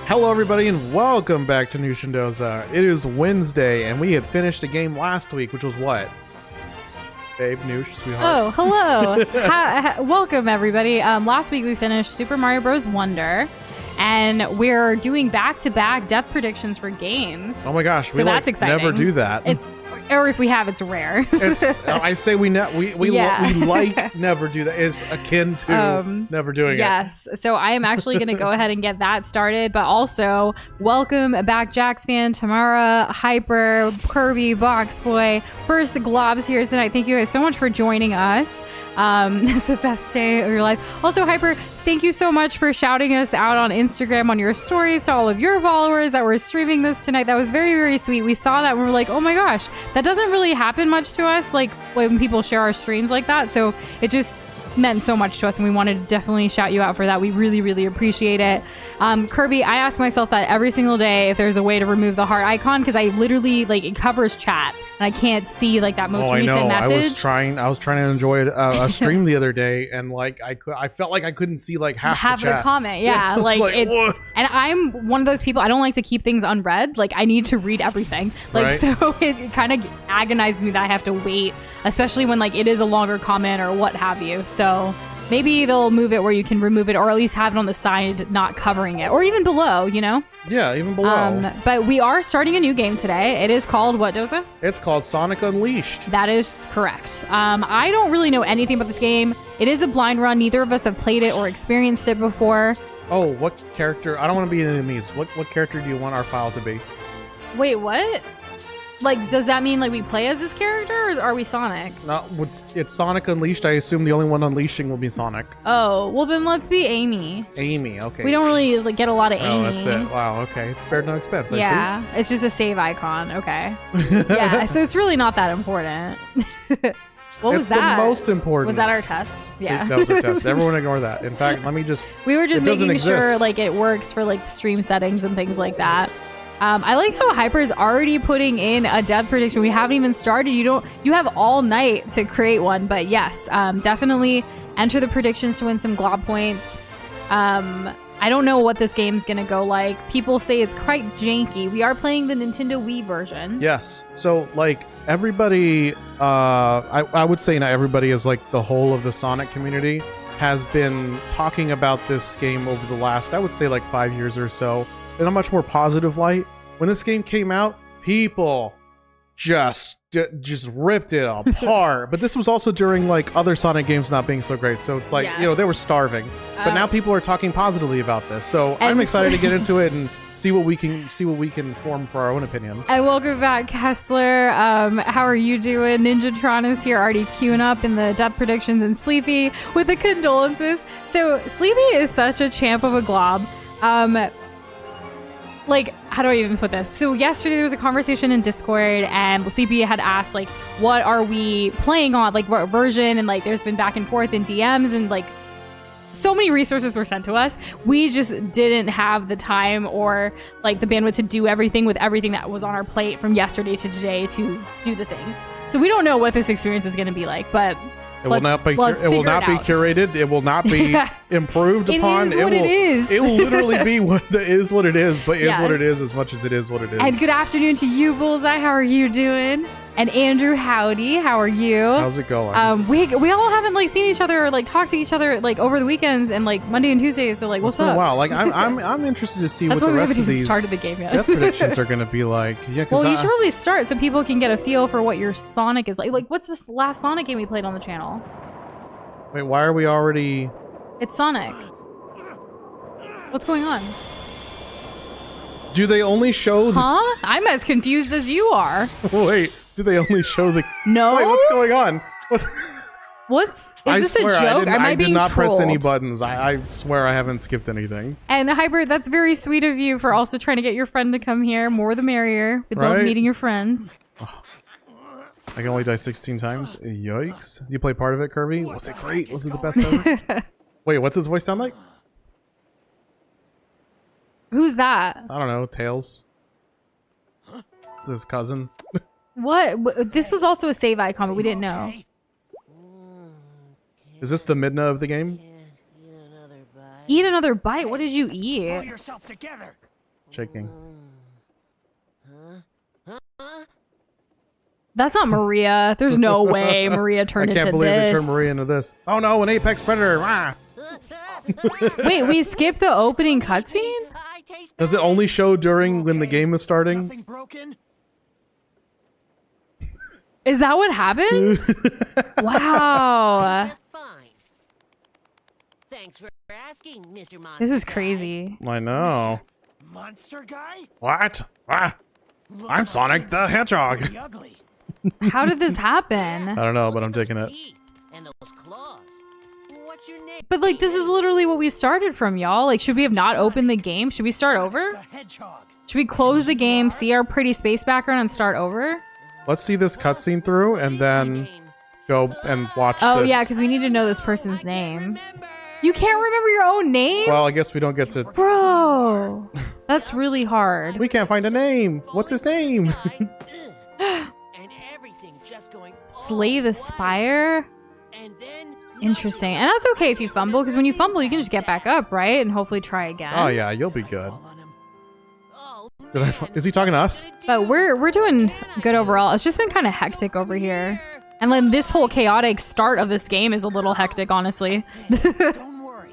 Hello everybody and welcome back to Nush and Doza. It is Wednesday and we had finished a game last week, which was what? Babe, Nush, sweetheart. Oh, hello. Welcome everybody. Last week we finished Super Mario Bros. Wonder and we're doing back-to-back death predictions for games. Oh my gosh, so that's exciting. Never do that. Or if we have, it's rare. I say we like never do that. It's akin to never doing it. Yes. So I am actually going to go ahead and get that started. But also, welcome back, Jax fan, Tamara, Hyper, Kirby, Boxboy. First, Glob's here tonight. Thank you guys so much for joining us. It's the best day of your life. Also, Hyper, thank you so much for shouting us out on Instagram on your stories to all of your followers that were streaming this tonight. That was very, very sweet. We saw that and we were like, oh my gosh, that doesn't really happen much to us, like when people share our streams like that. So it just meant so much to us and we wanted to definitely shout you out for that. We really, really appreciate it. Kirby, I ask myself that every single day if there's a way to remove the heart icon, because I literally, like, it covers chat and I can't see like that most recent message. I was trying to enjoy a stream the other day and like I felt like I couldn't see like half the chat. Comment. Yeah, like it's Whoa. And I'm one of those people, I don't like to keep things unread. Like I need to read everything. Like right. So it kind of agonizes me that I have to wait, especially when like it is a longer comment or what have you. So maybe they'll move it where you can remove it, or at least have it on the side, not covering it, or even below, you know? Yeah, even below. But we are starting a new game today. It is called what, Doza? It's called Sonic Unleashed. That is correct. I don't really know anything about this game. It is a blind run. Neither of us have played it or experienced it before. Oh, what character? I don't want to be enemies. What character do you want our file to be? Wait, what? Like, does that mean like we play as this character, or are we Sonic? No, it's Sonic Unleashed. I assume the only one unleashing will be Sonic. Oh, well then let's be Amy. Amy, okay. We don't really like, get a lot of Amy. Oh, that's it. Wow, okay. It's spared no expense. Yeah, I see. It's just a save icon. Okay. Yeah, so it's really not that important. What was that? It's the most important. Was that our test? Yeah. That was our test. Everyone ignore that. In fact, let me just... We were just making sure like it works for like stream settings and things like that. I like how Hyper's already putting in a death prediction. We haven't even started. You have all night to create one, but yes, definitely enter the predictions to win some Glob Points. I don't know what this game's gonna go like. People say it's quite janky. We are playing the Nintendo Wii version. Yes. So like everybody, I would say not everybody, is like the whole of the Sonic community has been talking about this game over the last, I would say like 5 years or so, in a much more positive light. When this game came out, people just ripped it apart. But this was also during like other Sonic games not being so great. So it's like, yes. You know, they were starving. But now people are talking positively about this. So I'm excited to get into it and see what we can form for our own opinions. And welcome back, Kessler. How are you doing? Ninjatron is here, already queuing up in the death predictions, and Sleepy with the condolences. So Sleepy is such a champ of a glob. Like, how do I even put this? So yesterday there was a conversation in Discord and Sleepy had asked, like, what are we playing on? Like, what version? And, like, there's been back and forth in DMs and, like, so many resources were sent to us. We just didn't have the time or, like, the bandwidth to do everything with everything that was on our plate from yesterday to today to do the things. So we don't know what this experience is going to be like, but... It will not be curated. It will not be improved upon. It is. It will literally be what it is. What it is, but yes. Is what it is as much as it is what it is. And good afternoon to you, Bullseye. How are you doing? And Andrew, howdy. How are you? How's it going? We all haven't like seen each other or like talked to each other like over the weekends and like Monday and Tuesday. So like, what's up? Wow, like I'm interested to see what the rest of these started the game yet. death predictions are going to be like. Yeah, well, you should probably start so people can get a feel for what your Sonic is like. Like, what's this last Sonic game we played on the channel? Wait, why are we already? It's Sonic. What's going on? Do they only show? Huh? I'm as confused as you are. Wait. Do they only show the... No. Wait, what's going on? Is this a joke? I did not press any buttons. I swear I haven't skipped anything. And Hyper, that's very sweet of you for also trying to get your friend to come here. More the merrier. We love meeting your friends. Oh. I can only die 16 times. Yikes. You play part of it, Kirby? Was it great? Was it the best ever? Wait, what's his voice sound like? Who's that? I don't know. Tails. It's his cousin. What? This was also a save icon, but we didn't know. Is this the Midna of the game? Eat another bite? What did you eat? Pull yourself together. shaking. That's not Maria. There's no way Maria turned into this. I can't believe they turned Maria into this. Oh no, an apex predator! Ah! Wait, we skipped the opening cutscene? Does it only show during when the game is starting? Is that what happened? Wow. Thanks for asking, Mr. Monster. This is crazy. I know. Monster guy? What? Ah! I'm Sonic the Hedgehog. Pretty ugly. How did this happen? I don't know, but I'm taking it. And those claws. What's your name? But like, this is literally what we started from, y'all. Like, should we have not opened the game? Should we start over? The hedgehog. Should we close the game, see our pretty space background, and start over? Let's see this cutscene through and then go and watch Oh, the... yeah, because we need to know this person's name. You can't remember your own name? Well, I guess we don't get to... Bro, that's really hard. We can't find a name. What's his name? And everything just going Slay the Spire? and then Interesting. And that's okay if you fumble, because when you fumble, you can just get back up, right? And hopefully try again. Oh, yeah, you'll be good. oh, Is he talking to us? But we're doing good overall. It's just been kind of hectic over here. And then this whole chaotic start of this game is a little hectic, honestly. Don't worry.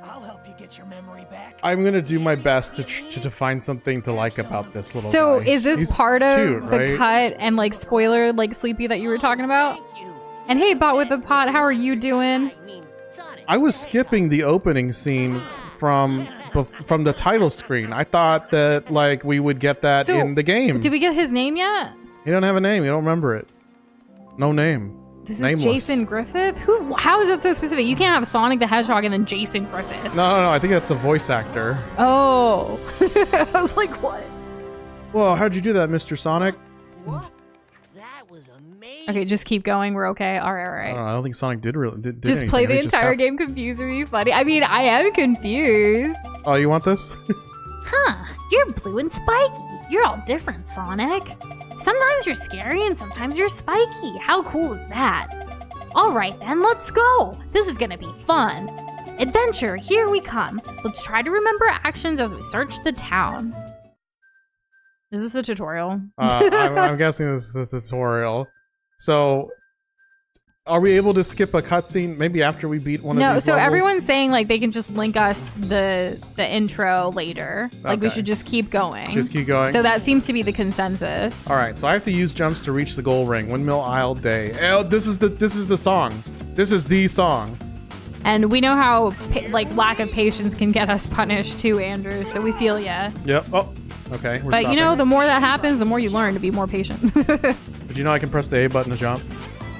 I'll help you get your memory back. I'm gonna do my best to find something to like about this little So guy. is this He's part of cute, the right? cut and like spoiler, like Sleepy that you were talking about? thank you. And hey, Bot with the Pot, how are you doing? I mean, Sonic. I was skipping the opening scene from the title screen. I thought that like we would get that So, in the game. Did we get his name yet? He don't have a name. You don't remember it. No name. This Nameless. is Jason Griffith? Who? How is that so specific? You can't have Sonic the Hedgehog and then Jason Griffith. No. I think that's a voice actor. Oh. I was like, what? Whoa, how'd you do that, Mr. Sonic? What? That was amazing. Okay, just keep going. We're okay. All right, all I right. don't know. I don't think Sonic did did Just anything. play the He just entire have- game confused would be funny. I mean, I am confused. Oh, you want this? Huh, you're blue and spiky. You're all different, Sonic. Sometimes you're scary and sometimes you're spiky. How cool is that? All right then, let's go. This is gonna be fun. Adventure, here we come. Let's try to remember actions as we search the town. Is this a tutorial? I'm guessing this is a tutorial. So, are we able to skip a cutscene maybe after we beat one of No, these so levels? everyone's saying like they can just link us the intro later. Like we Okay. should just keep going. Just keep going. So that seems to be the consensus. All right, so I have to use jumps to reach the goal ring. Windmill Isle Day. Oh, this is the song. This is the song. And we know how like lack of patience can get us punished too, Andrew. So we feel ya. Yep. Oh, okay. We're But you know, stopping. the more that happens, the more you learn to be more patient. Did you know I can press the A button to jump?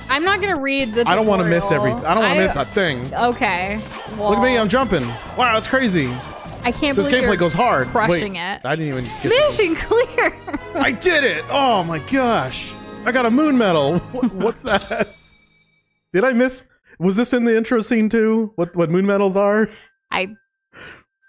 I'm not gonna read the. I don't want to miss tutorial. everything. I don't want to miss a thing. Okay. Well, Look at me, I'm jumping. Wow, that's crazy. I can't This believe gameplay you're goes hard. crushing Wait, it. I didn't even get Mission clear. I did it! Oh my gosh. I got a moon medal. What's that? Did I miss? Was this in the intro scene too? What moon medals are? I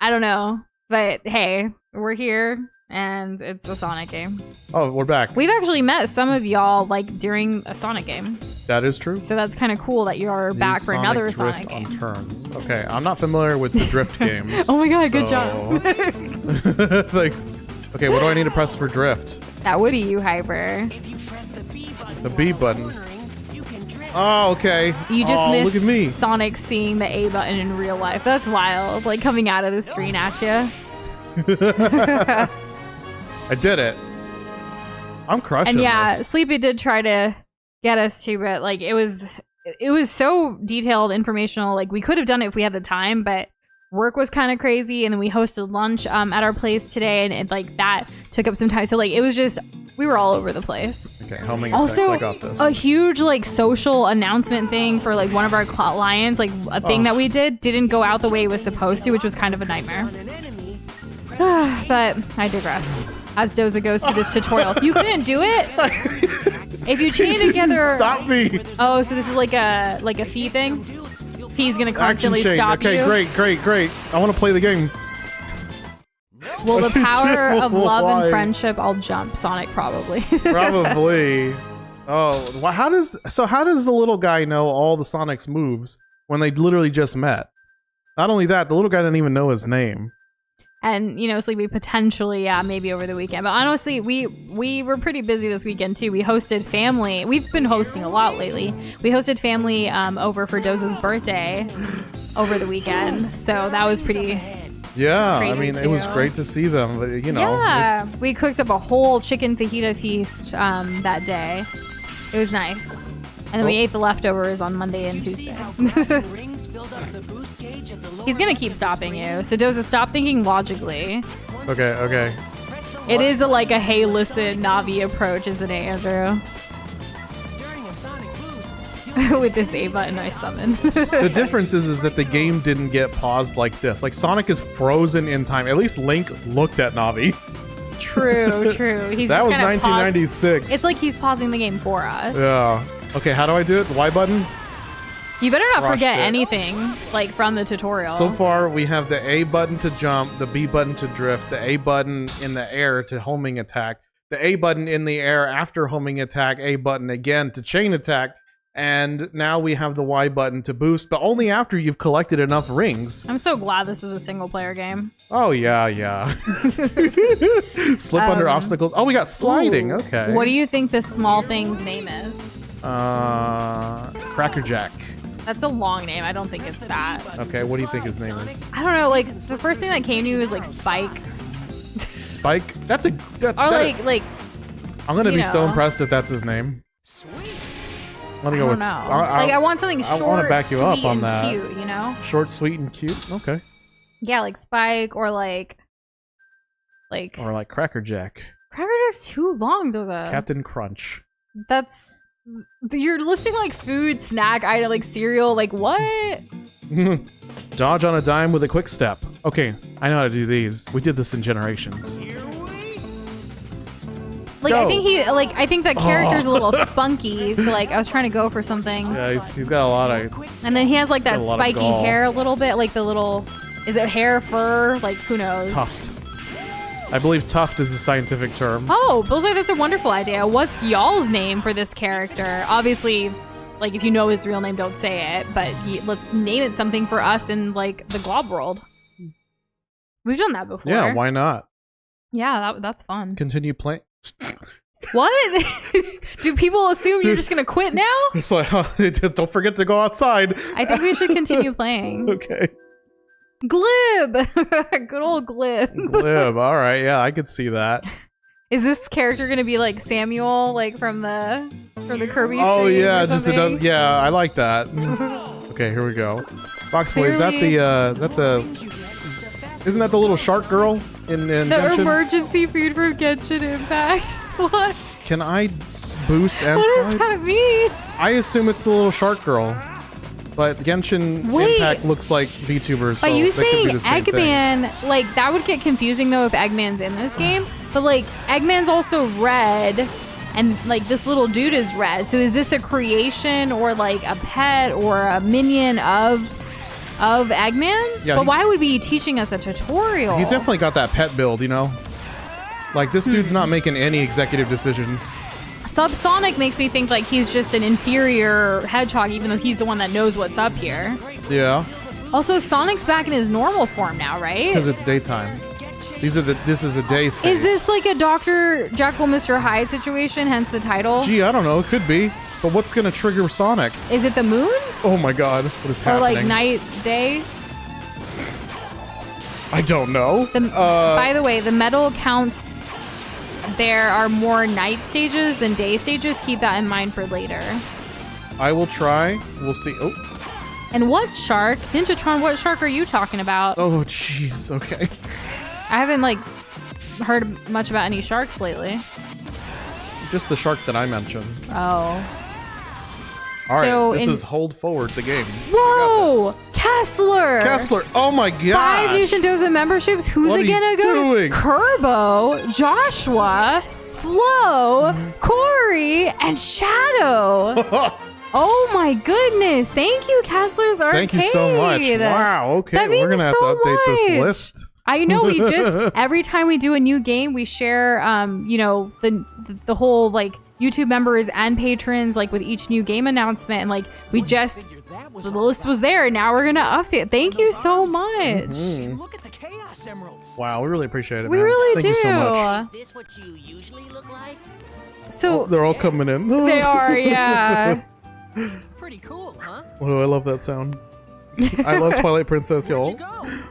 don't know, but hey, we're here and it's a Sonic game. Oh, we're back. We've actually met some of y'all like during a Sonic game, That is true. so that's kind of cool that you're back Use for another drift Sonic on game. turns. Okay, I'm not familiar with the drift games. Oh my god, good so- job. Thanks. Okay, what do I need to press for drift? That would be you, Hyper. If you press the B button, The B while button. cornering, you can drift. Oh, okay. You just oh, missed look at me. Sonic seeing the A button in real life. That's wild. Like coming out of the screen at you. I did it. I'm crushing And yeah, this. Sleepy did try to get us to, but like it was so detailed, informational. Like we could have done it if we had the time, but work was kind of crazy, and then we hosted lunch at our place today, and like that took up some time. So like it was just we were all over the place. Okay, homing attacks. Also, I got this. a huge like social announcement thing for like one of our clients, like a thing Oh. that we didn't go out the way it was supposed to, which was kind of a nightmare. On an enemy, But I digress. As Doza goes through this tutorial, you couldn't do it. If you chain together, Stop me. oh, so this is like a fee thing. Fee's gonna Action constantly chain. stop Okay, you. great. I want to play the game. Well, the What you power do? of love Why? and friendship, I'll jump Sonic probably. Probably. Oh, well, how does the little guy know all the Sonic's moves when they literally just met? Not only that, the little guy didn't even know his name. And, Sleepy potentially, maybe over the weekend. But honestly, we were pretty busy this weekend too. We hosted family. We've been hosting a lot lately. We hosted family over for Doza's birthday over the weekend. So that was pretty... Yeah, I crazy mean, it was too. great to see them. But, Yeah, we cooked up a whole chicken fajita feast that day. It was nice. And then we ate the leftovers on Monday and Tuesday. Rings filled up the boost gauge of the lower He's gonna keep stopping you. So Doza, stop thinking logically. Okay. It is a hey, listen, Navi approach, isn't it, Andrew? During a sonic boost, With this A button I summon. The difference is that the game didn't get paused like this. Like, Sonic is frozen in time. At least Link looked at Navi. True. He's That just was kinda 1996. It's like he's pausing the game for us. Yeah. Okay, how do I do it? The Y button? You better not Crushed forget it. anything, from the tutorial. So far, we have the A button to jump, the B button to drift, the A button in the air to homing attack, the A button in the air after homing attack, A button again to chain attack, and now we have the Y button to boost, but only after you've collected enough rings. I'm so glad this is a single-player game. Oh, yeah. Slip under obstacles. Oh, we got sliding. Ooh. Okay. What do you think this small thing's name is? Crackerjack. That's a long name. I don't think it's that. Okay, what do you think his name is? I don't know. The first thing that came to me was Spike, Spike? That's a... That, or that- I'm gonna you be so know. impressed if that's his name. sweet. I'm gonna I go don't with... know. I want something I short, wanna back you up sweet, on and that. cute. Short, sweet, and cute? Okay. Yeah, like Spike or like. Or like Crackerjack. Crackerjack's too long, Doza. Captain Crunch. That's. You're listing food, snack item, cereal. What? Dodge on a dime with a quick step. Okay, I know how to do these. We did this in Generations. Here we I Go. think that character's a little spunky. So I was trying to go for something. Yeah, he's got a lot of... And then he has that Got a lot of spiky gall. hair a little bit, the little, is it hair, fur? Who knows? Tuft. I believe tuft is the scientific term. Oh, Bullseye, that's a wonderful idea. What's y'all's name for this character? Obviously, if you know his real name, don't say it, but let's name it something for us in, the Glob world. We've done that before. Yeah, why not? Yeah, that's fun. Continue playing. What? Do people assume you're Dude. just gonna quit now? It's don't forget to go outside. I think we should continue playing. Okay. Glib! Good old Glib. Glib. All right. Yeah, I could see that. Is this character gonna be Samuel, from the Kirby Oh stream yeah, or just it something? does. Yeah, I like that. Okay, here we go. Box boy, is that the? Isn't that the little shark girl in The Genshin? emergency feed from Genshin Impact. What? Can I boost and What does slide? that mean? I assume it's the little shark girl. But Genshin Wait. Impact looks like VTubers, so Are you they could saying be the same thing. Eggman? That would get confusing though if Eggman's in this game. But Eggman's also red, and this little dude is red. So is this a creation or a pet or a minion of Eggman? Yeah, but why would be teaching us a tutorial? He definitely got that pet build, This dude's not making any executive decisions. Subsonic makes me think he's just an inferior hedgehog, even though he's the one that knows what's up here. Yeah, Also, Sonic's back in his normal form now, right? because it's daytime. This is a day state. Is this a Dr. Jekyll, Mr. Hyde situation, hence the title? Gee, I don't know. It could be. But what's gonna trigger Sonic? Is it the moon? Oh my god, what is Or happening? night, day? I don't know. By the way, the medal counts. There are more night stages than day stages. Keep that in mind for later. I will try. We'll see. Oh, And what shark? Ninjatron, what shark are you talking about? oh, jeez. Okay. I haven't heard much about any sharks lately. Just the shark that I mentioned. Oh. All right. So This in- is hold forward the game. Whoa! Kessler! Kessler. Oh my god. 5 Nation Doza memberships. Who's What it are gonna you go doing? to? Kerbo, Joshua, Flo, Corey, and Shadow. Oh my goodness. Thank you, Kessler's Arcade. Thank you so much. Wow. Okay, That we're means gonna have to so update this much. list. I know we just every time we do a new game, we share the whole YouTube members and patrons with each new game announcement, and we just That was the list was there. Now we're gonna update. Thank you so much. Mhm. Look at the chaos Fox Emeralds. Wow, we really appreciate it, We man. really Thank you so much. Is this what you usually look like? So Oh, they're all coming in. they are, yeah. Pretty cool, huh? Oh, I love that sound. I love Twilight Princess, Where'd y'all. you go?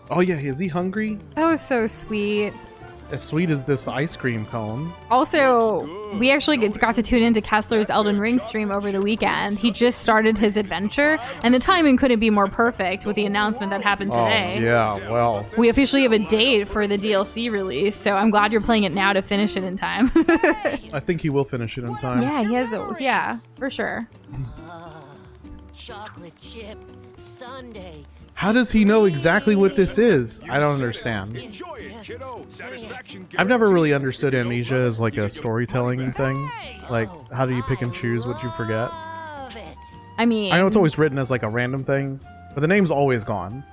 Oh yeah, is he hungry? That was so sweet. As sweet as this ice cream cone. Also, we actually got to tune into Kessler's Elden Ring stream over the weekend. He just started his adventure, and the timing couldn't be more perfect with the announcement that happened today. Oh yeah, well. We officially have a date for the DLC release, so I'm glad you're playing it now to finish it in time. I think he will finish it in time. Yeah, he has a, yeah, for sure. Chocolate chip sundae. How does he know exactly what this is? I don't understand. Enjoy it, kiddo. Satisfaction. I've never really understood Amnesia as like a storytelling thing. Like, how do you pick and choose what you forget? Love it. I mean, I know it's always written as like a random thing, but the name's always gone.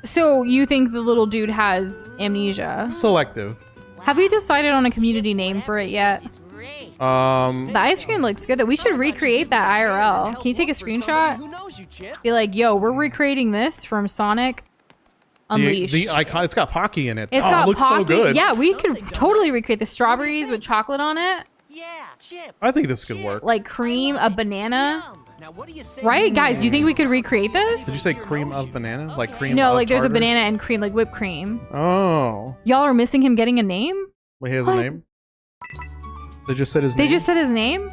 so you think the little dude has amnesia? Selective. Have we decided on a community name for it yet? It's great. The ice cream looks good. That we should recreate that IRL. Can you take a screenshot? Who knows you, Chip? Be like, yo, we're recreating this from Sonic Unleashed. The icon, it's got Pocky in it. It's Oh, got it looks Pocky. so good. Yeah, we could totally recreate the strawberries with chocolate on it, Yeah, Chip. I think this could work. like cream, a banana. Yum. Now, what do you say? Right, guys? Do you think we could recreate this? Did you say cream of banana? Like cream No, of like there's a tartar? banana and cream, like whipped cream. Oh. Y'all are missing him getting a name? Wait, he has What? a name? They just said his They name? just said his name?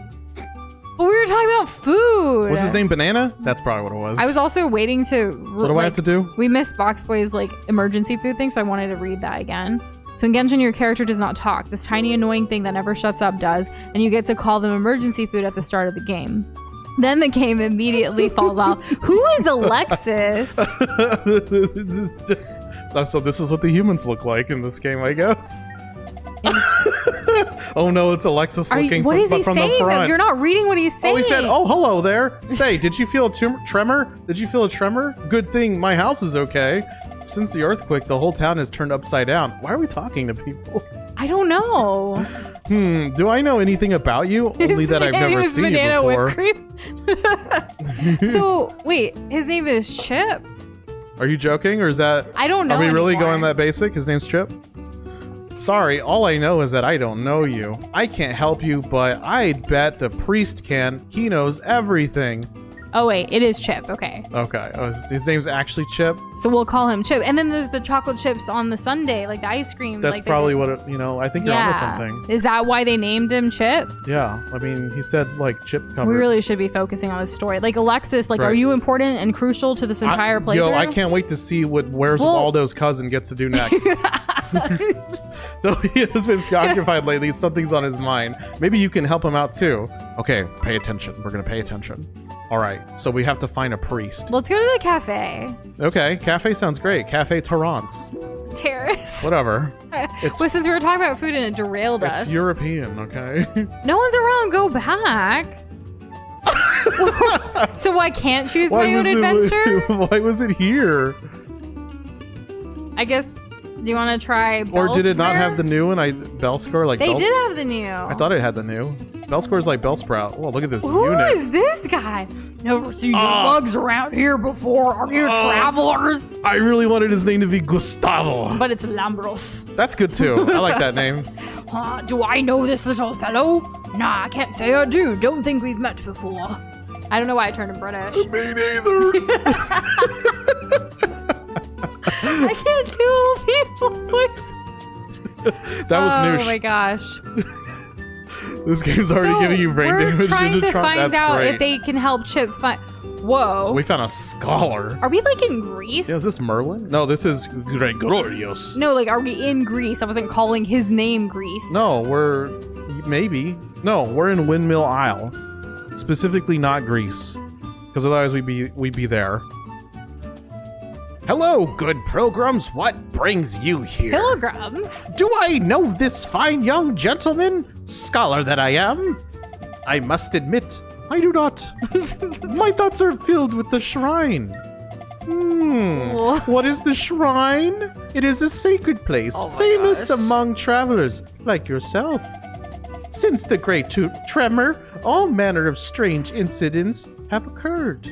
But we were talking about food. Was his name Banana? That's probably what it was. I was also waiting to. What do I have to do? We missed Box Boy's like emergency food thing, so I wanted to read that again. So in Genshin, your character does not talk. This tiny annoying thing that never shuts up does, and you get to call them emergency food at the start of the game. Then the game immediately falls off. Who is Alexis? This is just... So this is what the humans look like in this game, I guess. Oh no, it's Alexis looking What is he from the saying? front. You're not reading what he's saying. Oh, he said, "Oh, hello there. Say, did you feel a tremor? Did you feel a tremor? Good thing my house is okay. Since the earthquake, the whole town has turned upside down. Why are we talking to people? I don't know. Do I know anything about you? Only that I've His name never is seen you Banana before. Whipped cream. So wait, his name is Chip. Are you joking, or is that? I don't know. Are we really anymore. going that basic? His name's Chip? Sorry, all I know is that I don't know you. I can't help you, but I'd bet the priest can. He knows everything. Oh wait, it is Chip. Okay, Okay, oh, his name's actually Chip. so we'll call him Chip. And then there's the chocolate chips on the sundae, like the ice cream. That's like they probably did. what it, I think you're onto something. Is that why they named him Chip? Yeah, I mean, he said like Chip covered. We really should be focusing on the story. Like Alexis, like, Right. are you important and crucial to this entire playthrough? Yo, I can't wait to see what Where's Well- Waldo's cousin gets to do next. Though he has been preoccupied lately, something's on his mind. Maybe you can help him out too. Okay, pay attention. We're gonna pay attention. All right, so we have to find a priest. Let's go to the cafe. Okay, cafe sounds great. Cafe Terrance. Terrace. Whatever. It's- Well, since we were talking about food and it derailed us. It's European, okay? No one's around. Go back. So I can't choose my own adventure? Why was it here? I guess. Do you want to try? Or did it not Bellsquare? have the new one? Bellscore? Like They Bell- did have the new. I thought it had the new. Bellscore's like Bellsprout. Oh, look at this Who unit. is this guy? Never seen your bugs around here before. Are you travelers? I really wanted his name to be Gustavo. But it's Lambros. That's good too. I like that name. Do I know this little fellow? Nah, I can't say I do. Don't think we've met before. I don't know why I turned him British. Me neither. I can't do people voices. That was Oh Nush. my gosh. This game's already So, giving you brain we're damage. trying You're to just find That's out great. if they can help Chip find. Whoa. We found a scholar. Are we like in Greece? Yeah, is this Merlin? No, this is Gregorios. No, like, are we in Greece? I wasn't calling his name Greece. No, we're maybe. No, we're in Windmill Isle. Specifically not Greece. Because otherwise we'd be there. Hello, good pilgrims. What brings you here? Pilgrims. Do I know this fine young gentleman? Scholar that I am. I must admit, I do not. My thoughts are filled with the shrine. What is the shrine? It is a sacred place, Oh my famous gosh. among travelers like yourself. Since the great tremor, all manner of strange incidents have occurred.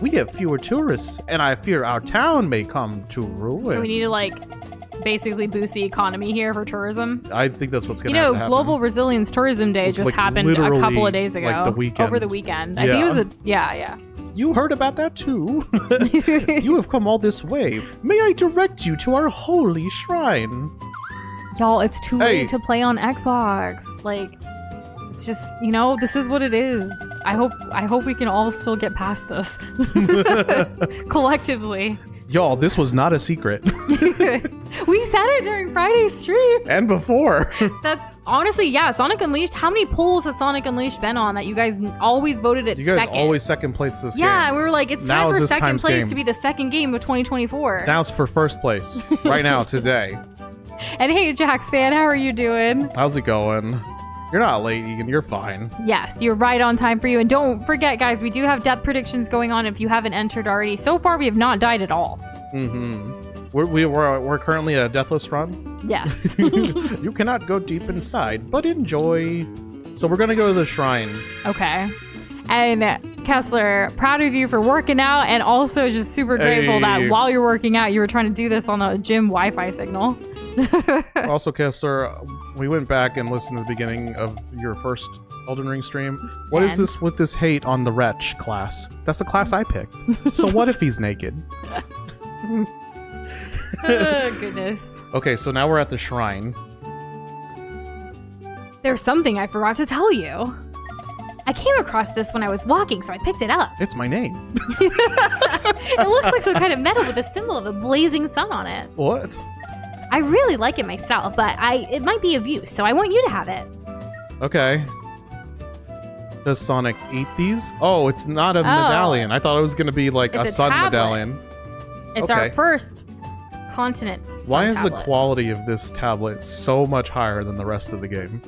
We have fewer tourists, and I fear our town may come to ruin. So we need to like basically boost the economy here for tourism. I think that's what's going You to know, happen. Global Resilience Tourism Day It's just like happened a literally couple of days ago. like the weekend. Over the weekend. I think it was yeah. You heard about that too? You have come all this way. May I direct you to our holy shrine? Y'all, it's too Hey. late to play on Xbox. Like, it's just, you know, this is what it is. I hope we can all still get past this. Collectively. Y'all, this was not a secret. We said it during Friday's stream. And before. That's honestly, yeah, Sonic Unleashed. How many polls has Sonic Unleashed been on that you guys always voted it You guys second? always second place this game. Yeah, and we were like, it's Now time is for this second time's place game. to be the second game of 2024. Now it's for first place. Right now, today. And hey, Jax fan, how are you doing? How's it going? You're not late, Egan. You're fine. Yes, you're right on time for you. And don't forget, guys, we do have death predictions going on if you haven't entered already. So far, we have not died at all. Mm-hmm. We're currently a deathless run. Yes. You cannot go deep inside, but enjoy. So we're gonna go to the shrine. Okay. And Kessler, proud of you for working out, and also just super grateful that Hey. while you're working out, you were trying to do this on a gym Wi-Fi signal. Also, Kessler, we went back and listened to the beginning of your first Elden Ring stream. What is And? this with this hate on the Wretch class? That's the class I picked. So what if he's naked? Oh, goodness. Okay, so now we're at the shrine. There's something I forgot to tell you. I came across this when I was walking, so I picked it up. It's my name. It looks like some kind of metal with a symbol of a blazing sun on it. What? I really like it myself, but it might be of use, so I want you to have it. Okay. Does Sonic eat these? Oh, it's not a medallion. I thought it was going to be like It's a a sun tablet. medallion. It's our Okay. first continent's sun Why is tablet. the quality of this tablet so much higher than the rest of the game?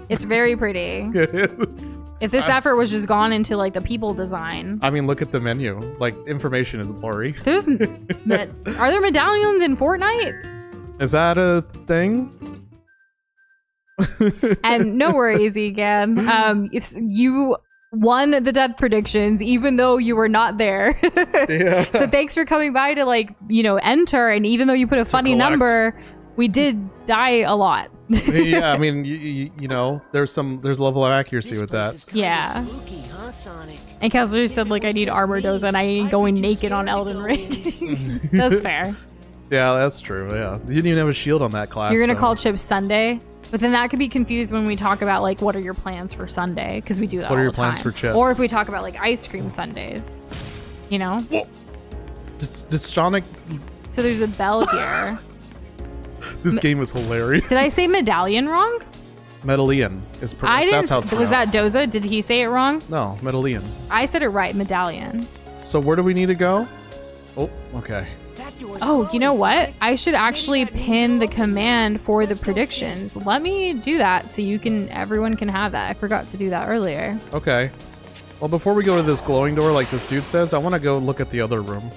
It's very pretty. It is. If this effort was just gone into like the people design. I mean, look at the menu. Like, information is blurry. There's are there medallions in Fortnite? Is that a thing? And no worries, Egan. If you won the death predictions, even though you were not there. Yeah. So thanks for coming by to enter. And even though you put a funny collect. number, we did die a lot. Yeah, I mean, you know, there's a level of accuracy This with place that. is kinda Yeah. Spooky, huh, Sonic? And Kessler said I need armor Doza and I ain't going naked on Elden Ring. That's fair. Yeah, that's true. Yeah, you didn't even have a shield on that class. You're gonna so- call Chip Sunday, but then that could be confused when we talk about what are your plans for Sunday, because we do that. What are all your the plans time. for Chip? Or if we talk about ice cream Sundays, you know. Did Sonic? So there's a bell here. This game is hilarious. Did I say medallion wrong? Medallion is. I didn't. That's how it's Was that pronounced. Doza? Did he say it wrong? No, medallion. I said it right. Medallion. So where do we need to go? Oh, okay. That door's Oh, you know closed, what? Sonic. I should actually Maybe I pin the need to- command for the Let's go see. predictions. Let me do that so everyone can have that. I forgot to do that earlier. Okay. Well, before we go to this glowing door, like this dude says, I want to go look at the other room.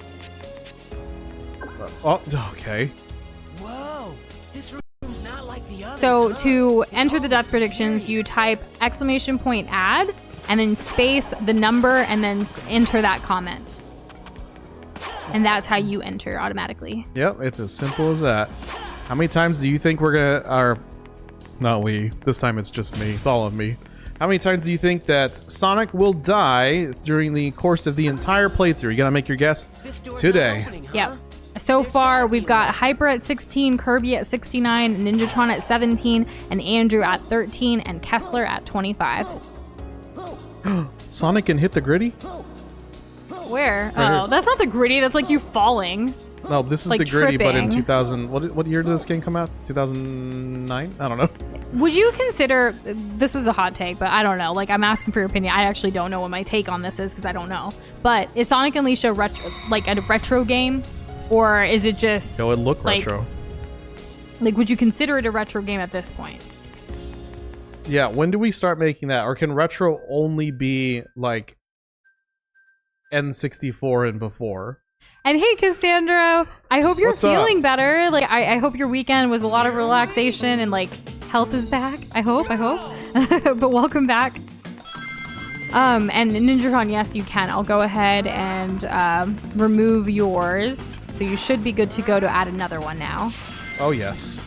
Oh, okay. Whoa, this room's not like the others. So huh? to It's enter the all death predictions, scary. you type !add and then space the number and then enter that comment. And that's how you enter automatically. Yep, it's as simple as that. How many times do you think we're gonna... Not we. This time it's just me. It's all of me. How many times do you think that Sonic will die during the course of the entire playthrough? You gotta make your guess This door's not today. opening, huh? Yep. So far, we've got Hyper at 16, Kirby at 69, Ninjatron at 17, and Andrew at 13, and Kessler at 25. Sonic can hit the gritty? Where? Right here. Oh, that's not the gritty. That's you falling. No, this is Like the gritty, but in tripping. 2000... What year did this game come out? 2009? I don't know. Would you consider this is a hot take, but I don't know. I'm asking for your opinion. I actually don't know what my take on this is because I don't know. But is Sonic Unleashed a retro game, or is it just It would look retro. would you consider it a retro game at this point? Yeah, when do we start making that? Or can retro only be N64 and before? And hey, Cassandra, I hope you're What's up? feeling better. I hope your weekend was a lot of relaxation and health is back. I hope. But welcome back. And Ninjatron, yes, you can. I'll go ahead and remove yours. So you should be good to go to add another one now. Oh, yes.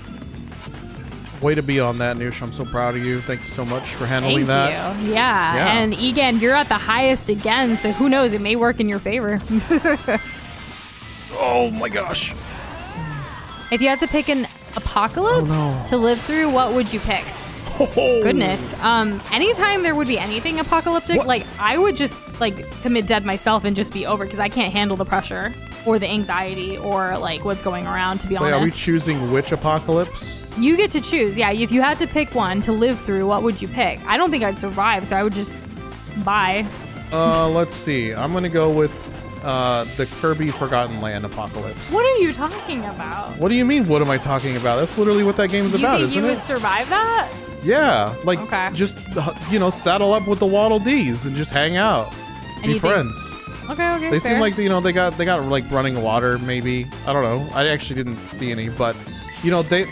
Way to be on that, Nush. I'm so proud of you. Thank you so much for handling that. Thank you. Yeah. And Egan, you're at the highest again, so who knows? It may work in your favor. Oh, my gosh. If you had to pick an apocalypse to live through, what would you pick? Oh. Goodness. Anytime there would be anything apocalyptic, like I would just like commit dead myself and just be over because I can't handle the pressure or the anxiety or like what's going around, to be honest. Are we choosing which apocalypse? You get to choose. Yeah, if you had to pick one to live through, what would you pick? I don't think I'd survive, so I would just buy. Let's see. I'm going to go with the Kirby Forgotten Land apocalypse. What are you talking about? What do you mean, what am I talking about? That's literally what that game's about, You isn't think you it? would survive that? Yeah, like Okay. just, saddle up with the Waddle Dees and just hang out. And Be you think- friends. Okay, They fair. seem like, they got like running water, maybe. I don't know. I actually didn't see any, but they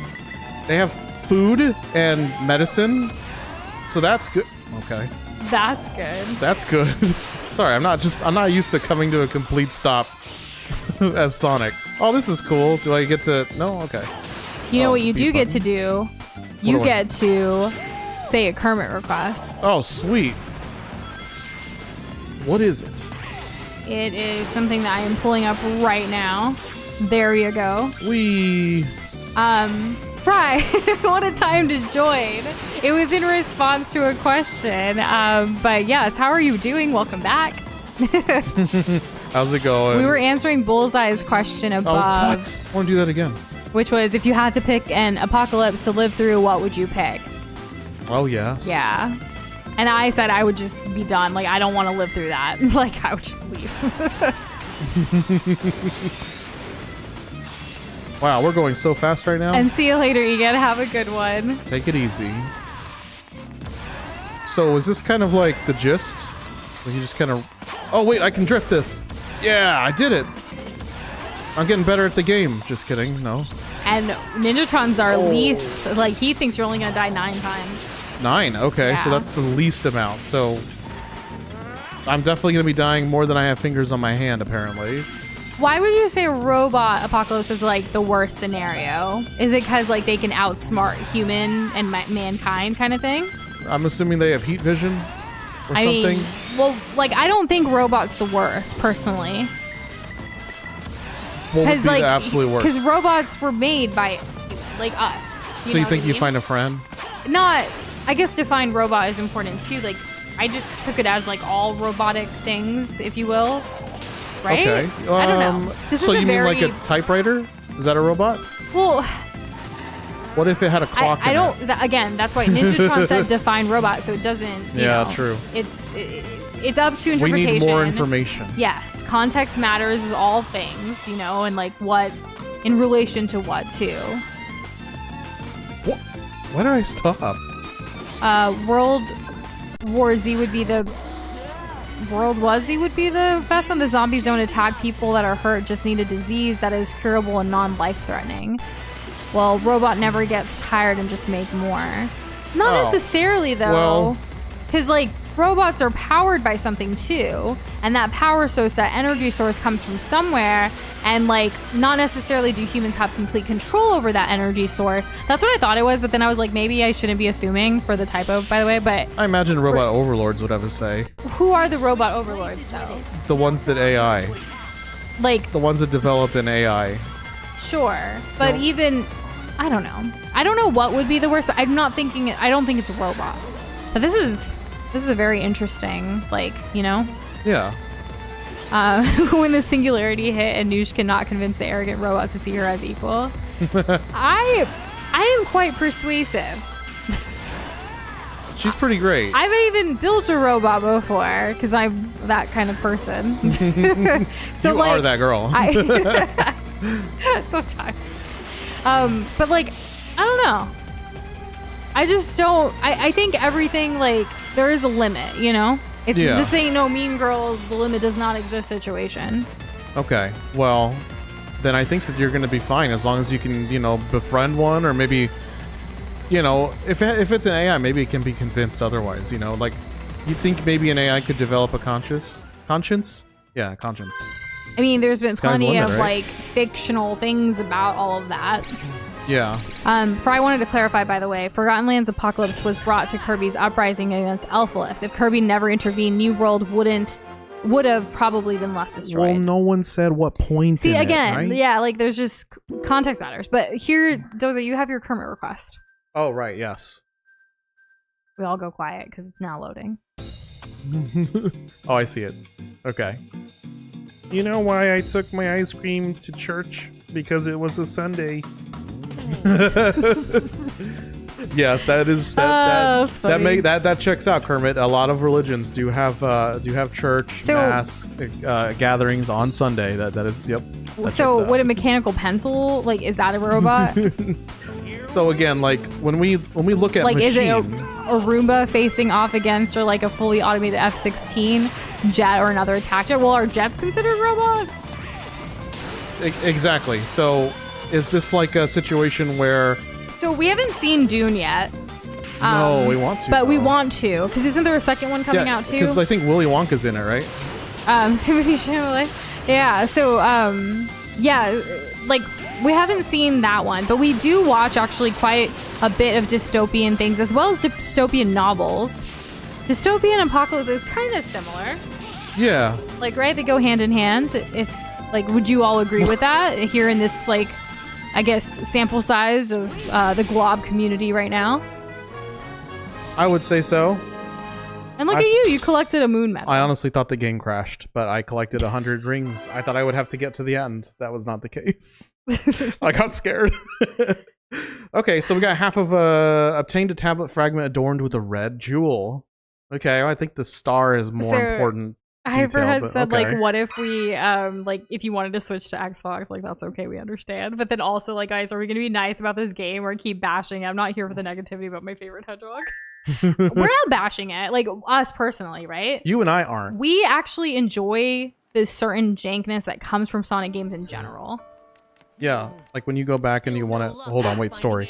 have food and medicine. So that's good. Okay. That's good. That's good. Sorry, I'm not used to coming to a complete stop as Sonic. Oh, this is cool. Do I get to? No? Okay. You know what you B do get to button. do? You do I- get to say a Kermit request. Oh, sweet. What is it? It is something that I am pulling up right now. There you go. Fry, what a time to join. It was in response to a question. But yes, how are you doing? Welcome back. How's it going? We were answering Bullseye's question Oh, above, what? I want to do that again. which was if you had to pick an apocalypse to live through, what would you pick? Oh, yes. Yeah. And I said I would just be done. Like, I don't want to live through that. Like, I would just leave. Wow, we're going so fast right now. And see you later, Egan. Have a good one. Take it easy. So is this kind of like the gist? Where you just kind of... Oh, wait, I can drift this. Yeah, I did it. I'm getting better at the game. Just kidding. No. And Ninjatron's our Oh. least. Like, he thinks you're only going to die 9 times. 9. Okay, so Yeah. that's the least amount. So I'm definitely going to be dying more than I have fingers on my hand, apparently. Why would you say robot apocalypse is, like, the worst scenario? Is it because, like, they can outsmart human and mankind kind of thing? I'm assuming they have heat vision or I something. mean, well, like, I don't think robot's the worst, personally. What would be like, the absolute worst? Because robots were made by, like, us. So you know think what I you mean? find a friend? Not, I guess define robot is important too. Like, I just took it as like all robotic things, if you will. Right? Okay. I don't know. This so is you a very, mean like a typewriter? Is that a robot? well, What if it had a clock I in don't, it? again, that's why Ninjatron said define robot, so it doesn't, you Yeah, know, true. It's up to We interpretation. need more information. Yes, context matters is all things, you know, and like what, in relation to what too. What? Why did I stop? World War Z would be the best one. The zombies don't attack people that are hurt, just need a disease that is curable and non-life-threatening. Well, robot never gets tired and just make more. Not Oh. necessarily though, Well- because like robots are powered by something too, and that power source, that energy source, comes from somewhere. And like, not necessarily do humans have complete control over that energy source. That's what I thought it was, but then I was like, maybe I shouldn't be assuming for the typo, by the way. But I imagine robot overlords would have a say. who are the robot overlords though? The ones that AI. Like, The ones that develop in AI. sure, but No. even, I don't know. I don't know what would be the worst, but I don't think it's robots. But this is a very interesting, like, you know, Yeah. when the singularity hit and Nush cannot convince the arrogant robot to see her as equal. I am quite persuasive. She's pretty great. I haven't even built a robot before because I'm that kind of person. So you like, are that girl. sometimes. But like, I don't know. I just don't. I think everything, like, there is a limit, you know? It's Yeah. This ain't no Mean Girls, the limit does not exist situation. Okay. Well, then I think that you're going to be fine as long as you can, befriend one, or maybe, if it's an AI, maybe it can be convinced otherwise, like You think maybe an AI could develop a conscience? Yeah, conscience. I mean, there's been Sky's the plenty limit, of right? like fictional things about all of that. Yeah. Fry wanted to clarify, by the way, Forgotten Lands Apocalypse was brought to Kirby's uprising against Elfless. If Kirby never intervened, New World would have probably been less destroyed. Well, no one said what point. See, in again, it, right? yeah, like there's just context matters. But here, Doza, you have your Kermit request. Oh, right. Yes. We all go quiet because it's now loading. Oh, I see it. Okay. You know why I took my ice cream to church? Because it was a Sunday. Yes, that is that checks out, Kermit. A lot of religions do have church mass gatherings on Sunday. That is yep. So would a mechanical pencil, like, is that a robot? So again, like when we look at like, machine, is it a Roomba facing off against, or like a fully automated F-16 jet or another attack jet? Well, are jets considered robots? Exactly. So is this like a situation where? So we haven't seen Dune yet. No, we want to. But we want to, because isn't there a second one coming out too? Because I think Willy Wonka's in it, right? Timothy Chalamet. Yeah. So yeah, like we haven't seen that one, but we do watch actually quite a bit of dystopian things as well as dystopian novels. Dystopian and apocalypse is kind of similar. Yeah. Like, right? They go hand in hand. If like, would you all agree with that here in this, like, I guess, sample size of the Glob community right now? I would say so. And look at you. You collected a moon medal. I honestly thought the game crashed, but I collected 100 rings. I thought I would have to get to the end. That was not the case. I got scared. Okay, so we got half of obtained a tablet fragment adorned with a red jewel. Okay, I think the star is more important. Hyper had said, like, what if we, like, if you wanted to switch to Xbox, like, that's okay, we understand. But then also, like, guys, are we going to be nice about this game or keep bashing? I'm not here for the negativity about my favorite hedgehog. We're not bashing it, like, us personally, right? You and I aren't. We actually enjoy the certain jankness that comes from Sonic games in general. Yeah, like when you go back and you want to... Hold on, wait, story.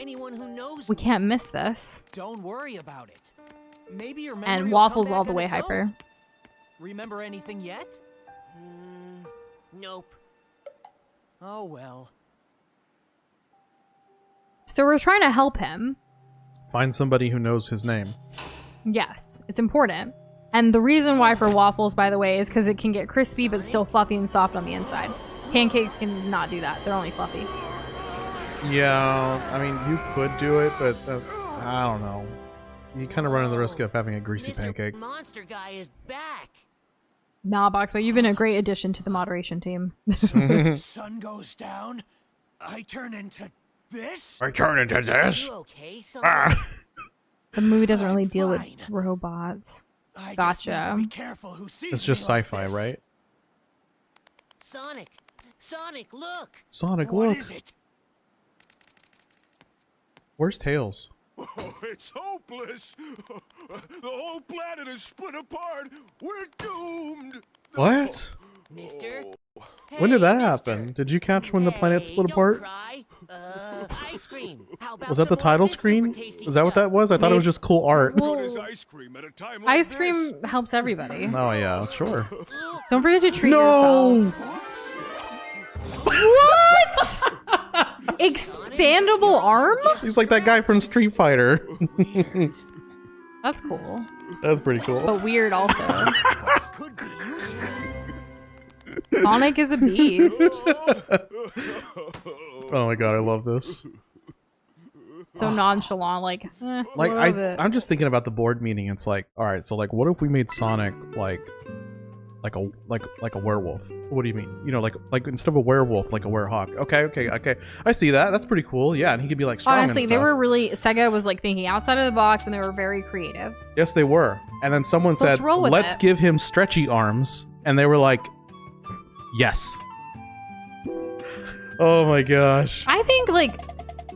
We can't miss this. Don't worry about it. Maybe your memory And will come Waffles back all the on way its hyper. own. Remember anything yet? Nope. Oh well. So we're trying to help him. Find somebody who knows his name. Yes, it's important. And the reason why for waffles, by the way, is because it can get crispy but still fluffy and soft on the inside. Pancakes can not do that. They're only fluffy. Yeah, I mean, you could do it, but I don't know. You kind of run the risk of having a greasy Mr. pancake. Monster Guy is back. Nah, Boxboy, you've been a great addition to the moderation team. Sun goes down. I turn into this. I turn into this. You okay, son? The movie doesn't really deal with Fine. robots. I just need to Gotcha. be careful who sees It's just me like sci-fi, this. right? Sonic, look. Sonic, What look. is it? Where's Tails? Oh, it's hopeless. The whole planet is split apart. We're doomed. What? Mister? When did that Hey, happen? mister. Did you catch when the planet Hey, split don't apart? cry. Ice cream. How about Was that the some more of title this super screen? tasty Is that what that stuff? was? I thought it was just cool art. Well, What is ice cream at a time like ice this? cream helps everybody. Oh yeah, sure. Don't forget to treat No! yourself. What? Expandable arm? He's like that guy from Street Fighter. That's cool. That's pretty cool. But weird also. Could be useful. Sonic is a beast. Oh my god, I love this. So nonchalant, like, Like love it. I'm just thinking about the board meeting. It's like, all right, so like, what if we made Sonic like a werewolf? What do you mean? You know, like instead of a werewolf, like a werehog. Okay. I see that. That's pretty cool. Yeah, and he could be like strong. Honestly, and they stuff. were really, Sega was like thinking outside of the box and they were very creative. Yes, they were. And then someone So let's said, roll with let's it. give him stretchy arms. And they were like, yes. Oh my gosh. I think, like,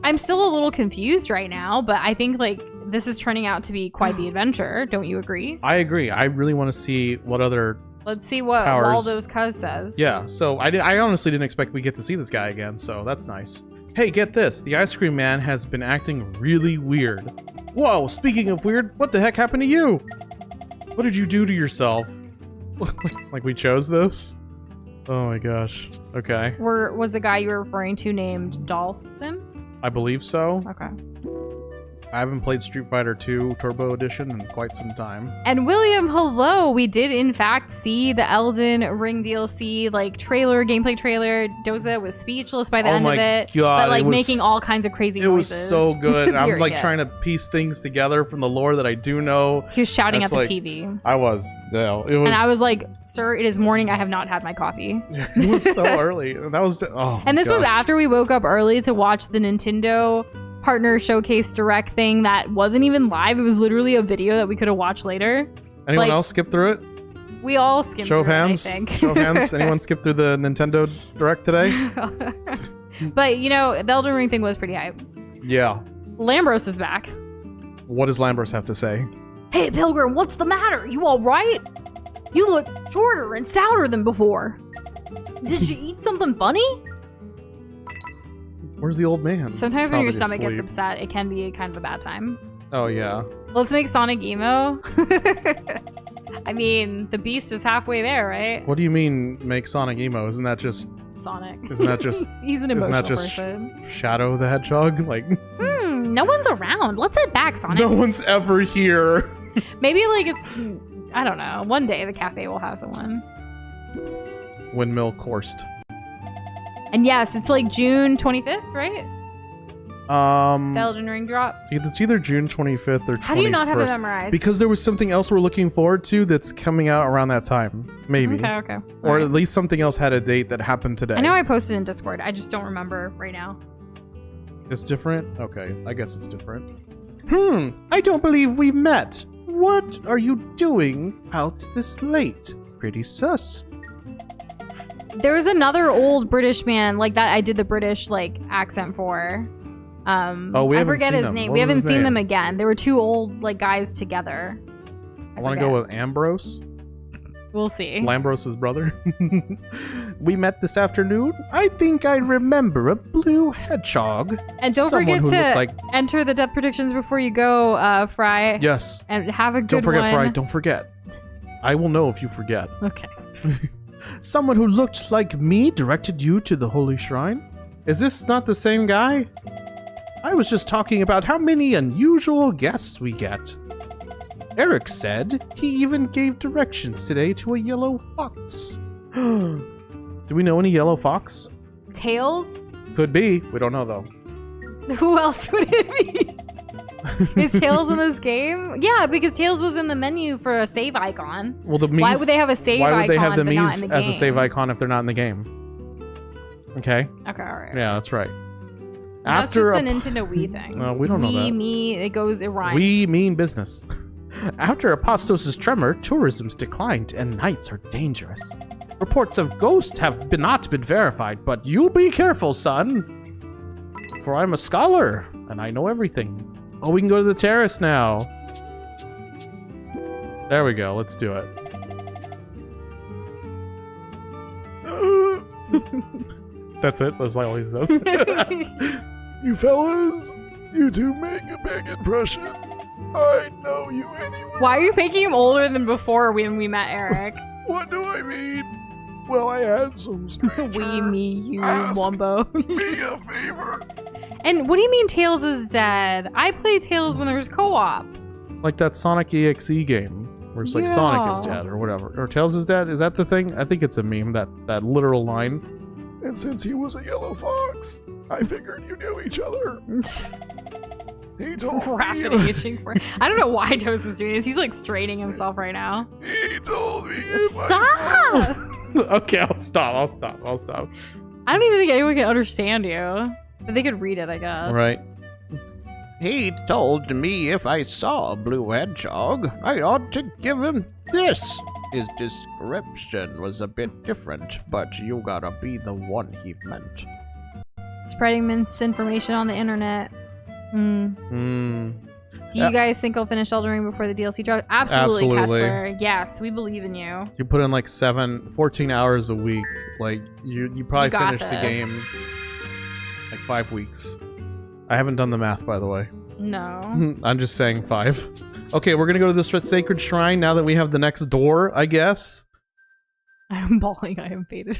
I'm still a little confused right now, but I think, like, this is turning out to be quite the adventure. Don't you agree? I agree. I really want to see what other... Let's see what Powers. Waldo's cuz says. Yeah, so I honestly didn't expect we get to see this guy again, so that's nice. Hey, get this. The ice cream man has been acting really weird. Whoa, speaking of weird, what the heck happened to you? What did you do to yourself? Like we chose this? Oh my gosh. Okay. Was the guy you were referring to named Dawson? I believe so. Okay. I haven't played Street Fighter 2 Turbo Edition in quite some time. And William, hello. We did in fact see the Elden Ring DLC gameplay trailer. Doza was speechless by the end of it. God, but making all kinds of crazy noises. It was so good. I'm Hearing it. trying to piece things together from the lore that I do know. He was shouting at the That's TV. I was. Yeah, it was. And I was like, sir, it is morning. I have not had my coffee. It was so early. That was. Oh. And this was gosh. after we woke up early to watch the Nintendo partner showcase direct thing that wasn't even live. It was literally a video that we could have watched later. Anyone else skip through it? We all skimmed Show of through hands. it, I think. Show of hands. Anyone skip through the Nintendo Direct today? But the Elden Ring thing was pretty hype. Yeah. Lambros is back. What does Lambros have to say? Hey, Pilgrim, what's the matter? You all right? You look shorter and stouter than before. Did you eat something funny? Where's the old man? Sometimes when your Sounded stomach gets asleep. upset, it can be kind of a bad time. Oh, yeah. Let's make Sonic emo. I mean, the beast is halfway there, right? What do you mean make Sonic emo? Isn't that just Sonic. Isn't that just He's an isn't emotional that just person. Shadow the Hedgehog? Like No one's around. Let's head back, Sonic. no one's ever here. Maybe it's I don't know. One day the cafe will have someone. Windmill coursed. And yes, it's June 25th, right? The Elden Ring drop. It's either June 25th or 21st. How do you not have it memorized? Because there was something else we're looking forward to that's coming out around that time. Maybe. Okay. Or Alright. at least something else had a date that happened today. I know I posted in Discord. I just don't remember right now. It's different? Okay, I guess it's different. I don't believe we met. What are you doing out this late? Pretty sus. There was another old British man like that I did the British accent for. We I haven't forget seen his them. name. What We was haven't his seen name? them again. There were two old guys together. I want to go with Ambrose, We'll see. Lambrose's brother. We met this afternoon. I think I remember a blue hedgehog. And don't Someone forget who looked to like- enter the death predictions before you go, Fry. Yes. And have a good Don't forget, one. Fry. Don't forget. I will know if you forget. Okay. Someone who looked like me directed you to the holy shrine? Is this not the same guy? I was just talking about how many unusual guests we get. Eric said he even gave directions today to a yellow fox. Do we know any yellow fox? Tails? Could be. We don't know though. Who else would it be? Is Tails in this game? Yeah, because Tails was in the menu for a save icon. Well, the Mii's, Why would they have a save icon Why would they have the but not Mii's in the as a game? save icon if they're not in the game? Okay. Okay, alright. Yeah, that's right. That's After just a a Nintendo Wii thing. No, we don't know that. Me, it rhymes. We mean business. After Apostos' tremor, tourism's declined and nights are dangerous. Reports of ghosts have not been verified, but you be careful, son. For I'm a scholar, and I know everything. Oh, we can go to the terrace now. There we go, let's do it. That's it, that's like all he says. You fellas, you two make a big impression. I know you anyway. Why are you making him older than before when we met Eric? What do I mean? Well, I had some stranger We, me, you, ask Wombo. me a favor. And what do you mean Tails is dead? I played Tails when there was co-op. Like that Sonic EXE game, where it's like Sonic is Yeah. dead or whatever. Or Tails is dead? Is that the thing? I think it's a meme, that literal line. And since he was a yellow fox, I figured you knew each other. He told Rapid me. itching for. I don't know why Toast is doing this. He's straining himself right now. He told me. if I Stop! Okay, I'll stop. I don't even think anyone can understand you. But they could read it, I guess. Right. He told me if I saw a blue hedgehog, I ought to give him this. His description was a bit different, but you gotta be the one he meant. Spreading misinformation on the internet. Do Yeah. you guys think I'll finish Elden Ring before the DLC drops? Absolutely, Absolutely. Kessler. Yes, we believe in you. You put in 14 hours a week. Like, you probably You got finish the this. game 5 weeks. I haven't done the math, by the way. No. I'm just saying 5. Okay, we're gonna go to the sacred shrine now that we have the next door, I guess. I'm bawling. I am faded.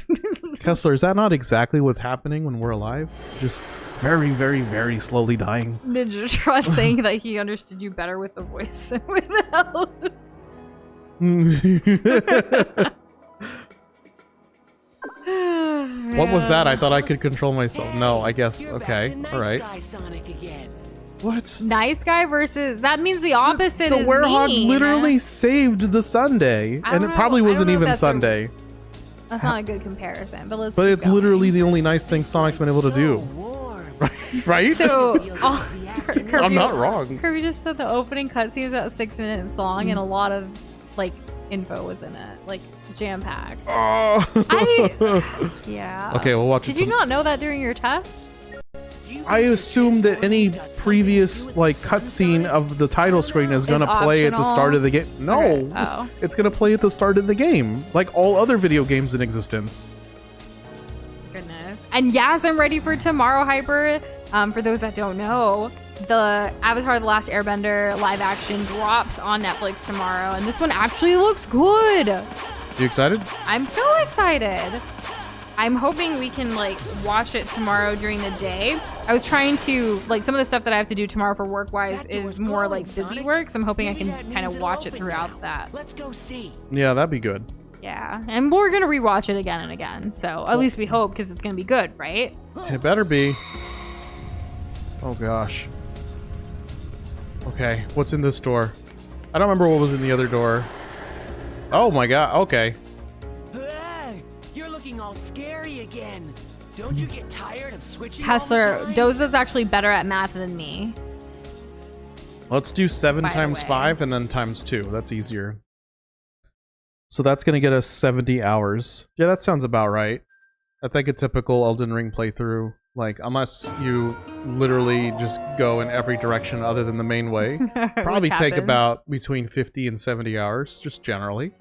Kessler, is that not exactly what's happening when we're alive? Just very, very, very slowly dying. Ninja Trot saying that he understood you better with the voice than without. What was that? I thought I could control myself. No, I guess. Okay, alright. What? Nice guy versus... That means the opposite The is Werehog mean. literally saved the Sunday. I And don't it probably know- I don't wasn't know if even that's Sunday. That's not a good comparison, but let's But keep it's going. literally the only nice thing Sonic's been able to do. Right? So, Kirby, I'm not wrong. Kirby just said the opening cutscene is about 6 minutes long, and a lot of like info was in it, like jam packed. Oh. Yeah. Okay, we'll watch it. Did you not know that during your test? I assume that any previous like cutscene of the title screen is gonna play at the start of the game. No, Okay. Oh. it's gonna play at the start of the game, like all other video games in existence. Goodness. And yes, I'm ready for tomorrow, Hyper. For those that don't know, the Avatar: The Last Airbender live action drops on Netflix tomorrow, and this one actually looks good. You excited? I'm so excited. I'm hoping we can like watch it tomorrow during the day. I was trying to like some of the stuff that I have to do tomorrow for work wise is more like busy work, so I'm hoping I can kind of watch it throughout that. Let's go see. Yeah, that'd be good. Yeah, and we're gonna rewatch it again and again. So at least we hope, because it's gonna be good, right? It better be. Oh gosh. Okay, what's in this door? I don't remember what was in the other door. Oh my god. Okay. Hey, you're looking all scary again. Don't you get tired of switching? Kessler, all the time? Doza's actually better at math than me. Let's do 7 By the times way. 5 and then times 2. That's easier. So that's gonna get us 70 hours. Yeah, that sounds about right. I think a typical Elden Ring playthrough, like, unless you literally just go in every direction other than the main way, probably Which take happens. about between 50 and 70 hours, just generally.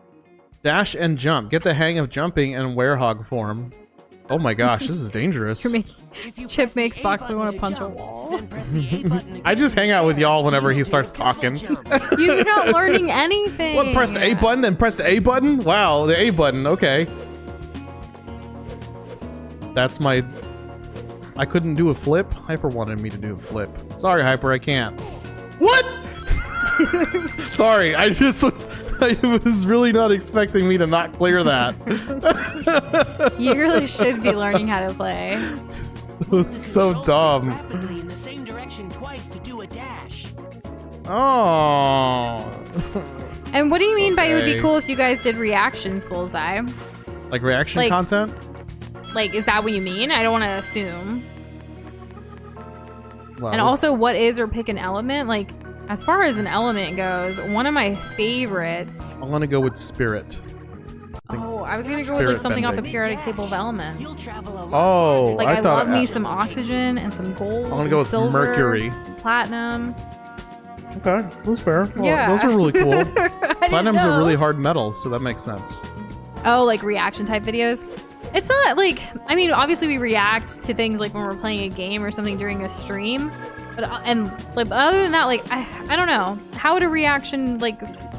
Dash and jump. Get the hang of jumping in Werehog form. Oh my gosh, this is dangerous. You're making- If you Chip press the makes A Box button wanna to punch a jump, wall. then press the A button I just hang out with y'all whenever he starts talking. You're not learning anything. What, press the A button, then press the A button? Wow, the A button, okay. That's my... I couldn't do a flip? Hyper wanted me to do a flip. Sorry, Hyper, I can't. What? Sorry, I was really not expecting me to not clear that. You really should be learning how to play. So Also dumb. rapidly in the same direction twice to do a dash. Oh. And what do you mean by it would be Okay. cool if you guys did reactions, Bullseye? Like reaction Like- content? Like, is that what you mean? I don't want to assume. Well, And also, what is or pick an element? Like, as far as an element goes, one of my favorites. I'm gonna go with spirit. Oh, I was gonna go with like Spirit something off the bending. periodic table of elements. You'll travel a lot. Oh, Like, I, thought love me some oxygen and some gold. I'm gonna go and with silver, mercury. platinum. Okay, that's fair. Well, Yeah. those are really cool. I didn't Platinum's a know. really hard metal, so that makes sense. Oh, like reaction type videos. It's not like, I mean, obviously we react to things like when we're playing a game or something during a stream, but and like other than that, like I don't know, how would a reaction like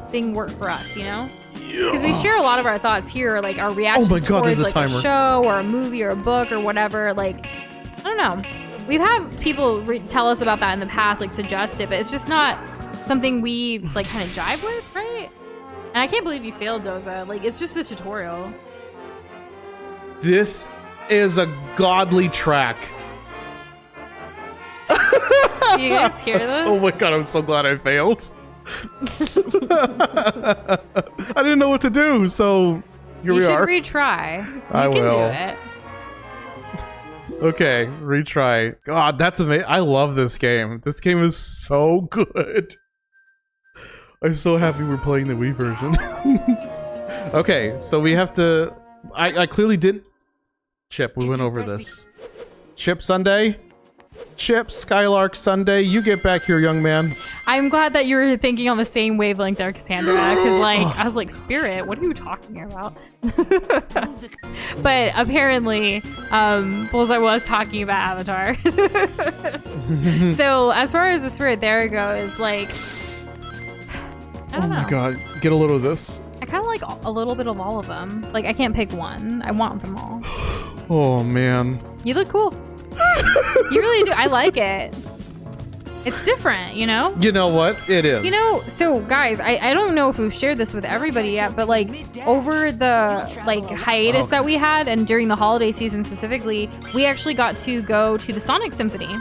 thing work for us, you know? Because we share a lot of our thoughts here, like our reactions Oh my God, towards there's a like timer. a show or a movie or a book or whatever. Like, I don't know. We've had people tell us about that in the past, like suggest it, but it's just not something we like kind of jive with, right? And I can't believe you failed, Doza. Like, it's just a tutorial. This is a godly track. Do you guys hear this? Oh my god, I'm so glad I failed. I didn't know what to do, so here You we should are. retry. You I can will. do it. Okay, retry. God, that's amazing. I love this game. This game is so good. I'm so happy we're playing the Wii version. Okay, so we have to... I clearly didn't... Chip, we went over this. Chip Sunday? Chip, Skylark, Sunday, you get back here, young man. I'm glad that you were thinking on the same wavelength there, Cassandra, because like I was like, Spirit, what are you talking about? But apparently, Bullseye was talking about Avatar. So as far as the Spirit there goes, like, I don't know. My god, get a little of this. I kind of like a little bit of all of them. Like I can't pick one. I want them all. Oh man. You look cool. You really do. I like it. It's different, you know? You know what? It is. You know, so guys, I don't know if we've shared this with everybody yet, but like over the like hiatus that we had and during the holiday season specifically, we actually got to go to the Sonic Symphony.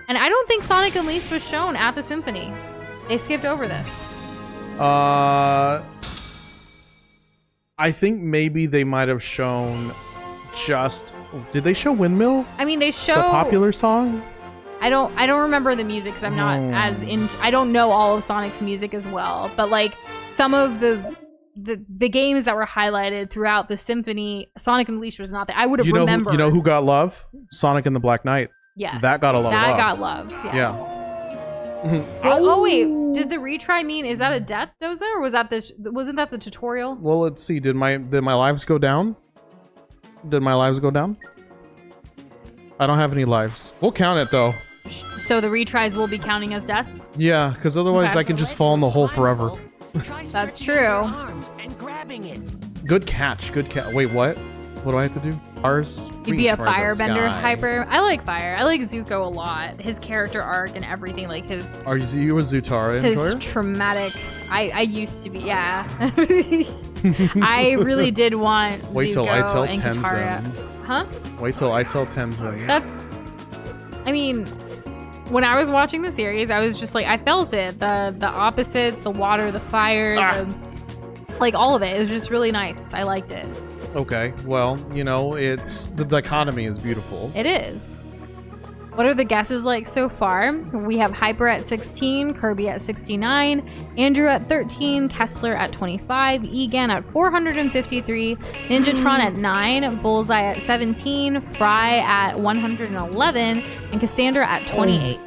And I don't think Sonic Unleashed was shown at the Symphony. They skipped over this. I think maybe they might have shown just... Did they show Windmill? I mean, they show... The popular song? I don't remember the music because I'm not as in. I don't know all of Sonic's music as well, but like some of the games that were highlighted throughout the symphony, Sonic Unleashed was not there. I would have remembered. You know who got love? Sonic and the Black Knight. Yes, that got a lot of love. That got love. Yes. Yeah. Oh wait, did the retry mean is that a death, Doza, or was that wasn't that the tutorial? Well, let's see. Did my lives go down? Did my lives go down? I don't have any lives. We'll count it though. So the retries will be counting as deaths? Yeah, because otherwise I can just fall in the hole forever. That's true. Good catch. Good catch. Wait, what? What do I have to do? Ours? You'd be a firebender, Hyper. I like fire. I like Zuko a lot. His character arc and everything, like his... Are you a Zutara enjoyer? His traumatic... I used to be, yeah. I really did want Wait till Zuko I tell and Katara. Tenzin. Huh? Wait till I tell Tenzin. That's... I mean... When I was watching the series, I was just like, I felt it. The opposites, the water, the fire, like all of it. It was just really nice. I liked it. Okay, well, you know, the dichotomy is beautiful. It is. What are the guesses like so far? We have Hyper at 16, Kirby at 69, Andrew at 13, Kessler at 25, Egan at 453, Ninjatron at 9, Bullseye at 17, Fry at 111, and Cassandra at 28.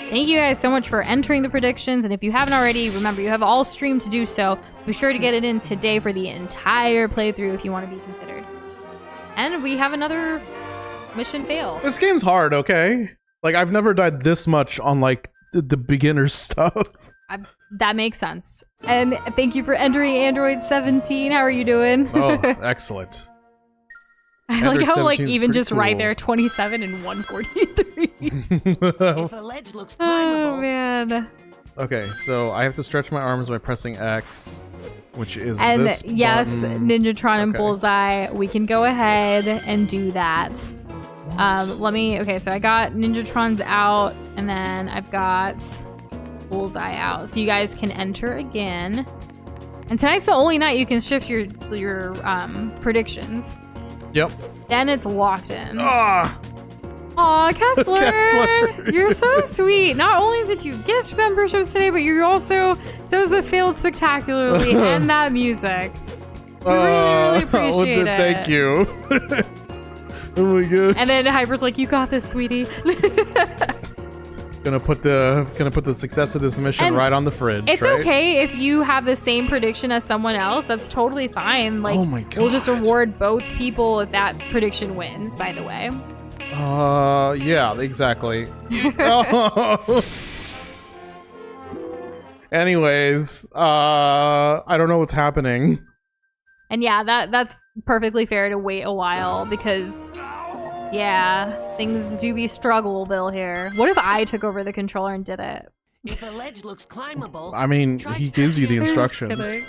Thank you guys so much for entering the predictions, and if you haven't already, remember you have all stream to do so. Be sure to get it in today for the entire playthrough if you want to be considered. And we have another mission fail. This game's hard, okay? Like, I've never died this much on, like, the beginner stuff. That makes sense. And thank you for entering Android 17. How are you doing? Oh, excellent. I like how, like, even just cool. right there, 27 and 143. If a ledge looks climbable, Oh, man. Okay, so I have to stretch my arms by pressing X, which is And this yes, button. Ninjatron and Okay. Bullseye, we can go ahead and do that. Okay, so I got Ninjatron's out, and then I've got Bullseye out. So you guys can enter again. And tonight's the only night you can shift your predictions. Yep. Then it's locked in. Ah! Aw, Kessler! Kessler. You're so sweet. Not only did you gift memberships today, but you also Doza failed spectacularly and that music. We really appreciate it. Thank you. Oh my god. And then Hyper's like, you got this, sweetie. Gonna put the success of this mission And right on the fridge. It's right? okay if you have the same prediction as someone else. That's totally fine. Like, Oh my god. we'll just reward both people if that prediction wins, by the way. Yeah, exactly. Oh. Anyways, I don't know what's happening. And yeah, that's perfectly fair to wait a while because, yeah, things do be struggle-able here. What if I took over the controller and did it? if a ledge looks climbable, I mean, he gives you the instructions. Just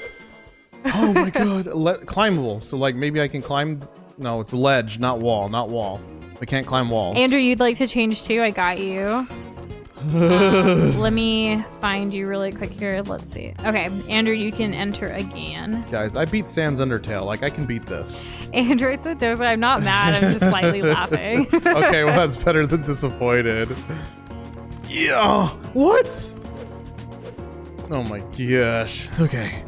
Oh my god, climbable. So like maybe I can climb. No, it's ledge, not wall, not wall. We can't climb walls. Andrew, you'd like to change too? I got you. Let me find you really quick here. Let's see. Okay, Andrew, you can enter again. Guys, I beat Sans Undertale. Like I can beat this. Andrew, it's a Doza. I'm not mad. I'm just slightly laughing. Okay, well that's better than disappointed. Yeah. What? Oh my gosh. Okay.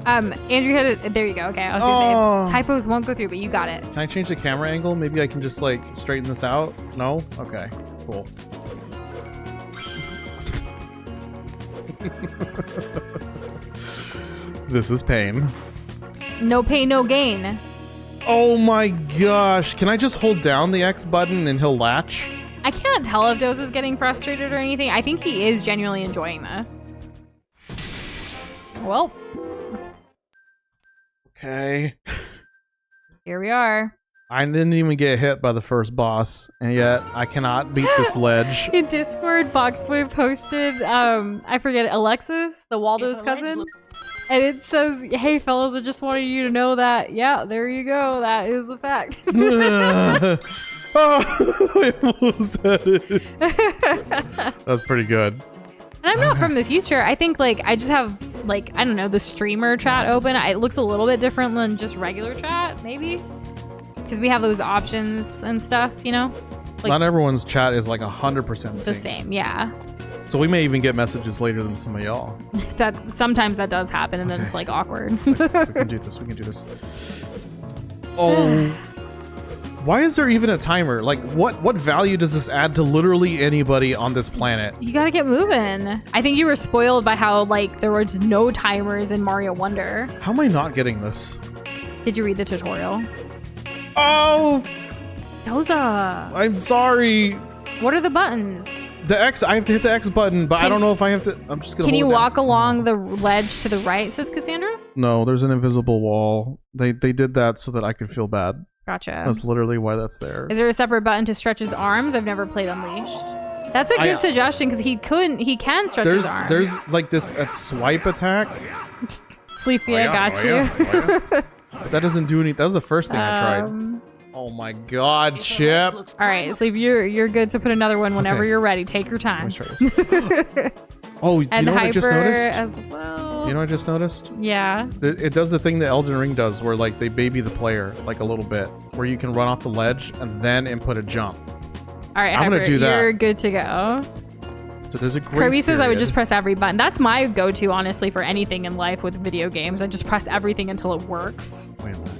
Andrew had it. There you go. Okay, I was gonna say typos won't go through, but you got it. Can I change the camera angle? Maybe I can just like straighten this out. No? Okay. Cool. This is pain. No pain, no gain. Oh my gosh. Can I just hold down the X button and he'll latch? I can't tell if Doza's getting frustrated or anything. I think he is genuinely enjoying this. Well. Okay. Here we are. I didn't even get hit by the first boss, and yet I cannot beat this ledge. In Discord, Boxboy posted, I forget, Alexis, the Waldo's cousin. And it says, hey fellas, I just wanted you to know that, yeah, there you go, that is the fact. Oh, I almost said it. That's pretty good. And I'm not from the future. I think, like, I just have, like, I don't know, the streamer chat open. It looks a little bit different than just regular chat, maybe? Because we have those options and stuff, you know? Like, not everyone's chat is like 100% synced. the same, yeah. So we may even get messages later than some of y'all. Sometimes that does happen, and then it's, like, awkward. We can do this, we can do this. Oh... Why is there even a timer? Like, what value does this add to literally anybody on this planet? You gotta get moving. I think you were spoiled by how, like, there was no timers in Mario Wonder. How am I not getting this? Did you read the tutorial? Oh! Doza! I'm sorry. What are the buttons? The X, I have to hit the X button, but I don't know if I have to, I'm just gonna Can you hold it down. walk along the ledge to the right, says Cassandra? No, there's an invisible wall. They did that so that I could feel bad. Gotcha. That's literally why that's there. Is there a separate button to stretch his arms? I've never played Unleashed. That's a good suggestion, because he can stretch his arms. There's like this swipe attack. Sleepy, I got you. But that doesn't do any. That was the first thing I tried. Oh my god, Chip. All right, Sleepy, you're good to put another one whenever you're ready. Take your time. Let's try this. Oh, you And know what I just Hyper noticed? as well. You know what I just noticed? Yeah. It does the thing that Elden Ring does, where like they baby the player like a little bit, where you can run off the ledge and then input a jump. All right, I'm gonna do that. You're good to go. So there's a grace Kirby says I would period. just press every button. That's my go-to, honestly, for anything in life with video games. I just press everything until it works. Wait a minute.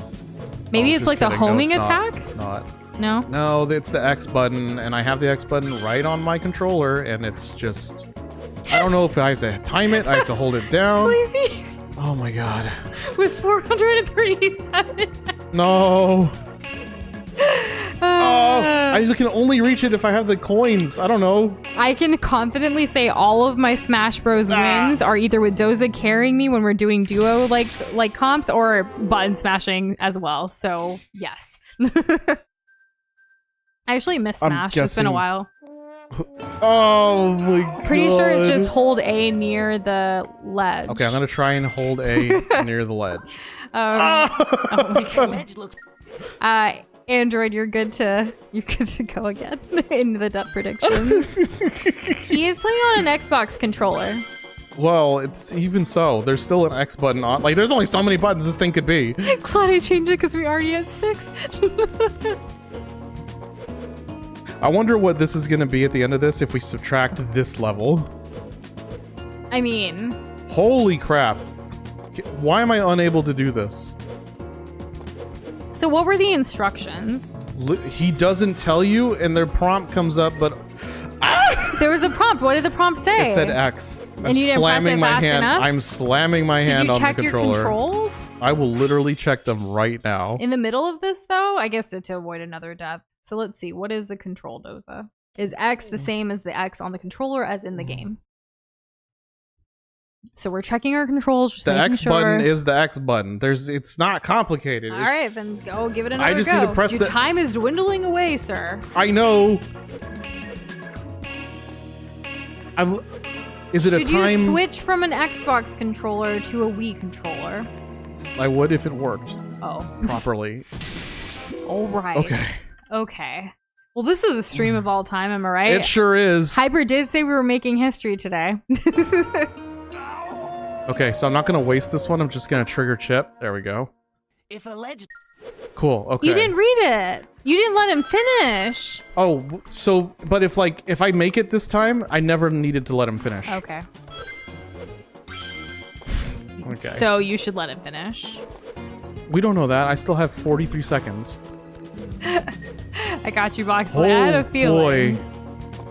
Maybe Oh, it's just like the kidding. No, homing it's not. attack? It's not. No? No, it's the X button, and I have the X button right on my controller, and it's just... I don't know if I have to time it, I have to hold it down. Sleepy Oh my god. with 437. No. Oh, I just can only reach it if I have the coins. I don't know. I can confidently say all of my Smash Bros. Wins are either with Doza carrying me when we're doing duo like comps, or button smashing as well. So yes. I actually miss I'm Smash. It's been a guessing- while. Oh my god. Pretty sure it's just hold A near the ledge. Okay, I'm gonna try and hold A near the ledge. Oh my god. Ledge looks Android, you're good to go again in the depth predictions. He is playing on an Xbox controller. Well, it's even so. There's still an X button on. Like, there's only so many buttons this thing could be. Glad I changed it because we already had 6. I wonder what this is gonna be at the end of this if we subtract this level. I mean, Holy crap. Why am I unable to do this? so what were the instructions? He doesn't tell you, and their prompt comes up, but There was a prompt. What did the prompt say? it said X. I'm And you didn't press slamming it my fast hand. enough? I'm slamming my Did hand you on the check your controller. controls? I will literally check them right now. In the middle of this, though, I guess to avoid another death. So let's see. What is the control, Doza? Is X the same as the X on the controller as in the game? So we're checking our controls. Just The making X sure. button is the X button. It's not complicated. All It's- right, then go give it another just go. need to press Your the- time is dwindling away, sir. I know. Is it Should a time? you switch from an Xbox controller to a Wii controller? I would if it worked Oh. properly. All right. Okay. Okay. Well, this is a stream of all time, am I right? It sure is. Hyper did say we were making history today. Okay, so I'm not gonna waste this one. I'm just gonna trigger Chip. There we go. if a ledge Cool. Okay. You didn't read it. You didn't let him finish. Oh, so but if I make it this time, I never needed to let him finish. Okay. Okay. So you should let it finish. We don't know that. I still have 43 seconds. I got you, Boxboy. I had a feeling. Boy.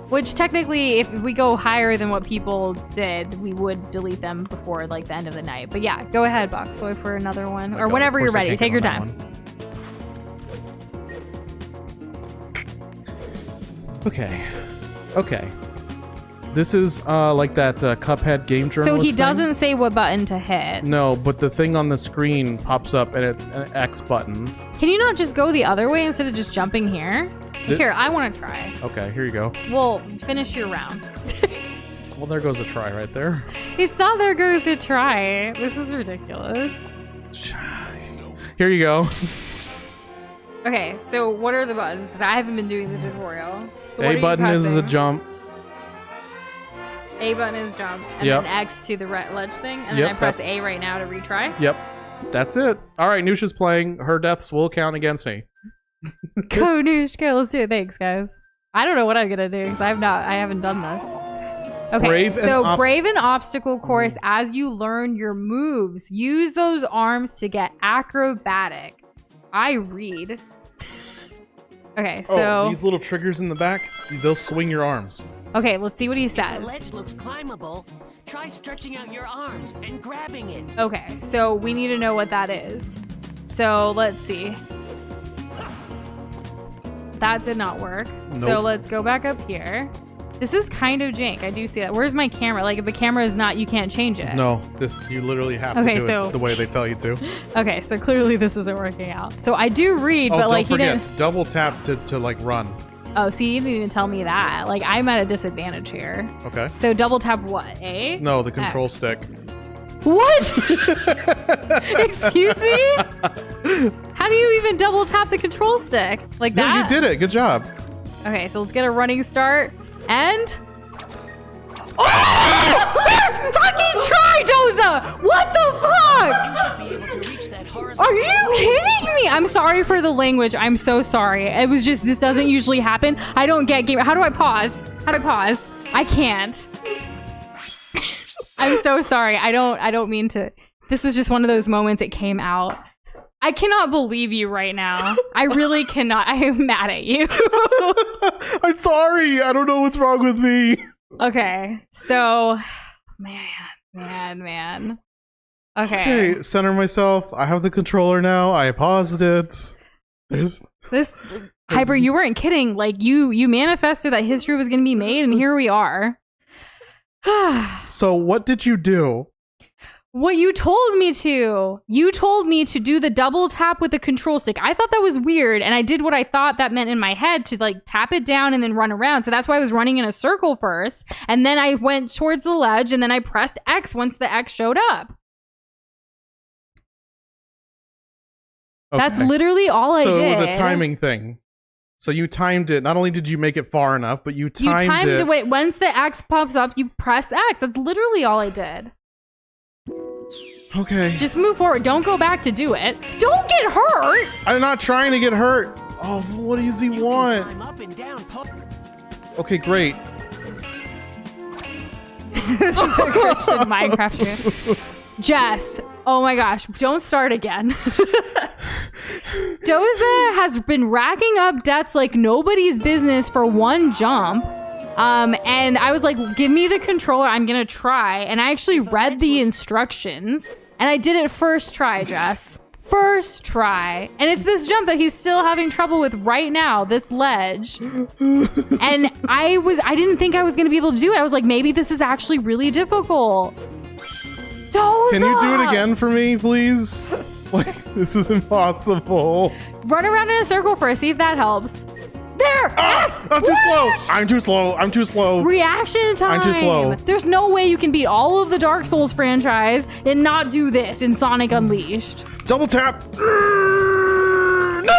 Which technically, if we go higher than what people did, we would delete them before like the end of the night. But yeah, go ahead, Boxboy, for another one. Or whenever you're ready. Take your time. Okay. Okay. This is like that Cuphead game journalist So he thing. doesn't say what button to hit. No, but the thing on the screen pops up and it's an X button. Can you not just go the other way instead of just jumping here? Here, I want to try. Okay, here you go. Well, finish your round. Well, there goes a try right there. It's not there goes a try. This is ridiculous. Here you go. Okay, so what are the buttons? Because I haven't been doing the tutorial. So what are A you button is the pressing? jump. A button is jump. And Yep. then X to the ledge thing. And Yep, then I press A right now to retry. Yep. That's it. All right, Nush is playing. Her deaths will count against me. Go, Nush, go. Let's do it. Thanks, guys. I don't know what I'm going to do because I haven't done this. Okay, brave and obstacle course. As you learn your moves, use those arms to get acrobatic. I read. Okay, so these little triggers in the back, they'll swing your arms. okay, let's see what he If the says. ledge looks climbable, try stretching out your arms and grabbing it. Okay, so we need to know what that is. So let's see. That did not work. So Nope. let's go back up here. This is kind of jank. I do see that. Where's my camera? Like if the camera is not, you can't change it. No, you literally have Okay, to do so- it the way they tell you to. Okay, so clearly this isn't working out. So I do read, Oh, but don't like he forget, didn't. double tap to like run. Oh, see, you didn't even tell me that. Like I'm at a disadvantage here. Okay. So double tap what? A? No, the control stick. What? Excuse me? How do you even double tap the control stick? Like that? Yeah, you did it. Good job. Okay, so let's get a running start. And... Oh! There's fucking try, Doza! What the fuck? You should be able to reach that Are horizontal. you kidding me? I'm sorry for the language. I'm so sorry. It was just, this doesn't usually happen. I don't get game. How do I pause? How do I pause? I can't. I'm so sorry. I don't mean to. This was just one of those moments it came out. I cannot believe you right now. I really cannot. I am mad at you. I'm sorry. I don't know what's wrong with me. Okay. So, man. Okay. Okay, center myself. I have the controller now. I paused it. This Hyper, you weren't kidding. Like you manifested that history was going to be made, and here we are. So what did you do? What you told me to. You told me to do the double tap with the control stick. I thought that was weird, and I did what I thought that meant in my head to like tap it down and then run around. So that's why I was running in a circle first, and then I went towards the ledge, and then I pressed X once the X showed up. Okay. That's literally all I did. So it was a timing thing. So you timed it. Not only did you make it far enough, but you timed it. Wait, once the X pops up, you press X. That's literally all I did. Okay. Just move forward. Don't go back to do it. Don't get hurt. I'm not trying to get hurt. Oh, what does he You can want? climb up and down. Okay, great. This is a Christian Minecraft game. Jess, oh my gosh, don't start again. Doza has been racking up debts like nobody's business for one jump. And I was like, give me the controller, I'm gonna try. And I actually read the instructions, and I did it first try, Jess. First try. And it's this jump that he's still having trouble with right now, this ledge. And I didn't think I was gonna be able to do it. I was like, maybe this is actually really difficult. Doza! Can you do it again for me, please? Like, this is impossible. Run around in a circle first, see if that helps. There! X! I'm too slow. What? I'm too slow. I'm too slow. Reaction time! I'm too slow. There's no way you can beat all of the Dark Souls franchise and not do this in Sonic Unleashed. Double tap. No!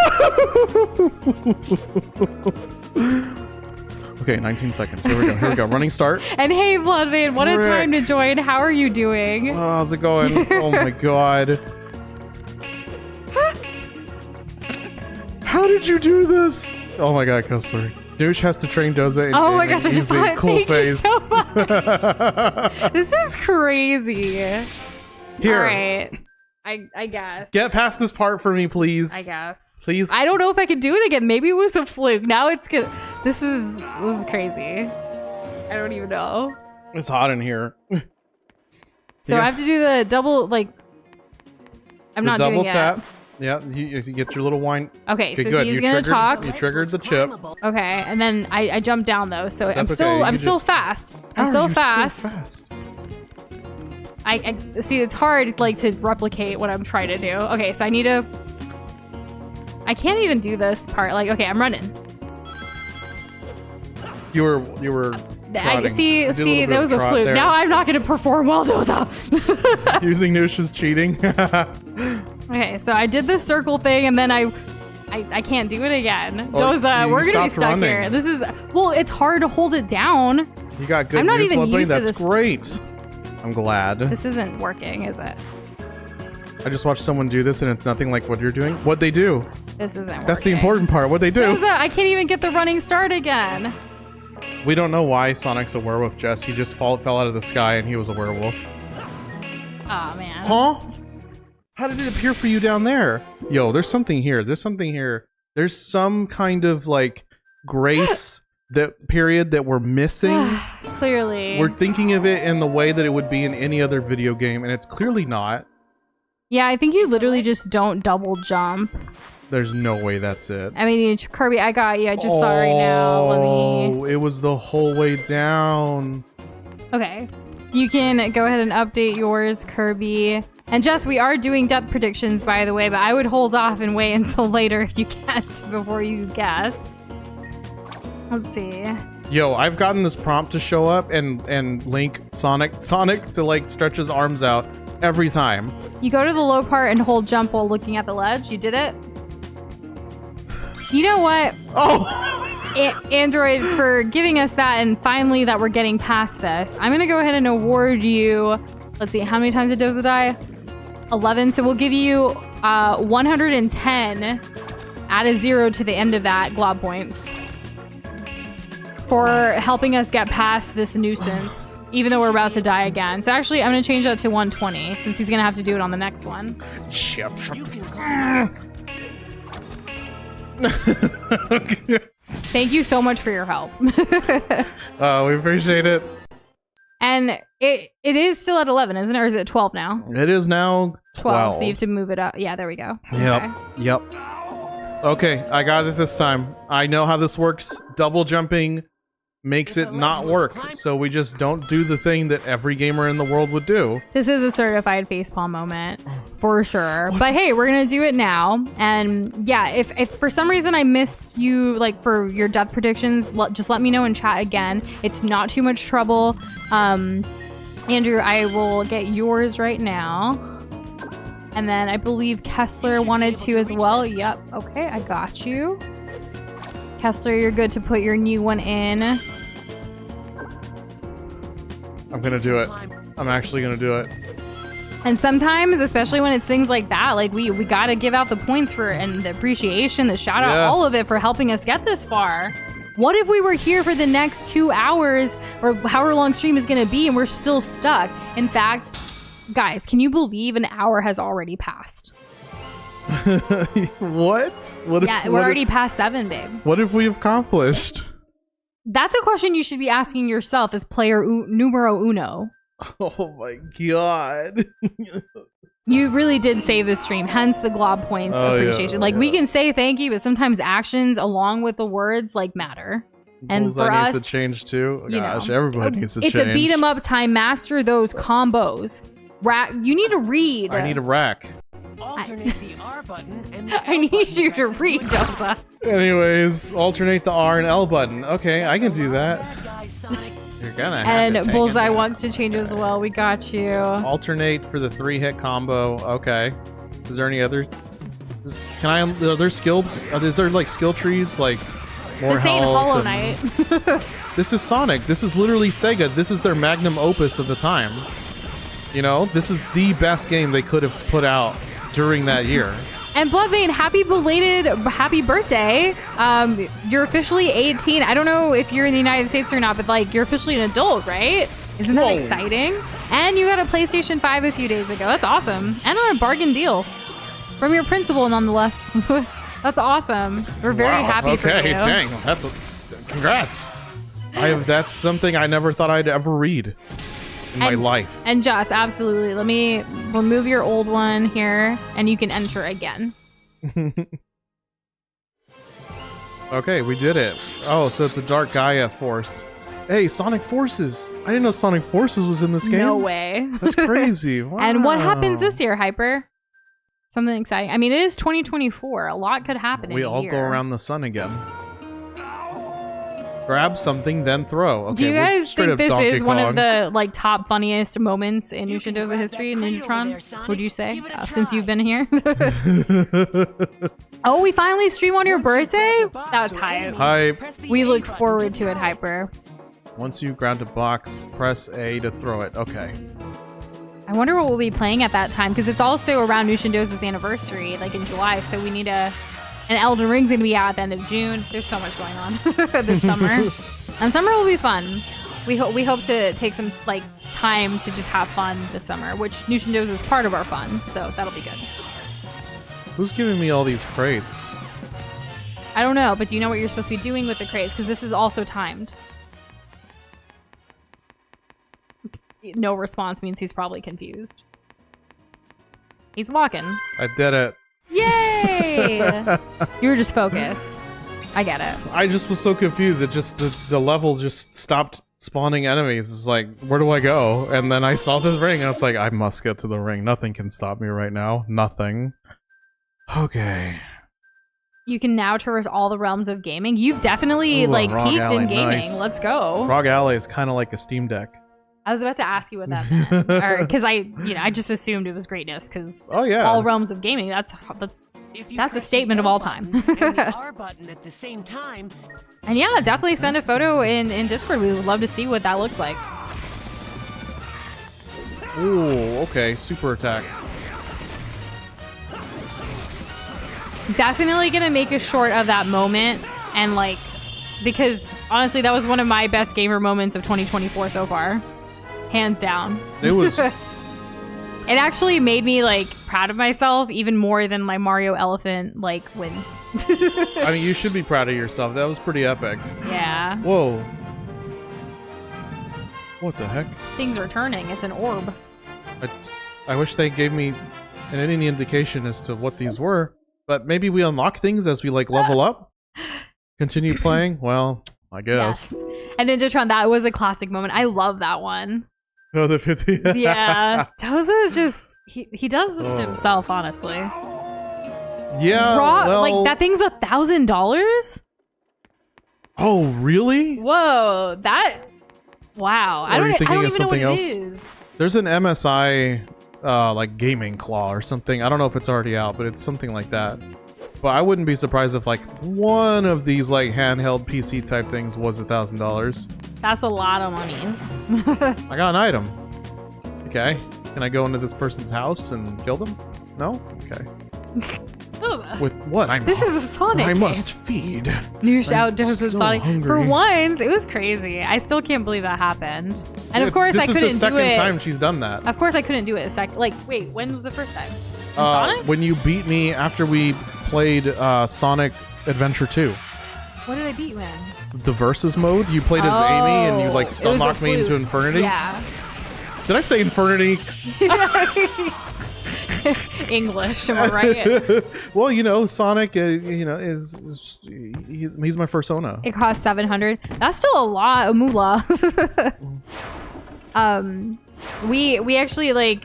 Okay, 19 seconds. Here we go. Running start. And hey, Bloodvein, what a Frick. time to join. How are you doing? Oh, how's it going? Oh my god. How did you do this? Oh my god, Kessler. Nush has to train Doza in Oh my gaming gosh, I just using saw it. cool Thank you face. so much. This is crazy. Here. All right. I guess. Get past this part for me, please. I guess. Please. I don't know if I could do it again. Maybe it was a fluke. Now it's good. This is crazy. I don't even know. It's hot in here. So I have to do the double, like, I'm not doing it. Double tap. Yeah, you get your little wine. Okay, so good. he's gonna talk. You triggered the chip. Okay, and then I jump down though, so That's I'm okay. still fast. I'm How still are you fast. Still fast? I see. It's hard, like, to replicate what I'm trying to do. Okay, so I need to. I can't even do this part. Like, okay, I'm running. You were. Trotting. See, You did a little bit that of was a trot fluke. there. Now I'm not gonna perform well, Doza. Using Nush is cheating. Okay, so I did this circle thing, and then I can't do it again. Oh, Doza, you we're gonna be stopped stuck running. here. This is, well, it's hard to hold it down. You got good I'm not news, even lovely. used to That's this. great. I'm glad. This isn't working, is it? I just watched someone do this, and it's nothing like what you're doing. What'd they do? This isn't working. That's the important part. What'd they do? Doza, I can't even get the running start again. We don't know why Sonic's a werewolf, Jess. He just fell out of the sky, and he was a werewolf. Oh man. Huh? How did it appear for you down there? Yo, there's something here. There's something here. There's some kind of, like, grace period that we're missing. Clearly. We're thinking of it in the way that it would be in any other video game, and it's clearly not. Yeah, I think you literally just don't double jump. There's no way that's it. I mean, Kirby, I got you. I just saw it right now. Let me. Oh, it was the whole way down. Okay. You can go ahead and update yours, Kirby. And Jess, we are doing depth predictions, by the way, but I would hold off and wait until later if you can't before you guess. Let's see. Yo, I've gotten this prompt to show up and link Sonic to, like, stretch his arms out every time. You go to the low part and hold jump while looking at the ledge. You did it? You know what? Oh! Android, for giving us that, and finally that we're getting past this, I'm going to go ahead and award you, let's see, how many times did Doza die? 11. So we'll give you 110, add a 0 to the end of that, Glob Points, for helping us get past this nuisance, even though we're about to die again. So actually, I'm going to change that to 120, since he's going to have to do it on the next one. Chip, Thank you so much for your help. We appreciate it. And it is still at 11, isn't it? Or is it 12 now? It is now 12. So you have to move it up. Yeah, there we go. Yep. Okay. Yep. Okay, I got it this time. I know how this works. Double jumping makes it not work. So we just don't do the thing that every gamer in the world would do. This is a certified facepalm moment for sure. But hey, we're going to do it now. And yeah, if for some reason I missed you, like, for your death predictions, just let me know in chat again. It's not too much trouble. Andrew, I will get yours right now. And then I believe Kessler wanted to as well. Yep. Okay, I got you. Kessler, you're good to put your new one in. I'm gonna do it. I'm actually gonna do it. And sometimes, especially when it's things like that, like we gotta give out the points for, and the appreciation, the shout out, all of it for helping us get this far. What if we were here for the next 2 hours, or however long stream is gonna be, and we're still stuck? In fact, guys, can you believe an hour has already passed? What? Yeah, we're already past 7, babe. What have we accomplished? That's a question you should be asking yourself as player numero uno. Oh my god. You really did save the stream, hence the Glob Points appreciation. We can say thank you, but sometimes actions along with the words, like, matter. And Bullseye for us, needs to change too. you Gosh, know, everybody needs to change. It's a beat 'em up time. Master those combos. You need to read. I need a rack. Alternate the R button and the I L need button you to presses read, to attack. Doza. Anyways, alternate the R and L button. Okay, I can do that. Bad guy, Sonic. You're gonna have And to take Bullseye it. wants to change as well. We got you. Alternate for the 3-hit combo. Okay. Is there any other? Are there skills? Is there, like, skill trees? Like, more This ain't health Hollow and- Knight. This is Sonic. This is literally Sega. This is their magnum opus of the time. You know, this is the best game they could have put out during that year. And Bloodvein, happy birthday. You're officially 18. I don't know if you're in the United States or not, but, like, you're officially an adult, right? Isn't that Whoa. exciting? And you got a PlayStation 5 a few days ago. That's awesome. And on a bargain deal. From your principal, nonetheless. That's awesome. We're very happy for you. Okay, dang. Congrats. That's something I never thought I'd ever read in my life. And Joss, absolutely. Let me remove your old one here, and you can enter again. Okay, we did it. Oh, so it's a Dark Gaia force. Hey, Sonic Forces. I didn't know Sonic Forces was in this game. No way. That's crazy. Wow. And what happens this year, Hyper? Something exciting. I mean, it is 2024. A lot could happen in a year. We all go around the sun again. Grab something, then throw. Okay, do you guys think this is one of Kong. the like top funniest moments in Nush and Doza history, Ninjatron? Would you say, since you've been here? Oh, we finally stream on your birthday? That was hype. Hype. We look forward to it, Hyper. Once you ground a box, press A to throw it. Okay. I wonder what we'll be playing at that time, because it's also around Nush and Doza's anniversary, like in July, so we need a... And Elden Ring's gonna be out at the end of June. There's so much going on this summer. And summer will be fun. We hope to take some like time to just have fun this summer, which Nush and Doza is part of our fun, so that'll be good. Who's giving me all these crates? I don't know, but do you know what you're supposed to be doing with the crates? Because this is also timed. No response means he's probably confused. He's walking. I did it. Yay! You were just focused. I get it. I just was so confused. It just the level just stopped spawning enemies. It's like, where do I go? And then I saw the ring. I was like, I must get to the ring. Nothing can stop me right now. Nothing. Okay. You can now traverse all the realms of gaming. You've definitely like Rogue peaked Alley, in gaming. nice. Let's go. Rogue Alley is kind of like a Steam Deck. I was about to ask you what that meant, or because I just assumed it was greatness. Because Oh yeah. all realms of gaming. That's a statement of all time. and the R button at the same time. And yeah, definitely send a photo in Discord. We would love to see what that looks like. Ooh, okay. Super attack. Definitely gonna make a short of that moment, and like, because honestly, that was one of my best gamer moments of 2024 so far, hands down. It was. It actually made me like proud of myself even more than my Mario Elephant like wins. I mean, you should be proud of yourself. That was pretty epic. Yeah. Whoa. What the heck? Things are turning. It's an orb. I wish they gave me any indication as to what these were. But maybe we unlock things as we like level up. Continue playing. Well, I guess. Yes. And Ninjatron, that was a classic moment. I love that one. Oh, the 50. Yeah. Doza is just he does this to himself, honestly. Yeah. Well, like that thing's $1,000. Oh, really? Whoa, wow. I don't even know what else? it is. There's an MSI like gaming claw or something. I don't know if it's already out, but it's something like that. But I wouldn't be surprised if like one of these like handheld PC type things was $1,000. That's a lot of monies. I got an item. Okay. Can I go into this person's house and kill them? No? Okay. With what? This is a Sonic I game. must feed. Nush I'm outdoes with so Sonic. hungry. For once, it was crazy. I still can't believe that happened. And of course, I couldn't do it. This is the second time she's done that. Of course, I couldn't do it. Like, wait, when was the first time? Sonic? When you beat me after we played Sonic Adventure 2. What did I beat when? The versus mode. You played as Amy and you like stun knocked me into Infernity. Yeah. Did I say Infernity? English, am I right? Well, you know, Sonic, he's my persona. It cost $700. That's still a lot of moolah. We actually like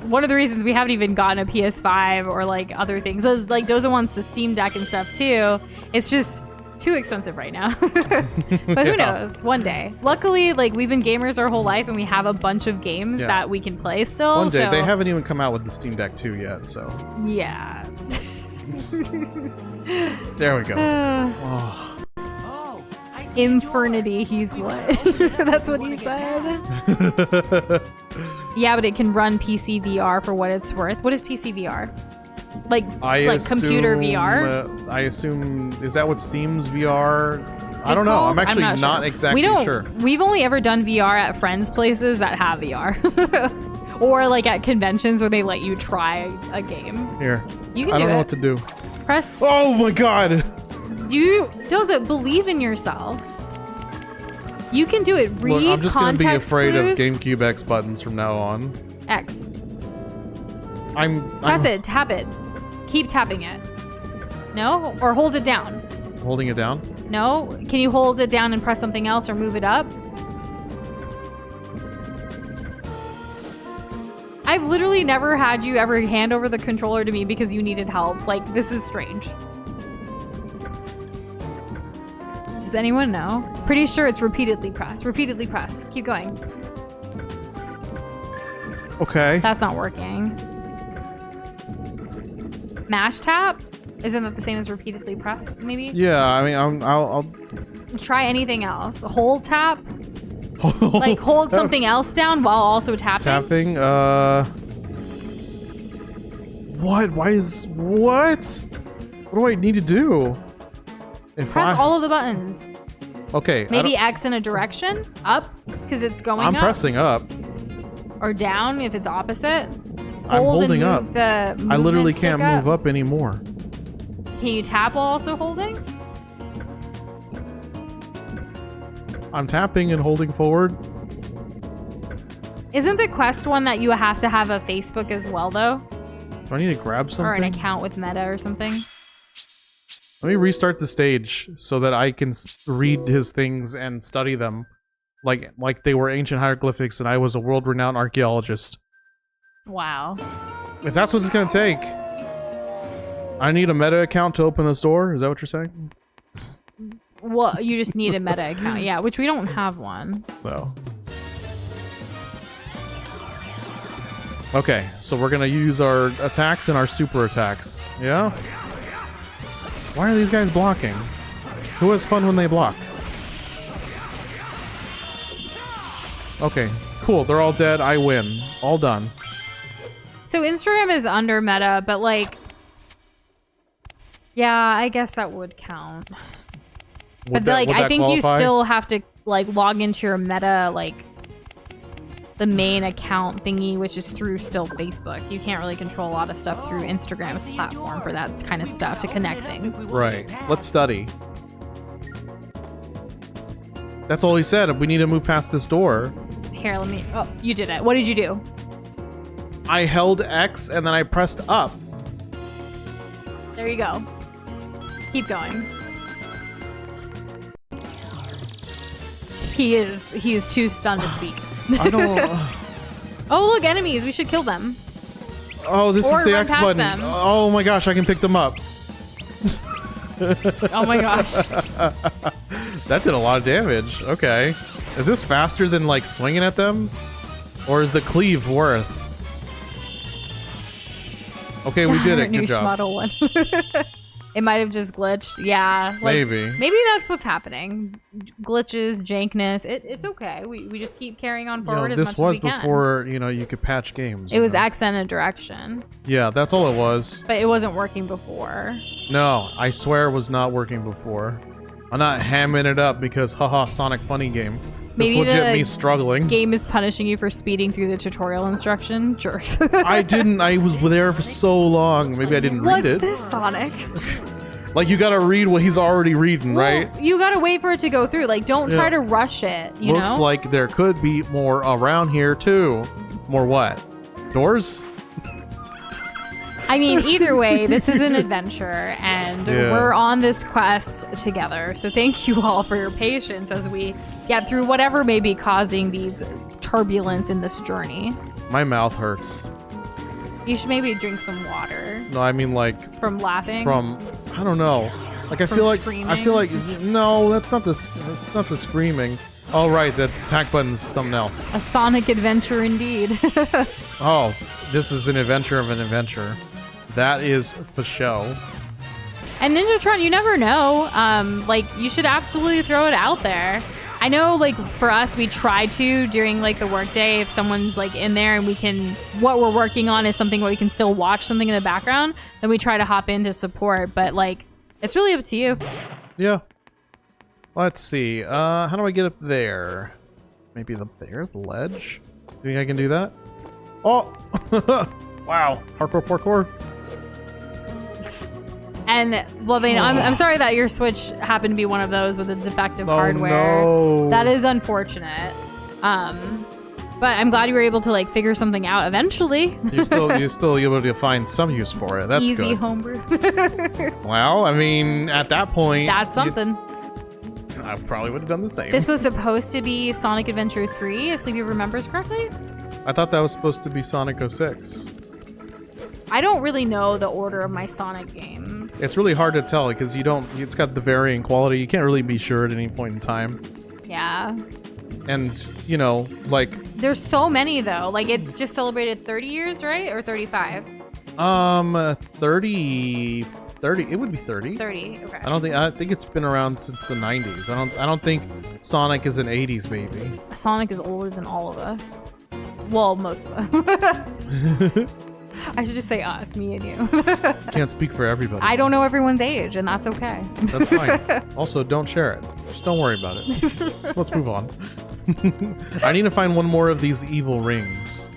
one of the reasons we haven't even gotten a PS5 or like other things is like Doza wants the Steam Deck and stuff too. It's just too expensive right now. But who knows? One day. Luckily, like we've been gamers our whole life and we have a bunch of games that we can play still. One day. So. They haven't even come out with the Steam Deck 2 yet, so. Yeah. There we go. Oh, I see Infernity, he's what? That's what he said. Yeah, but it can run PC VR for what it's worth. What is PC VR? Like computer VR? I assume, is that what Steam's VR I don't know. I'm actually not not sure. exactly sure. We've only ever done VR at friends' places that have VR. Or like at conventions where they let you try a game. Here. You can I do don't know it. what to do. Press. Oh my god. Doza, believe in yourself. You can do it. Read Look, I'm just gonna be context afraid clues. of GameCube X buttons from now on. X. Press it. Tap it. Keep tapping it. No? Or hold it down. Holding it down? No? Can you hold it down and press something else or move it up? I've literally never had you ever hand over the controller to me because you needed help. Like, this is strange. Does anyone know? Pretty sure it's repeatedly press. Repeatedly press. Keep going. Okay. That's not working. Mash tap? Isn't that the same as repeatedly press, maybe? Yeah, I mean, I'll Try anything else. Hold tap? Like, hold something else down while also tapping? Tapping, What? Why is... What? What do I need to do? Press all of the buttons. Okay. Maybe X in a direction? Up? Because it's going I'm up? pressing up. Or down if it's opposite? I'm Hold holding and up. move the I literally movement stick can't move up anymore. Can you tap while also holding? I'm tapping and holding forward. Isn't the Quest one that you have to have a Facebook as well, though? Do I need to grab something? Or an account with Meta or something? Let me restart the stage so that I can read his things and study them like they were ancient hieroglyphics and I was a world-renowned archaeologist. Wow. If that's what it's gonna take. I need a Meta account to open this door? Is that what you're saying? Well, you just need a Meta account. Yeah, which we don't have one. So. Okay, so we're gonna use our attacks and our super attacks. Yeah? Why are these guys blocking? Who has fun when they block? Okay, cool. They're all dead. I win. All done. So Instagram is under Meta, but like... Yeah, I guess that would count. But like, I think you still have to like log into your Meta, like the main account thingy, which is through still Facebook. You can't really control a lot of stuff through Instagram's platform for that kind of stuff to connect things. Right. Let's study. That's all he said. We need to move past this door. Here, let me... Oh, you did it. What did you do? I held X and then I pressed up. There you go. Keep going. He is too stunned to speak. I don't... Oh, look, enemies. We should kill them. Oh, this Or is the run X past button. them. Oh my gosh, I can pick them up. Oh my gosh. That did a lot of damage. Okay. Is this faster than like swinging at them? Or is the cleave worth? Okay, we did it. Good Nush job. Model 1. It might have just glitched. Yeah. Like, Maybe. Maybe that's what's happening. Glitches, jankness. It's okay. We just keep carrying on You forward know, as this much was as we can. before, you know, you could patch games. It was you know? X in a direction. Yeah, that's all it was. But it wasn't working before. No, I swear it was not working before. I'm not hamming it up because, haha, Sonic funny game. It's Maybe legit the me struggling. Game is punishing you for speeding through the tutorial instruction. Jerks. I didn't. I was there for so long. Maybe I didn't read What's it. this, Sonic? Like, you gotta read what he's already reading, right? Well, you gotta wait for it to go through. Like, don't try to rush it, you Looks know? like there could be more around here, too. More what? Doors? I mean, either way, this is an adventure, and we're on this quest together. So thank you all for your patience as we get through whatever may be causing these turbulence in this journey. My mouth hurts. You should maybe drink some water. No, I mean, like... From laughing? From... I don't know. Like, I From feel like... screaming? I feel like... No, that's not the screaming. Oh, right, the attack button's something else. A Sonic adventure indeed. Oh, this is an adventure of an adventure. That is for show. And Ninjatron, you never know. Like, you should absolutely throw it out there. I know, like, for us, we try to during, like, the workday, if someone's, like, in there and we can, what we're working on is something where we can still watch something in the background, then we try to hop in to support. But, like, it's really up to you. Yeah. Let's see. How do I get up there? Maybe up there, the ledge? You think I can do that? Oh! Wow. Parkour. And Bloodbane, I'm sorry that your Switch happened to be one of those with a defective hardware. No. That is unfortunate. But I'm glad you were able to like figure something out eventually. You're still able to find some use for it. That's Easy good. homebrew. Well, I mean, at that point, That's something. I probably would have done the same. This was supposed to be Sonic Adventure 3, if Sleepy remembers correctly. I thought that was supposed to be Sonic 06. I don't really know the order of my Sonic games. It's really hard to tell because it's got the varying quality. You can't really be sure at any point in time. Yeah. And, you know, like... There's so many, though. Like, it's just celebrated 30 years, right? Or 35? 30... It would be 30. 30, okay. I think it's been around since the 90s. I don't think Sonic is an 80s baby. Sonic is older than all of us. Well, most of us. I should just say us, me and you. Can't speak for everybody. I don't know everyone's age, and that's okay. That's fine. Also, don't share it. Just don't worry about it. Let's move on. I need to find one more of these evil rings.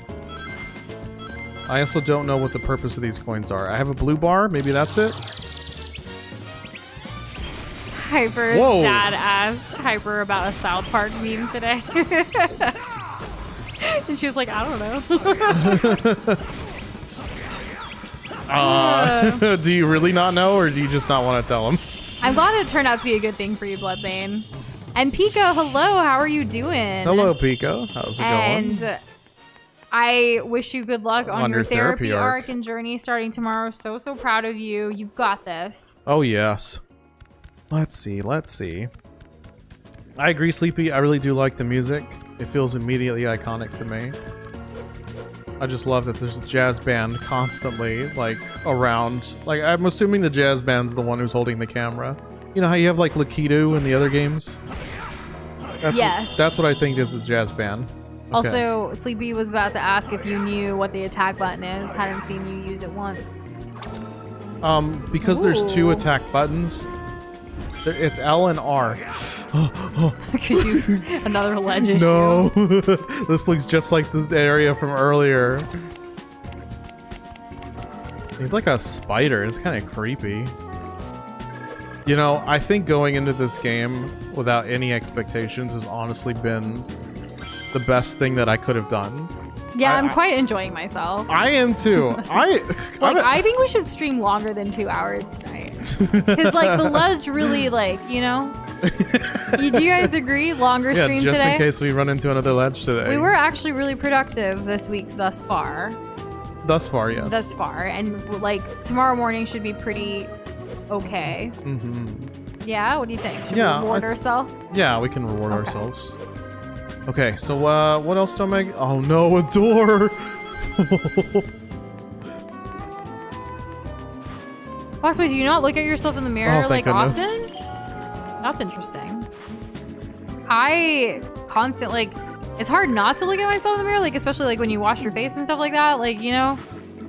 I also don't know what the purpose of these coins are. I have a blue bar. Maybe that's it. Hyper's Whoa. dad asked Hyper about a South Park meme today. And she was like, I don't know. Do you really not know, or do you just not want to tell him? I'm glad it turned out to be a good thing for you, Bloodbane. And Pico, hello, how are you doing? Hello, Pico. How's it going? And I wish you good luck on your therapy arc arc and journey starting tomorrow. So proud of you. You've got this. Oh, yes. Let's see. I agree, Sleepy. I really do like the music. It feels immediately iconic to me. I just love that there's a jazz band constantly, like, around. Like, I'm assuming the jazz band's the one who's holding the camera. You know how you have, like, Lakitu in the other games? Yes. That's what I think is the jazz band. Okay. Also, Sleepy was about to ask if you knew what the attack button is. Hadn't seen you use it once. Because there's two Ooh. attack buttons, it's L and R. Could you another ledge issue? No, this looks just like the area from earlier. He's like a spider. It's kind of creepy. You know, I think going into this game without any expectations has honestly been the best thing that I could have done. Yeah, I'm quite enjoying myself. I am too. I think we should stream longer than 2 hours tonight. Because, like, the ledge really, like, you know? Do you guys agree? Longer stream just today? in case we run into another ledge today. We were actually really productive this week thus far. Thus far, yes. Thus far. And, like, tomorrow morning should be pretty okay. Mm-hmm. Yeah? What do you think? Should we reward ourselves? Yeah, we can reward ourselves. Okay, so what else do I make? Oh no, a door! Foxway, do you not look at yourself in the mirror like goodness. often? That's interesting. I constantly, like, it's hard not to look at myself in the mirror, like, especially like when you wash your face and stuff like that, like, you know,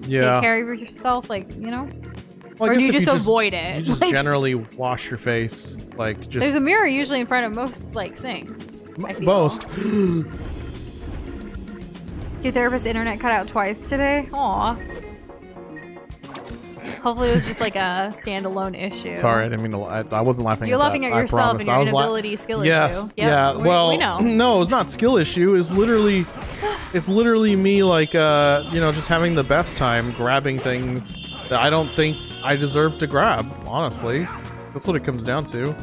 Yeah. take care of yourself, like, you know, Well, I or do guess you if just avoid it? You just Like, generally wash your face, like, just... there's a mirror usually in front of most, like, sinks. I feel. Most. Your therapist's internet cut out twice today? Aw. Hopefully it was just like a standalone issue. Sorry, I didn't mean to. I wasn't laughing. You're at laughing that, at I yourself promise. and your I was inability skill yes, issue. Yep, yeah. we know. No, it's not skill issue. It's literally me, like, you know, just having the best time grabbing things that I don't think I deserve to grab. Honestly, that's what it comes down to.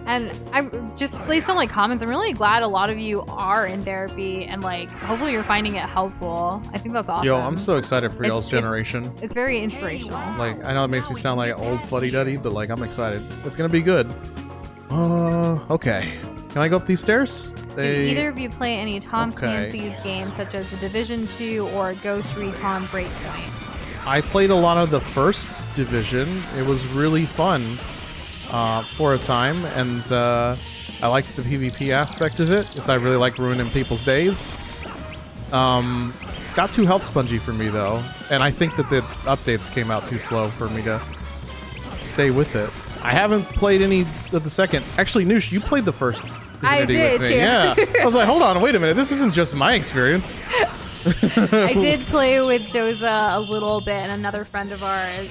And I'm just based on like comments, I'm really glad a lot of you are in therapy and like hopefully you're finding it helpful. I think that's awesome. Yo, I'm so excited for y'all's generation. It's very inspirational. Like, I know it makes me sound like an old fuddy-duddy, but like, I'm excited. It's gonna be good. Okay. Can I go up these stairs? Did either of you play any Tom Clancy's games such as The Division 2 or Ghost Recon Breakpoint? I played a lot of the first Division. It was really fun for a time, and I liked the PvP aspect of it, because I really like ruining people's days. Got too health spongy for me, though, and I think that the updates came out too slow for me to stay with it. I haven't played any of the second. Actually, Nush, you played the first. I Divinity did, with me. too. Yeah. I was like, hold on, wait a minute. This isn't just my experience. I did play with Doza a little bit and another friend of ours.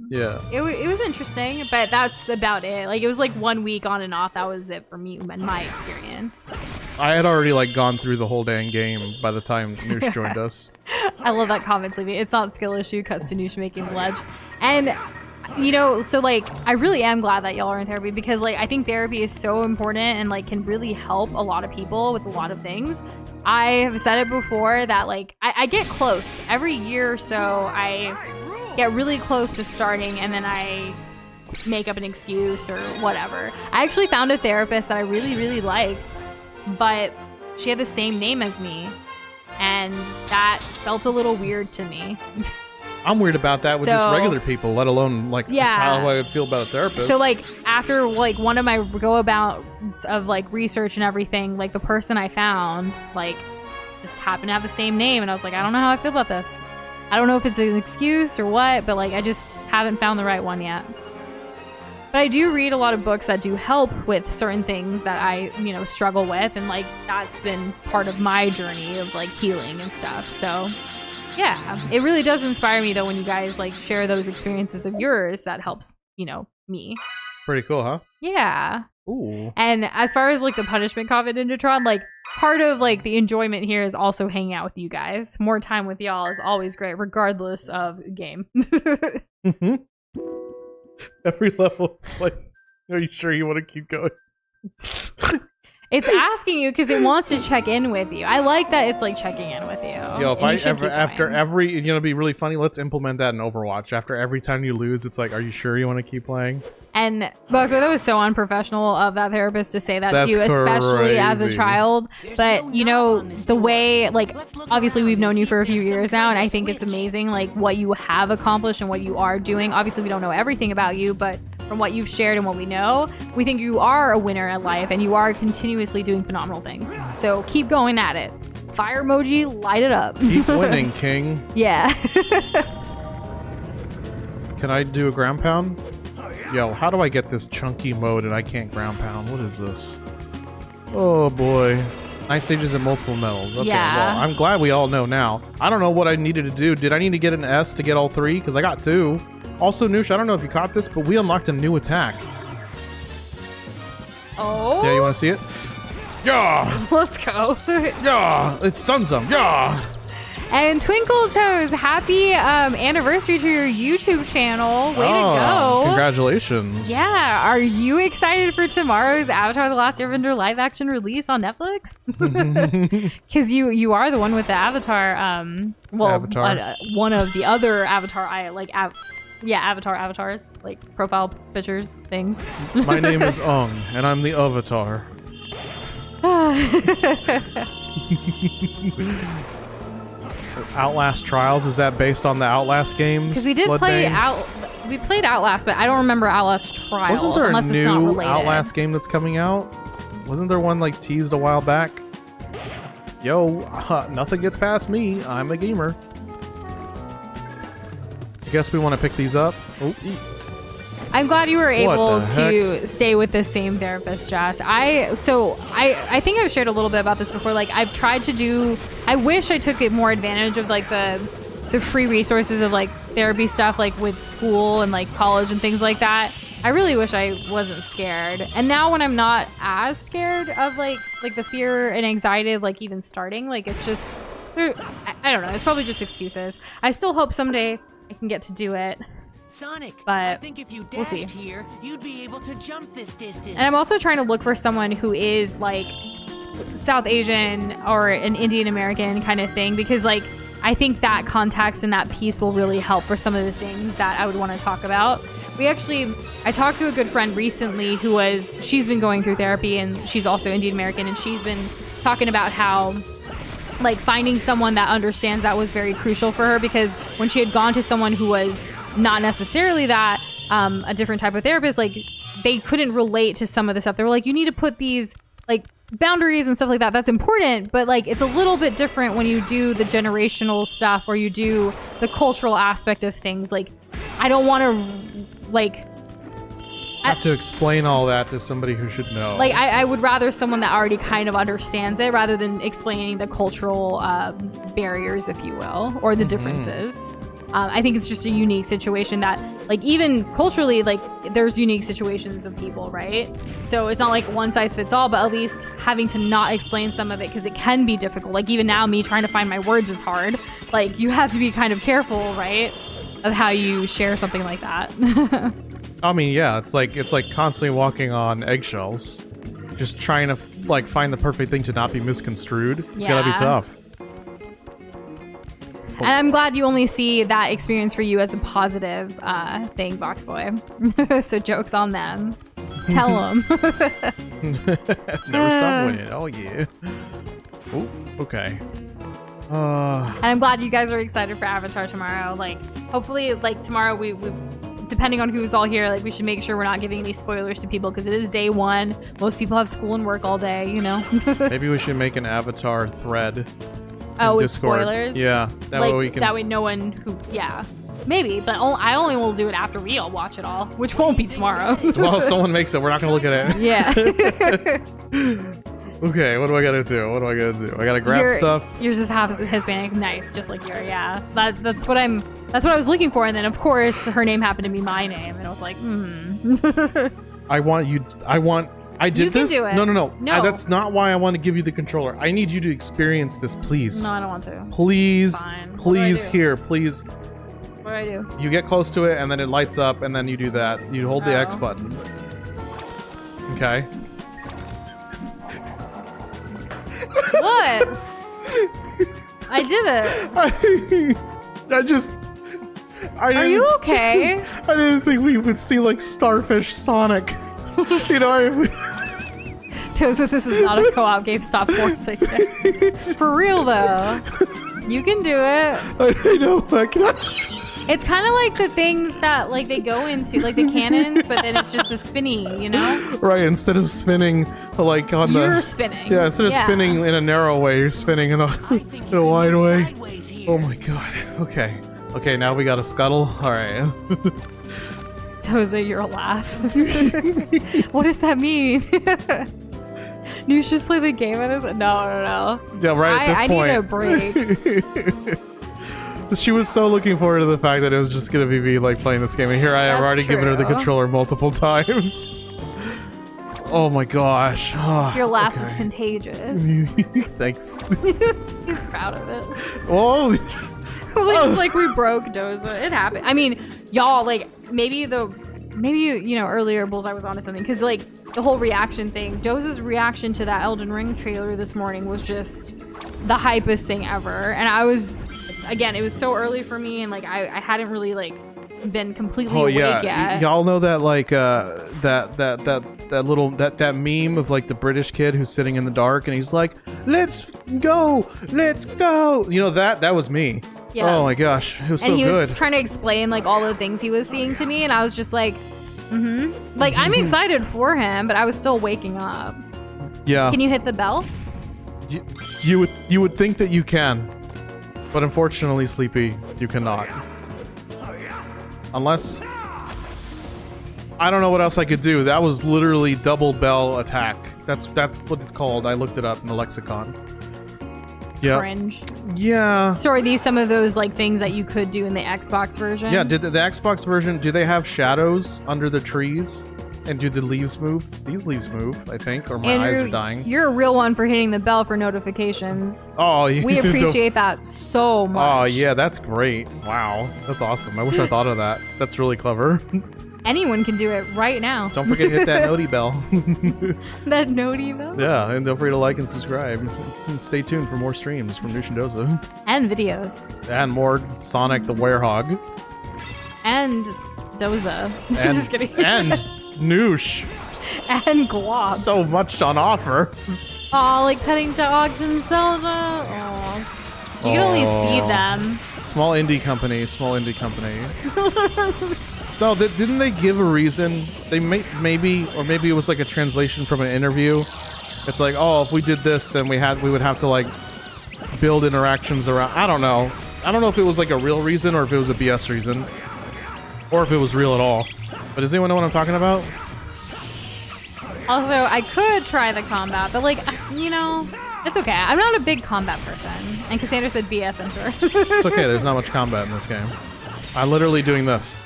Yeah. It was interesting, but that's about it. Like, it was like 1 week on and off. That was it for me and my experience. I had already like gone through the whole dang game by the time Nush joined us. I love that comment, Sleepy. It's not skill issue, cuts to Nush making ledge. And, you know, so like, I really am glad that y'all are in therapy because like, I think therapy is so important and like can really help a lot of people with a lot of things. I have said it before that like, I get close. Every year or so, I get really close to starting and then I make up an excuse or whatever. I actually found a therapist that I really, really liked, but she had the same name as me. And that felt a little weird to me. I'm weird about that with just So- regular people, let alone like Yeah. how I would feel about a therapist. So like after like one of my go about of like research and everything, like the person I found like just happened to have the same name, and I was like, I don't know how I feel about this. I don't know if it's an excuse or what, but like I just haven't found the right one yet. But I do read a lot of books that do help with certain things that I, you know, struggle with, and like that's been part of my journey of like healing and stuff. So yeah, it really does inspire me though when you guys like share those experiences of yours. That helps, you know, me. Pretty cool, huh? Yeah. Ooh. And as far as like the punishment comment in Tron, like part of like the enjoyment here is also hanging out with you guys. More time with y'all is always great, regardless of game. Every level, it's like, are you sure you want to keep going? It's asking you because it wants to check in with you. I like that it's like checking in with you. Yo, if And I you should ever, keep after going. every, you know, it'd be really funny. Let's implement that in Overwatch. After every time you lose, it's like, are you sure you want to keep playing? And Bucko, that was so unprofessional of that therapist to say that That's to you, especially as a crazy. child. There's But no you knot know, on this the door. way, like, Let's look obviously around we've known and you see for a if few there's years some now, and kind I of think it's switch. amazing, like, what you have accomplished and what you are doing. Obviously, we don't know everything about you, but from what you've shared and what we know, we think you are a winner at life, and you are continuously doing phenomenal things. So keep going at it. Fire emoji, light it up. Keep winning, King. Yeah. Can I do a ground pound? Yo, how do I get this chunky mode and I can't ground pound? What is this? Oh boy. 9 stages and multiple medals. Okay, Yeah. well, I'm glad we all know now. I don't know what I needed to do. Did I need to get an S to get all 3? Because I got 2. Also, Nush, I don't know if you caught this, but we unlocked a new attack. Oh. Yeah, you want to see it? Yeah! Let's go. Yeah! It stuns them. Yeah! And Twinkle Toes, happy anniversary to your YouTube channel. Way to go. Congratulations. Yeah. Are you excited for tomorrow's Avatar: The Last Airbender live action release on Netflix? Because you are the one with the Avatar. Avatar. One of the other Avatar. Avatars, like profile pictures, things. My name is Ung, and I'm the Avatar. Outlast Trials, is that based on the Outlast games? Because we did Bloodbane? we played Outlast, but I don't remember Outlast Trials. Wasn't there a unless it's not new related. Outlast game that's coming out? Wasn't there one like teased a while back? Yo, nothing gets past me. I'm a gamer. I guess we want to pick these up. Oh, I'm glad you were able the to stay with the same therapist, Jess. I think I've shared a little bit about this before. Like, I've tried to do. I wish I took it more advantage of like the free resources of like therapy stuff, like with school and like college and things like that. I really wish I wasn't scared. And now when I'm not as scared of like the fear and anxiety of like even starting, like it's just I don't know. It's probably just excuses. I still hope someday I can get to do it. Sonic, But I think if you we'll see. dashed here, you'd be able to jump this distance. And I'm also trying to look for someone who is like South Asian or an Indian American kind of thing, because like I think that context and that piece will really help for some of the things that I would want to talk about. I talked to a good friend recently she's been going through therapy, and she's also Indian American, and she's been talking about how like finding someone that understands that was very crucial for her, because when she had gone to someone who was not necessarily that, a different type of therapist, like they couldn't relate to some of the stuff. They were like, you need to put these like boundaries and stuff like that. That's important, but like it's a little bit different when you do the generational stuff or you do the cultural aspect of things. Like I don't want to like have to explain all that to somebody who should know. Like, I would rather someone that already kind of understands it rather than explaining the cultural barriers, if you will, or the differences. I think it's just a unique situation that, like, even culturally, like, there's unique situations of people, right? So it's not like one size fits all, but at least having to not explain some of it because it can be difficult. Like, even now, me trying to find my words is hard. Like, you have to be kind of careful, right, of how you share something like that. I mean, yeah, it's like constantly walking on eggshells, just trying to like find the perfect thing to not be misconstrued. It's gotta be Yeah. tough. And I'm glad you only see that experience for you as a positive thing, Box Boy. So joke's on them. Tell them. Never stop winning. Oh yeah. Oh, okay. And I'm glad you guys are excited for Avatar tomorrow. Like, hopefully, like, tomorrow we depending on who's all here, like, we should make sure we're not giving any spoilers to people because it is day one. Most people have school and work all day, you know? Maybe we should make an Avatar thread. Oh, with Discord. spoilers? Yeah, that like, way we can. That way no one who, yeah. Maybe, but I only will do it after we all watch it all, which won't be tomorrow. Well, if someone makes it, we're not gonna look at it. Yeah. Okay, what do I gotta do? I gotta grab stuff. Yours is half Hispanic, nice, just like your, yeah. That's what I was looking for, and then of course her name happened to be my name, and I was like, I did You can this. do it. No. No. That's not why I want to give you the controller. I need you to experience this, please. No, I don't want to. Please, Fine. What do I please, do? here, please. What do I do? You get close to it, and then it lights up, and then you do that. You hold the X Oh. button. Okay. What? I did it. Are you okay? I didn't think we would see like Starfish Sonic. You know, Doza, this is not a co-op game. Stop forcing it. For real though. You can do it. I know. I cannot. It's kind of like the things that like they go into, like the cannons, but then it's just a spinny, you know? Right. Instead of spinning like on You're the. spinning. Yeah. Instead of spinning in a narrow way, you're spinning in a wide way. Sideways here. Oh my god. Okay. Okay. Now we got a scuttle. All right. Doza, you're laugh. What does that mean? Nush just play the game of this? No. Yeah. Right. At this I point. need a break. She was so looking forward to the fact that it was just gonna be me like playing this game, and here I have That's already given her the true. controller multiple times. Oh my gosh. Oh, Your laugh is okay. contagious. Thanks. He's proud of it. Whoa. It's like we broke Doza. It happened. I mean, y'all, like, maybe you know, earlier Bullseye was onto something, because like the whole reaction thing, Doza's reaction to that Elden Ring trailer this morning was just the hypest thing ever. And I was, again, it was so early for me, and like I hadn't really like been completely awake yet. Y'all know that like that meme of like the British kid who's sitting in the dark and he's like, let's go. You know, that was me. Yeah. Oh my gosh, it was so And he good. was trying to explain like all the things he was seeing to me, and I was just like, like, I'm excited for him, but I was still waking up. Yeah. Can you hit the bell? You would think that you can, but unfortunately, Sleepy, you cannot. Unless I don't know what else I could do. That was literally double bell attack. That's what it's called. I looked it up in the lexicon. Yeah. Cringe. Yeah. So are these some of those like things that you could do in the Xbox version? Yeah. Did the Xbox version? Do they have shadows under the trees? And do the leaves move? These leaves move, I think, or my eyes are dying. You're a real one for hitting the bell for notifications. Oh, you We appreciate that so much. Oh yeah, that's great. Wow, that's awesome. I wish I thought of that. That's really clever. Anyone can do it right now. Don't forget to hit that noti bell. That noti bell? Yeah, and don't forget to like and subscribe. And stay tuned for more streams from Nush and Doza. And videos. And more Sonic the Werehog. And Doza. And, Just kidding. and Nush. And Glob. So much on offer. Aw, like petting dogs in Zelda. Aw. You can only speed them. Small indie company. No, didn't they give a reason? They maybe it was like a translation from an interview. It's like, oh, if we did this, then we would have to like build interactions around. I don't know if it was like a real reason or if it was a BS reason, or if it was real at all. But does anyone know what I'm talking about? Also, I could try the combat, but like, you know, it's okay. I'm not a big combat person. And Cassandra said BS enter. It's okay. There's not much combat in this game. I'm literally doing this.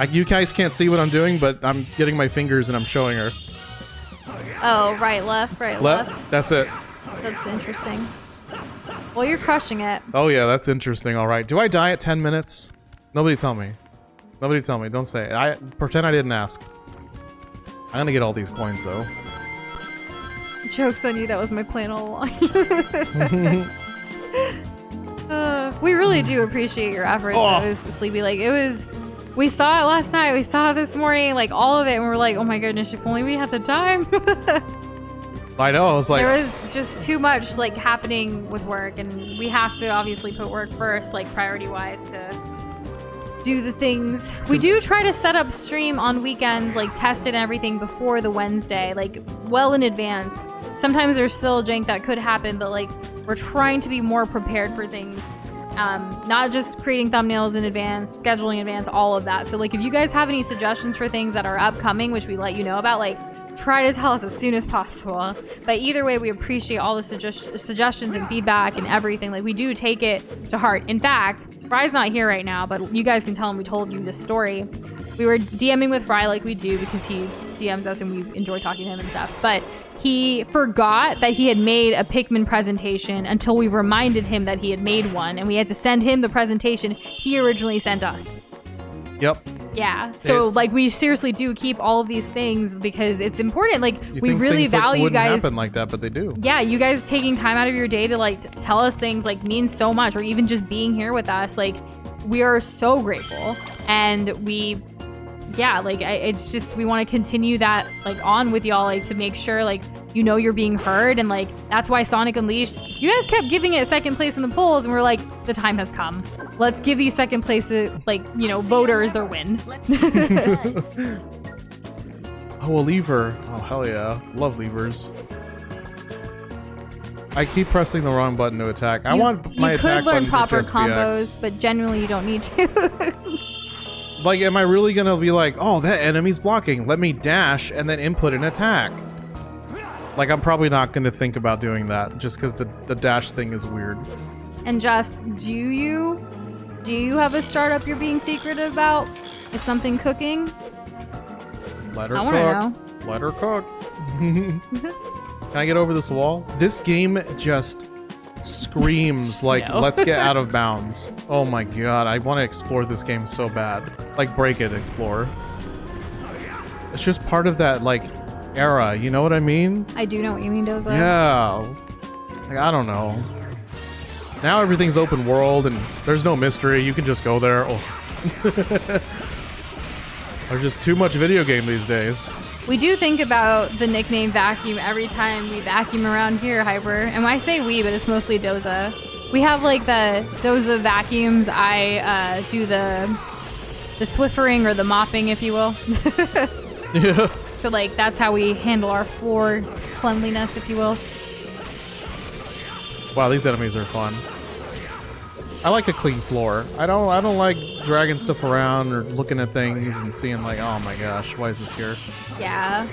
You guys can't see what I'm doing, but I'm getting my fingers and I'm showing her. Oh, right, left, right, left. That's it. That's interesting. Well, you're crushing it. Oh yeah, that's interesting. All right. Do I die at 10 minutes? Nobody tell me. Nobody tell me. Don't say it. I pretend I didn't ask. I'm gonna get all these coins though. Joke's on you. That was my plan all along. We really do appreciate your efforts. Oh. It was sleepy. Like, it was. We saw it last night. We saw it this morning. Like, all of it, and we're like, oh my goodness, if only we had the time. I know. I was like, there was just too much like happening with work, and we have to obviously put work first, like priority-wise, to do the things. We do try to set up stream on weekends, like test it and everything before the Wednesday, like well in advance. Sometimes there's still jank that could happen, but like we're trying to be more prepared for things. Not just creating thumbnails in advance, scheduling in advance, all of that. So like if you guys have any suggestions for things that are upcoming, which we let you know about, like try to tell us as soon as possible. But either way, we appreciate all the suggestions and feedback and everything. Like, we do take it to heart. In fact, Fry's not here right now, but you guys can tell him we told you this story. We were DMing with Fry like we do because he DMs us and we enjoy talking to him and stuff. But he forgot that he had made a Pikmin presentation until we reminded him that he had made one, and we had to send him the presentation he originally sent us. yep. Yeah, so like we seriously do keep all of these things because it's important. Like, You we think really things, like, value wouldn't guys. happen like that, but they do. Yeah, you guys taking time out of your day to like tell us things like means so much, or even just being here with us. Like, we are so grateful, and we, yeah, like it's just we want to continue that like on with y'all, like to make sure like you know you're being heard, and like that's why Sonic Unleashed, you guys kept giving it second place in the polls, and we're like, the time has come. Let's give these second place like, you know, voters their win. Let's see what it does. Oh, a lever. Oh, hell yeah. Love levers. I keep pressing the wrong button to attack. I want my attack button You could learn proper to just be combos, X. but generally you don't need to. Like, am I really gonna be like, oh, that enemy's blocking, let me dash and then input an attack? Like, I'm probably not gonna think about doing that just because the dash thing is weird. And Jess, do you have a startup you're being secretive about? Is something cooking? Let her I wanna cook. Let her cook. Can I get over this wall? This game just screams like, No. let's get out of bounds. Oh my god, I want to explore this game so bad. Like, break it, explore. It's just part of that, like, era, you know what I mean? I do know what you mean, Doza. Yeah. Like, I don't know. Now everything's open world and there's no mystery. You can just go there. Oh. There's just too much video game these days. We do think about the nickname vacuum every time we vacuum around here, Hyper. And when I say we, but it's mostly Doza. We have like the Doza vacuums. I do the Swiffering or the mopping, if you will. Yeah. So like that's how we handle our floor cleanliness, if you will. Wow, these enemies are fun. I like a clean floor. I don't like dragging stuff around or looking at things and seeing like, oh my gosh, why is this here? Yeah.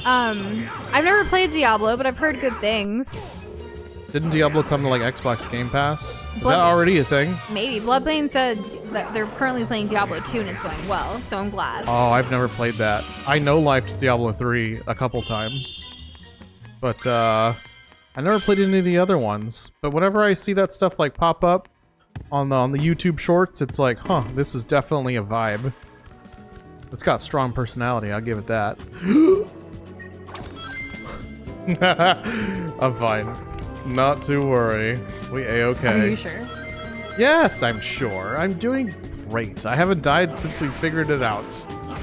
I've never played Diablo, but I've heard good things. Didn't Diablo come to like Xbox Game Pass? Is Blood- that already a thing? Maybe. Bloodbane said that they're currently playing Diablo 2 and it's going well, so I'm glad. Oh, I've never played that. I no-lifed Diablo 3 a couple times. But I never played any of the other ones. But whenever I see that stuff like pop up on the YouTube shorts, it's like, huh, this is definitely a vibe. It's got strong personality, I'll give it that. I'm fine. Not to worry. We A-okay. Are you sure? Yes, I'm sure. I'm doing great. I haven't died since we figured it out.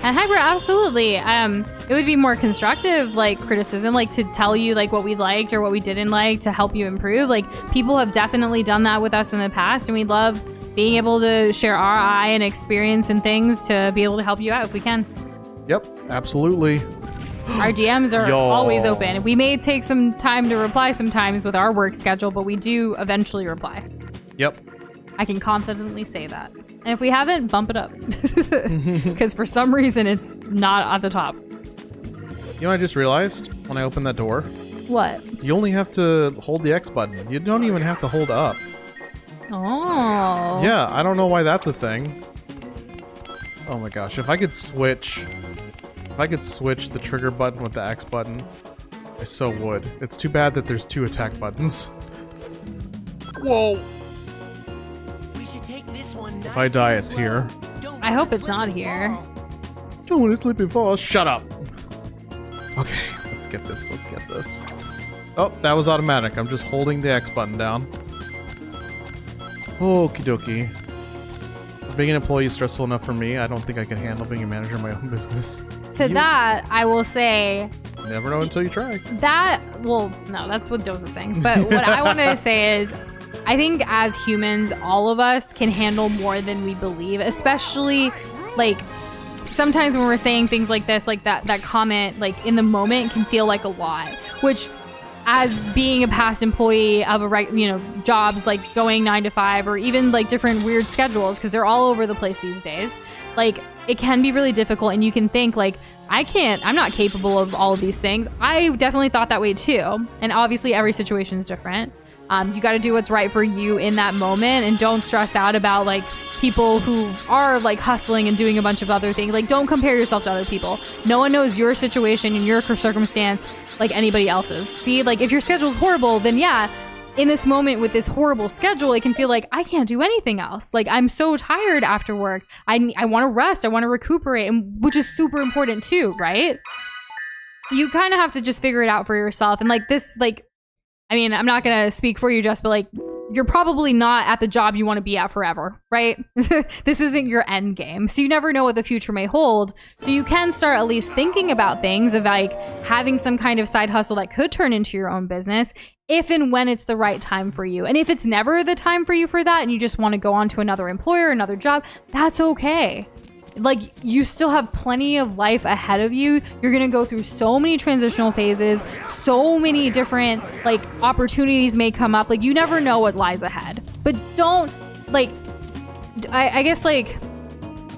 And Hyper, absolutely. It would be more constructive, like, criticism, like, to tell you, like, what we liked or what we didn't like to help you improve. Like, people have definitely done that with us in the past, and we love being able to share our eye and experience and things to be able to help you out if we can. Yep, absolutely. Our DMs are Yo. always open. We may take some time to reply sometimes with our work schedule, but we do eventually reply. Yep. I can confidently say that. And if we haven't, bump it up. Because for some reason, it's not at the top. You know what I just realized when I opened that door? What? You only have to hold the X button. You don't even have to hold up. Oh. Yeah, I don't know why that's a thing. Oh my gosh, if I could switch the trigger button with the X button, I so would. It's too bad that there's 2 attack buttons. Whoa! We should take this one nice If I die, and it's slow. here. Don't I wanna hope it's slip not and here. fall. Don't want to slip and fall. Shut up! Okay, let's get this. Let's get this. Oh, that was automatic. I'm just holding the X button down. Okie dokie. Being an employee is stressful enough for me. I don't think I can handle being a manager of my own business. To that, I will say You never know until you try. that, well, no, that's what Doza's saying. But what I wanted to say is, I think as humans, all of us can handle more than we believe, especially like sometimes when we're saying things like this, like that comment, like in the moment can feel like a lot, which as being a past employee of jobs like going 9 to 5 or even like different weird schedules, because they're all over the place these days, like it can be really difficult. And you can think like, I'm not capable of all of these things. I definitely thought that way too. And obviously every situation is different. You got to do what's right for you in that moment, and don't stress out about like people who are like hustling and doing a bunch of other things. Like, don't compare yourself to other people. No one knows your situation and your circumstance like anybody else's. See, like if your schedule's horrible, then yeah, in this moment with this horrible schedule, it can feel like I can't do anything else. Like I'm so tired after work. I want to rest. I want to recuperate, and which is super important too, right? You kind of have to just figure it out for yourself. And like this, like, I mean, I'm not going to speak for you, Jess, but like, you're probably not at the job you want to be at forever, right? This isn't your end game. So you never know what the future may hold. So you can start at least thinking about things of like having some kind of side hustle that could turn into your own business if and when it's the right time for you. And if it's never the time for you for that and you just want to go on to another employer, another job, that's okay. Like, you still have plenty of life ahead of you. You're going to go through so many transitional phases. So many different, like, opportunities may come up. Like, you never know what lies ahead. But don't, like, I guess, like,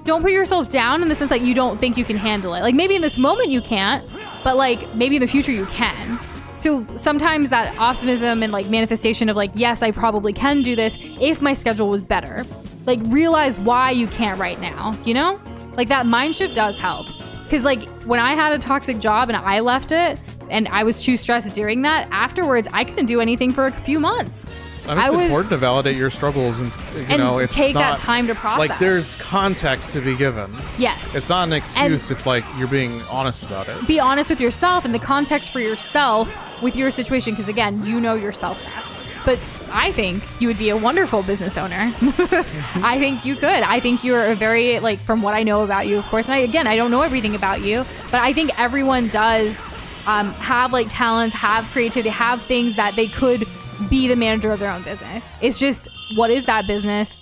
don't put yourself down in the sense that you don't think you can handle it. Like, maybe in this moment you can't, but, like, maybe in the future you can. So sometimes that optimism and, like, manifestation of, like, yes, I probably can do this if my schedule was better. Like, realize why you can't right now, you know? Like, that mind shift does help. Because, like, when I had a toxic job and I left it and I was too stressed during that, afterwards, I couldn't do anything for a few months. I mean, it's important to validate your struggles and it's take not, that time to process. Like, there's context to be given. Yes. It's not an excuse if, like, you're being honest about it. Be honest with yourself and the context for yourself with your situation, because, again, you know yourself best. But I think you would be a wonderful business owner. I think you could. I think you're a very, like, from what I know about you, of course, and I don't know everything about you, but I think everyone does have, like, talents, have creativity, have things that they could be the manager of their own business. It's just, what is that business?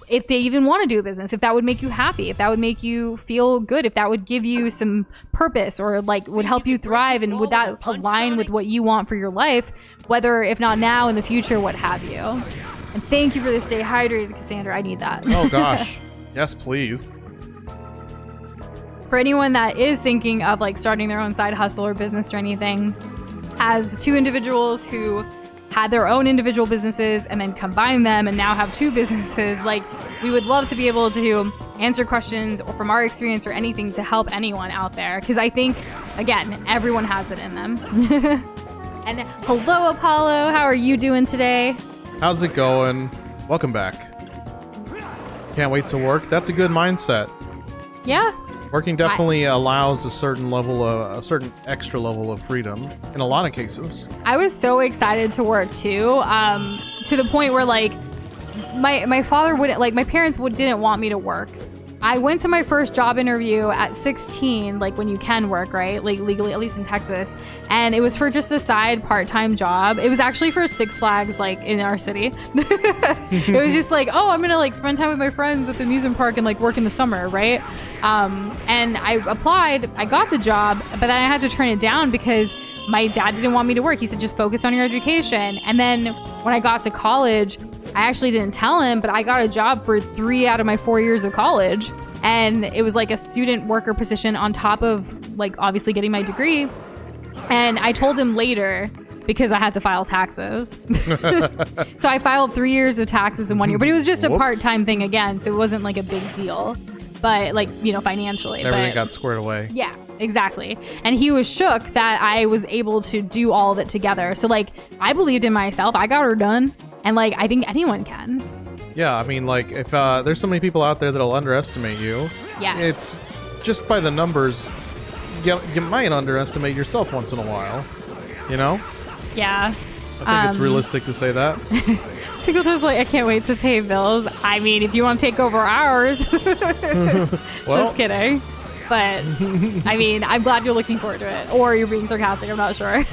If they even want to do a business, if that would make you happy, if that would make you feel good, if that would give you some purpose or, like, would help you thrive, and would that align with what you want for your life, whether if not now, in the future, what have you. And thank you for this. Stay hydrated, Cassandra. I need that. Oh gosh. Yes, please. For anyone that is thinking of, like, starting their own side hustle or business or anything, as two individuals who had their own individual businesses and then combined them and now have two businesses, like, we would love to be able to answer questions or from our experience or anything to help anyone out there, because I think, again, everyone has it in them. And hello, Apollo. How are you doing today? How's it going? Welcome back. Can't wait to work. That's a good mindset. Yeah. Working definitely allows a certain extra level of freedom in a lot of cases. I was so excited to work too, to the point where, like, my father wouldn't, like, my parents didn't want me to work. I went to my first job interview at 16, like, when you can work, right? Like, legally, at least in Texas. And it was for just a side part-time job. It was actually for Six Flags, like, in our city. It was just like, oh, I'm going to, like, spend time with my friends at the amusement park and, like, work in the summer, right? And I applied, I got the job, but then I had to turn it down because my dad didn't want me to work. He said, just focus on your education. And then when I got to college, I actually didn't tell him, but I got a job for 3 out of my 4 years of college. And it was like a student worker position on top of like obviously getting my degree. And I told him later because I had to file taxes. So I filed 3 years of taxes in 1 year, but it was just a Whoops. part-time thing again. So it wasn't like a big deal, but like, you know, financially. Everything but, got squared away. yeah, exactly. And he was shook that I was able to do all of it together. So like, I believed in myself. I got her done. And like, I think anyone can. Yeah, I mean, like, if there's so many people out there that'll underestimate you, Yes. it's just by the numbers, you might underestimate yourself once in a while, you know? Yeah. I think it's realistic to say that. Twinkletoes like, I can't wait to pay bills. I mean, if you want to take over ours. Well, Just kidding. But, I mean, I'm glad you're looking forward to it. Or you're being sarcastic, I'm not sure.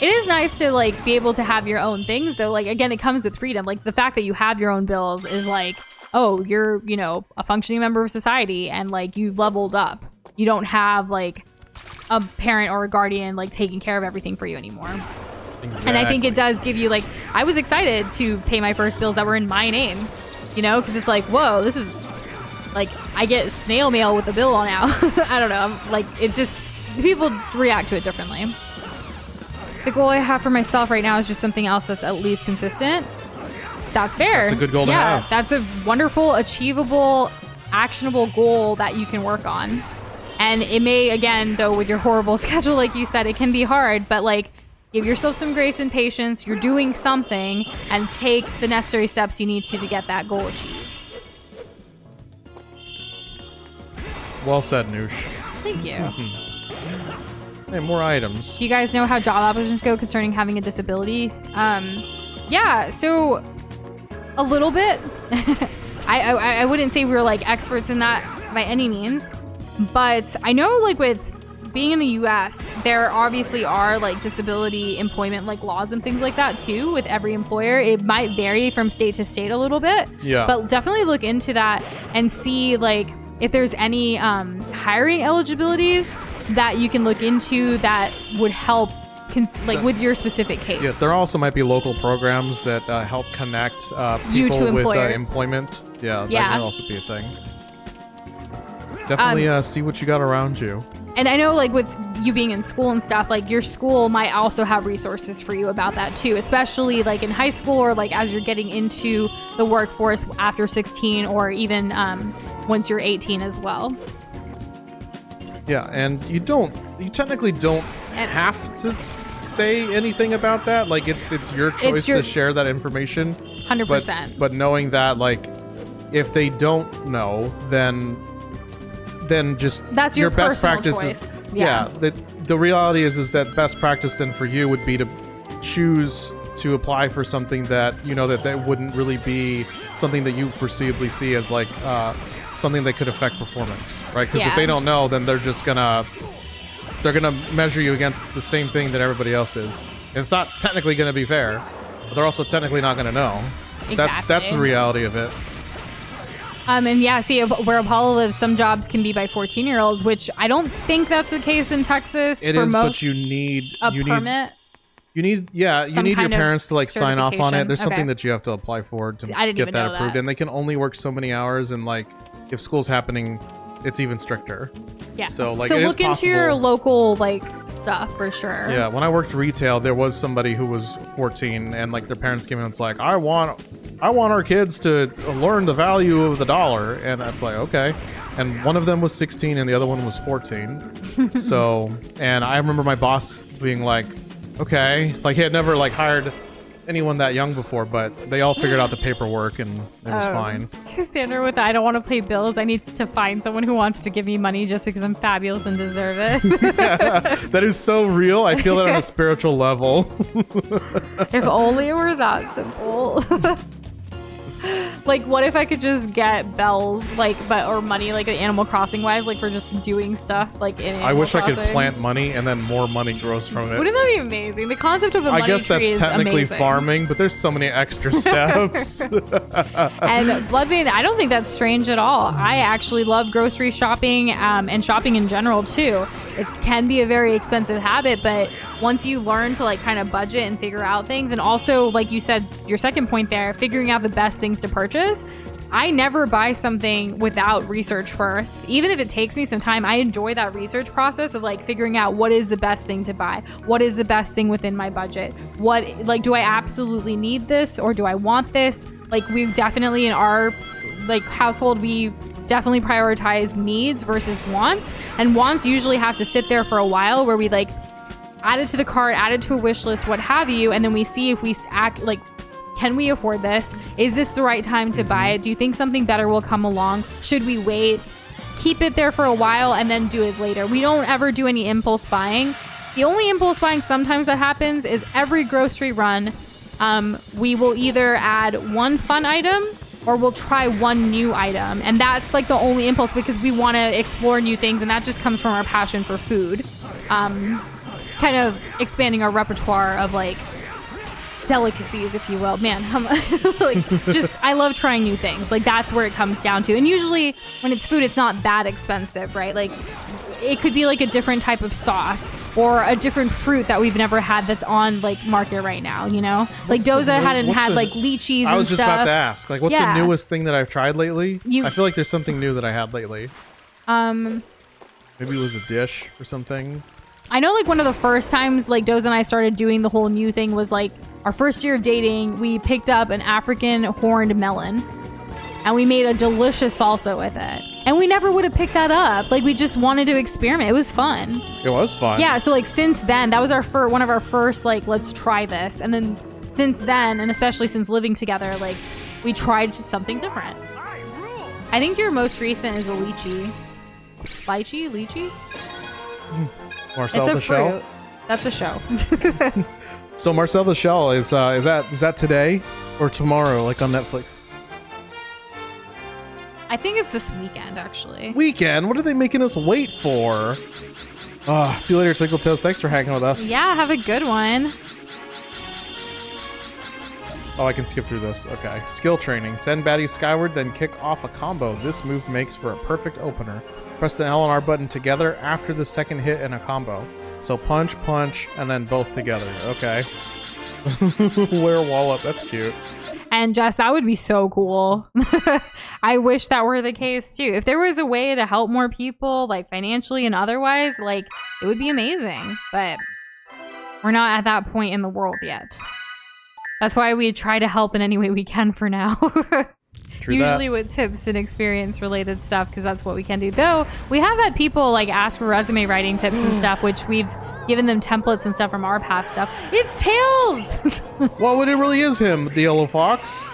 It is nice to, like, be able to have your own things, though. Like, again, it comes with freedom. Like, the fact that you have your own bills is like, oh, you're, you know, a functioning member of society and, like, you've leveled up. You don't have, like, a parent or a guardian, like, taking care of everything for you anymore. exactly. And I think it does give you, like, I was excited to pay my first bills that were in my name, you know, because it's like, whoa, this is, like, I get snail mail with the bill now. I don't know. Like, it just, people react to it differently. The goal I have for myself right now is just something else that's at least consistent. That's fair. That's a good goal to yeah, have. that's a wonderful, achievable, actionable goal that you can work on. And it may, again, though, with your horrible schedule, like you said, it can be hard, but like, give yourself some grace and patience. You're doing something, and take the necessary steps you need to get that goal achieved. Well said, Nush. Thank you. Hey, more items. Do you guys know how job applications go concerning having a disability? Yeah, so a little bit. I wouldn't say we were like experts in that by any means, but I know like with being in the US, there obviously are like disability employment like laws and things like that too with every employer. It might vary from state to state a little bit, Yeah. but definitely look into that and see like if there's any hiring eligibilities that you can look into that would help like with your specific case. Yeah, there also might be local programs that help connect You people to with employers. employment. Yeah, that Yeah. can also be a thing. Definitely see what you got around you. And I know like with you being in school and stuff, like your school might also have resources for you about that too, especially like in high school or like as you're getting into the workforce after 16 or even once you're 18 as well. Yeah, and you technically don't have to say anything about that. Like it's your choice to share that information. 100%. But knowing that, like, if they don't know, then just That's your best personal practice choice. is Yeah. the reality is that best practice then for you would be to choose to apply for something that you know that wouldn't really be something that you foreseeably see as like something that could affect performance, right? Because if Yeah. they don't know, then they're gonna measure you against the same thing that everybody else is. And it's not technically gonna be fair, but they're also technically not gonna know. So that's the Exactly. reality of it. And yeah, see, where Apollo lives, some jobs can be by 14-year-olds, which I don't think that's the case in Texas. It for is, most. but you need permit. You need your Some kind of parents to like sign off on it. certification. There's something Okay. that you have to apply for to I didn't get even that know approved, that. and they can only work so many hours. And like, if school's happening, it's even stricter. Yeah. So like, it is look into your possible. local like stuff for sure. Yeah, when I worked retail, there was somebody who was 14, and like their parents came in and it's like, I want our kids to learn the value of the dollar, and that's like, okay. And one of them was 16, and the other one was 14. So, and I remember my boss being like, okay, like he had never like hired anyone that young before, but they all figured out the paperwork, and it was fine. Cassandra with I don't want to pay bills. I need to find someone who wants to give me money just because I'm fabulous and deserve it. That is so real. I feel that on a spiritual level. If only it were that simple. Like, what if I could just get bells, like, or money, like Animal Crossing wise, like for just doing stuff, like in Animal I wish I could Crossing? plant money and then more money grows from it. Wouldn't that be amazing? The concept of a money I guess tree that's is technically amazing. farming, but there's so many extra steps. And Bloodbane, I don't think that's strange at all. I actually love grocery shopping and shopping in general too. It can be a very expensive habit, but once you learn to like kind of budget and figure out things, and also like you said, your second point there, figuring out the best things to purchase, I never buy something without research first. Even if it takes me some time, I enjoy that research process of like figuring out what is the best thing to buy. What is the best thing within my budget? What, like, do I absolutely need this or do I want this? Like, we've definitely in our like household, we definitely prioritize needs versus wants. And wants usually have to sit there for a while where we like add it to the cart, add it to a wish list, what have you. And then we see if we act like, can we afford this? Is this the right time to buy it? Do you think something better will come along? Should we wait? Keep it there for a while and then do it later. We don't ever do any impulse buying. The only impulse buying sometimes that happens is every grocery run, we will either add one fun item or we'll try one new item. And that's like the only impulse because we want to explore new things. And that just comes from our passion for food. Kind of expanding our repertoire of like delicacies, if you will. Man, like, just I love trying new things. Like, that's where it comes down to. And usually when it's food, it's not that expensive, right? Like, it could be like a different type of sauce or a different fruit that we've never had that's on like market right now, you know? Like Doza hadn't had like lychees and stuff. I was just about to ask, like, what's the newest thing that I've tried lately? I feel like there's something new that I had lately. Maybe it was a dish or something. I know like one of the first times like Doza and I started doing the whole new thing was like our first year of dating. We picked up an African horned melon and we made a delicious salsa with it. And we never would have picked that up. Like, we just wanted to experiment. It was fun. It was fun. Yeah, so like since then, that was our one of our first like, let's try this. And then since then, and especially since living together, like we tried something different. I think your most recent is a lychee. Lychee? Marcel it's a the Shell? fruit. That's a show. So Marcel the Shell is that today or tomorrow, like on Netflix? I think it's this weekend, actually. Weekend? What are they making us wait for? See you later, Twinkle Toes. Thanks for hanging with us. Yeah, have a good one. Oh, I can skip through this. Okay. Skill training. Send baddies skyward, then kick off a combo. This move makes for a perfect opener. Press the L and R button together after the second hit in a combo. So punch, and then both together. Okay. Wear wallop. That's cute. And Jess, that would be so cool. I wish that were the case too. If there was a way to help more people, like financially and otherwise, like it would be amazing. But we're not at that point in the world yet. That's why we try to help in any way we can for now. Usually with tips and experience related stuff, because that's what we can do. Though we have had people like ask for resume writing tips and stuff, which we've given them templates and stuff from our past stuff. It's Tails! Well, it really is him, the yellow fox.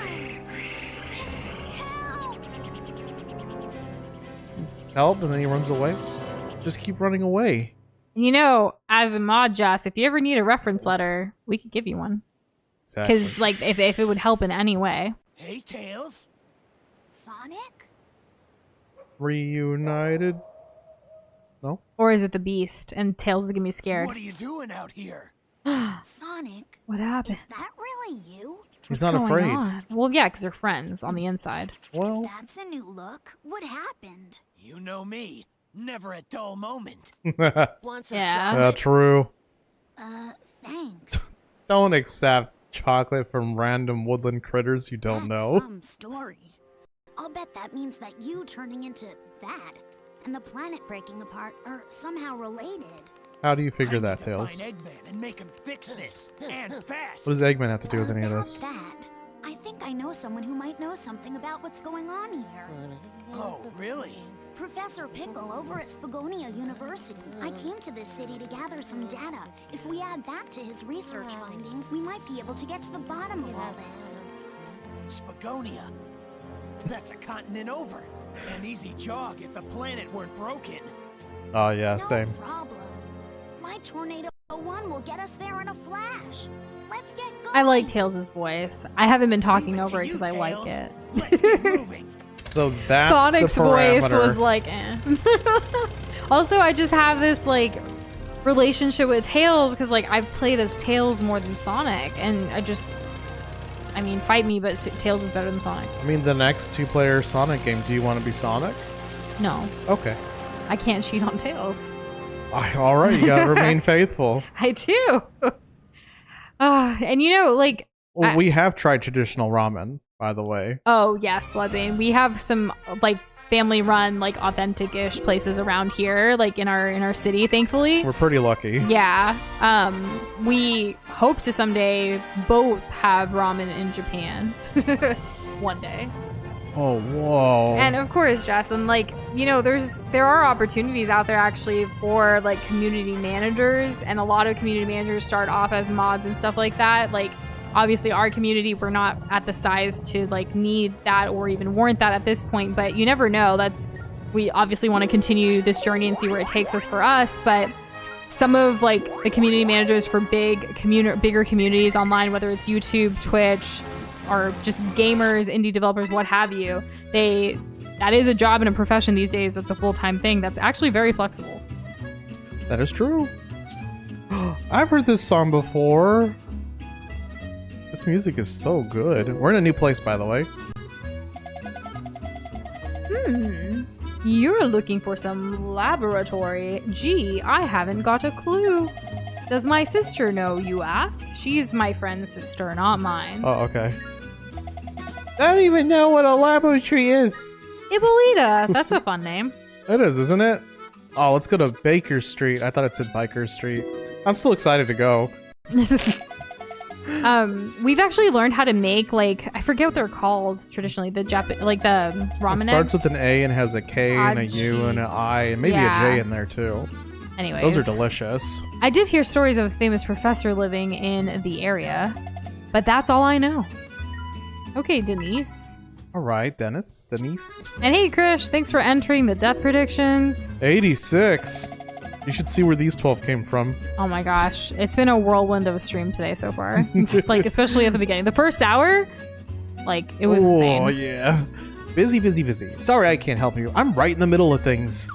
Help, and then he runs away. Just keep running away. You know, as a mod, Jess, if you ever need a reference letter, we could give you one. Exactly. Because, like, if it would help in any way. Hey, Tails. Sonic? Reunited? No? Or is it the Beast? And Tails is gonna be scared. What are you doing out here? Sonic? What happened? Is that really you? He's What's not going afraid. on? Well, yeah, because they're friends on the inside. Well, That's a new look. What happened? You know me. Never a dull moment. Want some Yeah. chocolate? True. Thanks. Don't accept chocolate from random woodland critters you don't That's know. some story. I'll bet that means that you turning into that and the planet breaking apart are somehow related. How do you figure I that, need to Tails? find Eggman and make him fix this, and fast. What does Eggman have to do with any of About this? that, I think I know someone who might know something about what's going on here. Oh, really? Professor Pickle over at Spagonia University. I came to this city to gather some data. If we add that to his research findings, we might be able to get to the bottom of all this. Spagonia. That's a continent over. An easy jog if the planet weren't broken. Oh yeah, No same. problem. My Tornado 1 will get us there in a flash. Let's get going. I like Tails' voice. I haven't been talking Leave it over to it you, because I like Tails. it. Let's get moving. So that's Sonic's the voice parameter. was like, eh. Also, I just have this like relationship with Tails because like I've played as Tails more than Sonic, and I mean, fight me, but Tails is better than Sonic. I mean, the next two-player Sonic game, do you want to be Sonic? No, Okay. I can't cheat on Tails. All right, you gotta remain faithful. I do. And you know, like Well, we have tried traditional ramen. by the way. Oh yes, Bloodbane. We have some like family-run, like authentic-ish places around here, like in our city. Thankfully, We're pretty lucky. yeah. We hope to someday both have ramen in Japan. One day. Oh, whoa. And of course, Jason, like, you know, there are opportunities out there actually for like community managers, and a lot of community managers start off as mods and stuff like that. Like, obviously our community, we're not at the size to like need that or even warrant that at this point, but you never know. We obviously want to continue this journey and see where it takes us for us, but some of like the community managers for bigger communities online, whether it's YouTube, Twitch, or just gamers, indie developers, what have you, that is a job and a profession these days. That's a full-time thing that's actually very flexible. That is true. I've heard this song before. This music is so good. We're in a new place, by the way. You're looking for some laboratory. Gee, I haven't got a clue. Does my sister know, you ask? She's my friend's sister, not mine. Oh, okay. I don't even know what a laboratory is. Ibolita, that's a fun name. It is, isn't it? Oh, let's go to Baker Street. I thought it said Biker Street. I'm still excited to go. We've actually learned how to make, like, I forget what they're called traditionally, the ramen It starts eggs. with an A and has a K and a U and an I and maybe Yeah. a J in there too. Anyways, Those are delicious. I did hear stories of a famous professor living in the area, but that's all I know. Okay, Denise. All right, Denise. And hey, Krish, thanks for entering the death predictions. 86. You should see where these 12 came from. Oh my gosh, it's been a whirlwind of a stream today so far. Like, especially at the beginning. The first hour, like, it was insane. Oh, yeah. Busy. Sorry I can't help you. I'm right in the middle of things.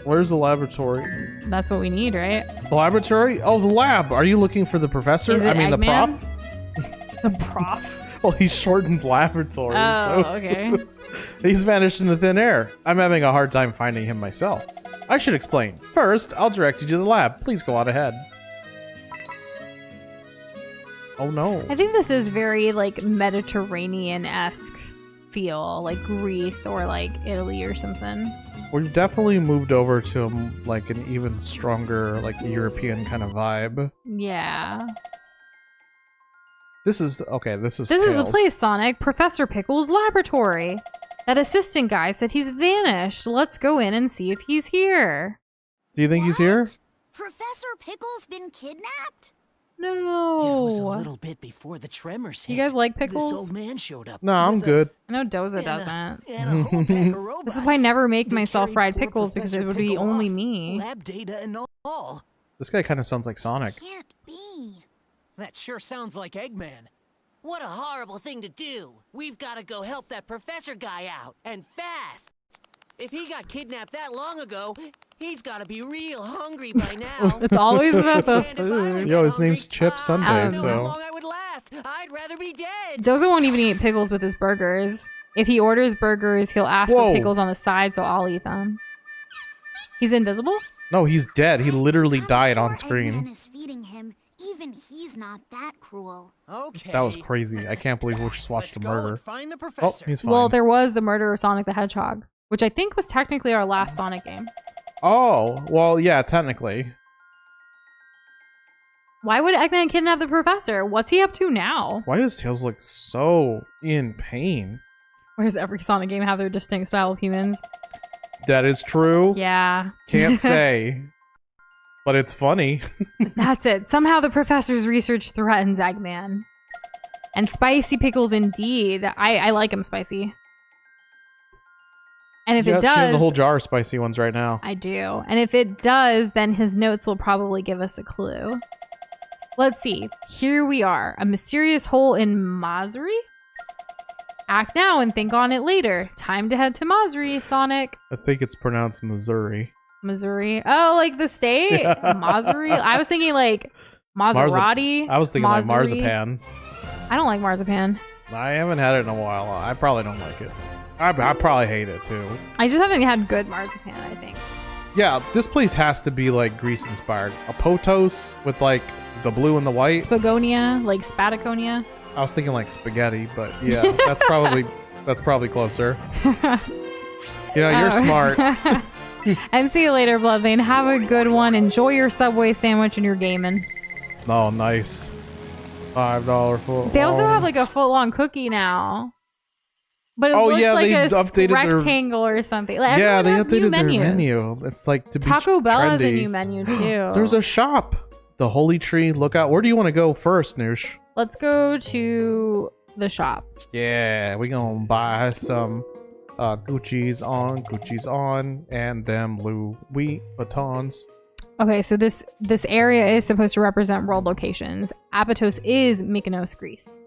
Where's the laboratory? That's what we need, right? The laboratory? Oh, the lab. Are you looking for the professor? Is it the Eggman? prof? The prof. Well, he's shortened laboratory, Oh, so okay. he's vanished into thin air. I'm having a hard time finding him myself. I should explain. First, I'll direct you to the lab. Please go on ahead. Oh no. I think this is very, like, Mediterranean-esque feel, like Greece or, like, Italy or something. We've definitely moved over to like an even stronger, like, European kind of vibe. Yeah. This is okay. This is This is the Tails. place, Sonic. Professor Pickle's laboratory. That assistant guy said he's vanished. Let's go in and see if he's here. Do you think he's here? What? Professor Pickle's been kidnapped? No. It was a little bit before the tremors hit. You guys like This pickles? old man showed up. No, I'm with a- good. I know Doza and a- doesn't. and a whole pack of robots. This is why I never make They myself carried fried poor pickles, because it Professor would be Pickle only off, me. Lab data and all. This guy kind of sounds like Sonic. Can't be. That sure sounds like Eggman. What a horrible thing to do. We've got to go help that professor guy out, and fast. If he got kidnapped that long ago, he's got to be real hungry by now. It's always about the And if I was food. that Yo, his hungry, name's Chip Sunday, I don't know how so- long I would last. I'd rather be dead. Doza won't even eat pickles with his burgers. If he orders burgers, he'll ask Whoa. for pickles on the side, so I'll eat them. He's invisible? No, he's dead. He literally I'm died sure on Eggman screen. is feeding him. Even he's not that cruel. Okay. That was crazy. I can't believe we just watched Let's a go murder. and find the Oh, professor. he's fine. Well, there was the murder of Sonic the Hedgehog, which I think was technically our last Sonic game. Oh, well, yeah, technically. Why would Eggman kidnap the professor? What's he up to now? Why does Tails look so in pain? Why does every Sonic game have their distinct style of humans? That is true. Yeah. Can't say. But it's funny. That's it. Somehow the professor's research threatens Eggman. And spicy pickles indeed. I like them spicy. And if Yeah, it she has does, a whole jar of spicy ones right now. I do. And if it does, then his notes will probably give us a clue. Let's see. Here we are. A mysterious hole in Masri? Act now and think on it later. Time to head to Masri, Sonic. I think it's pronounced Missouri. Missouri. Oh, like the state? Yeah. Masri? I was thinking like Maserati. I was thinking like Masri. marzipan. I don't like marzipan. I haven't had it in a while. I probably don't like it. I probably hate it too. I just haven't had good marzipan, I think. Yeah, this place has to be like Greece inspired. A potos with like The blue and the white. Spagonia, like Spataconia. I was thinking like spaghetti, but yeah, that's probably closer. You're smart. And see you later, Bloodbane. Have a good one. Enjoy your Subway sandwich and your gaming. Oh, nice. $5 full. They also have like a foot-long cookie now. But it looks like they a updated rectangle or something. Like, yeah, they everyone has new updated their menus. menu. It's like to be Taco Bell has a trendy. new menu too. There's a shop. The Holy Tree Lookout. Where do you want to go first, Nush? Let's go to the shop. Yeah, we gonna buy some Gucci's on, and them Louis Vuittons. Okay, so this area is supposed to represent world locations. Apatos is Mykonos, Greece.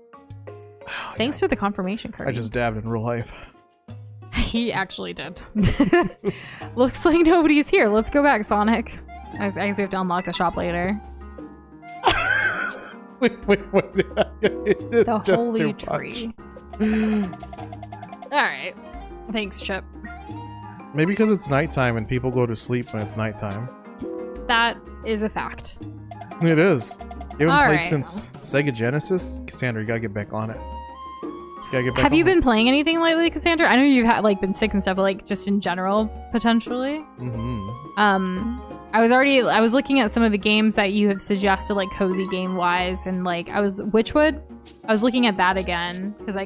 Thanks for the confirmation, Kirby. I just dabbed in real life. He actually did. Looks like nobody's here. Let's go back, Sonic. I guess we have to unlock the shop later. wait. The Holy Tree. Alright. Thanks, Chip. Maybe because it's nighttime and people go to sleep when it's nighttime. That is a fact. It is. You haven't All played right. since Sega Genesis? Cassandra, you gotta get back on it. Have you been playing anything lately, Cassandra? I know you've been sick and stuff, but like just in general, potentially. Mm-hmm. I was looking at some of the games that you have suggested, like cozy game wise, and like Witchwood. I was looking at that again because I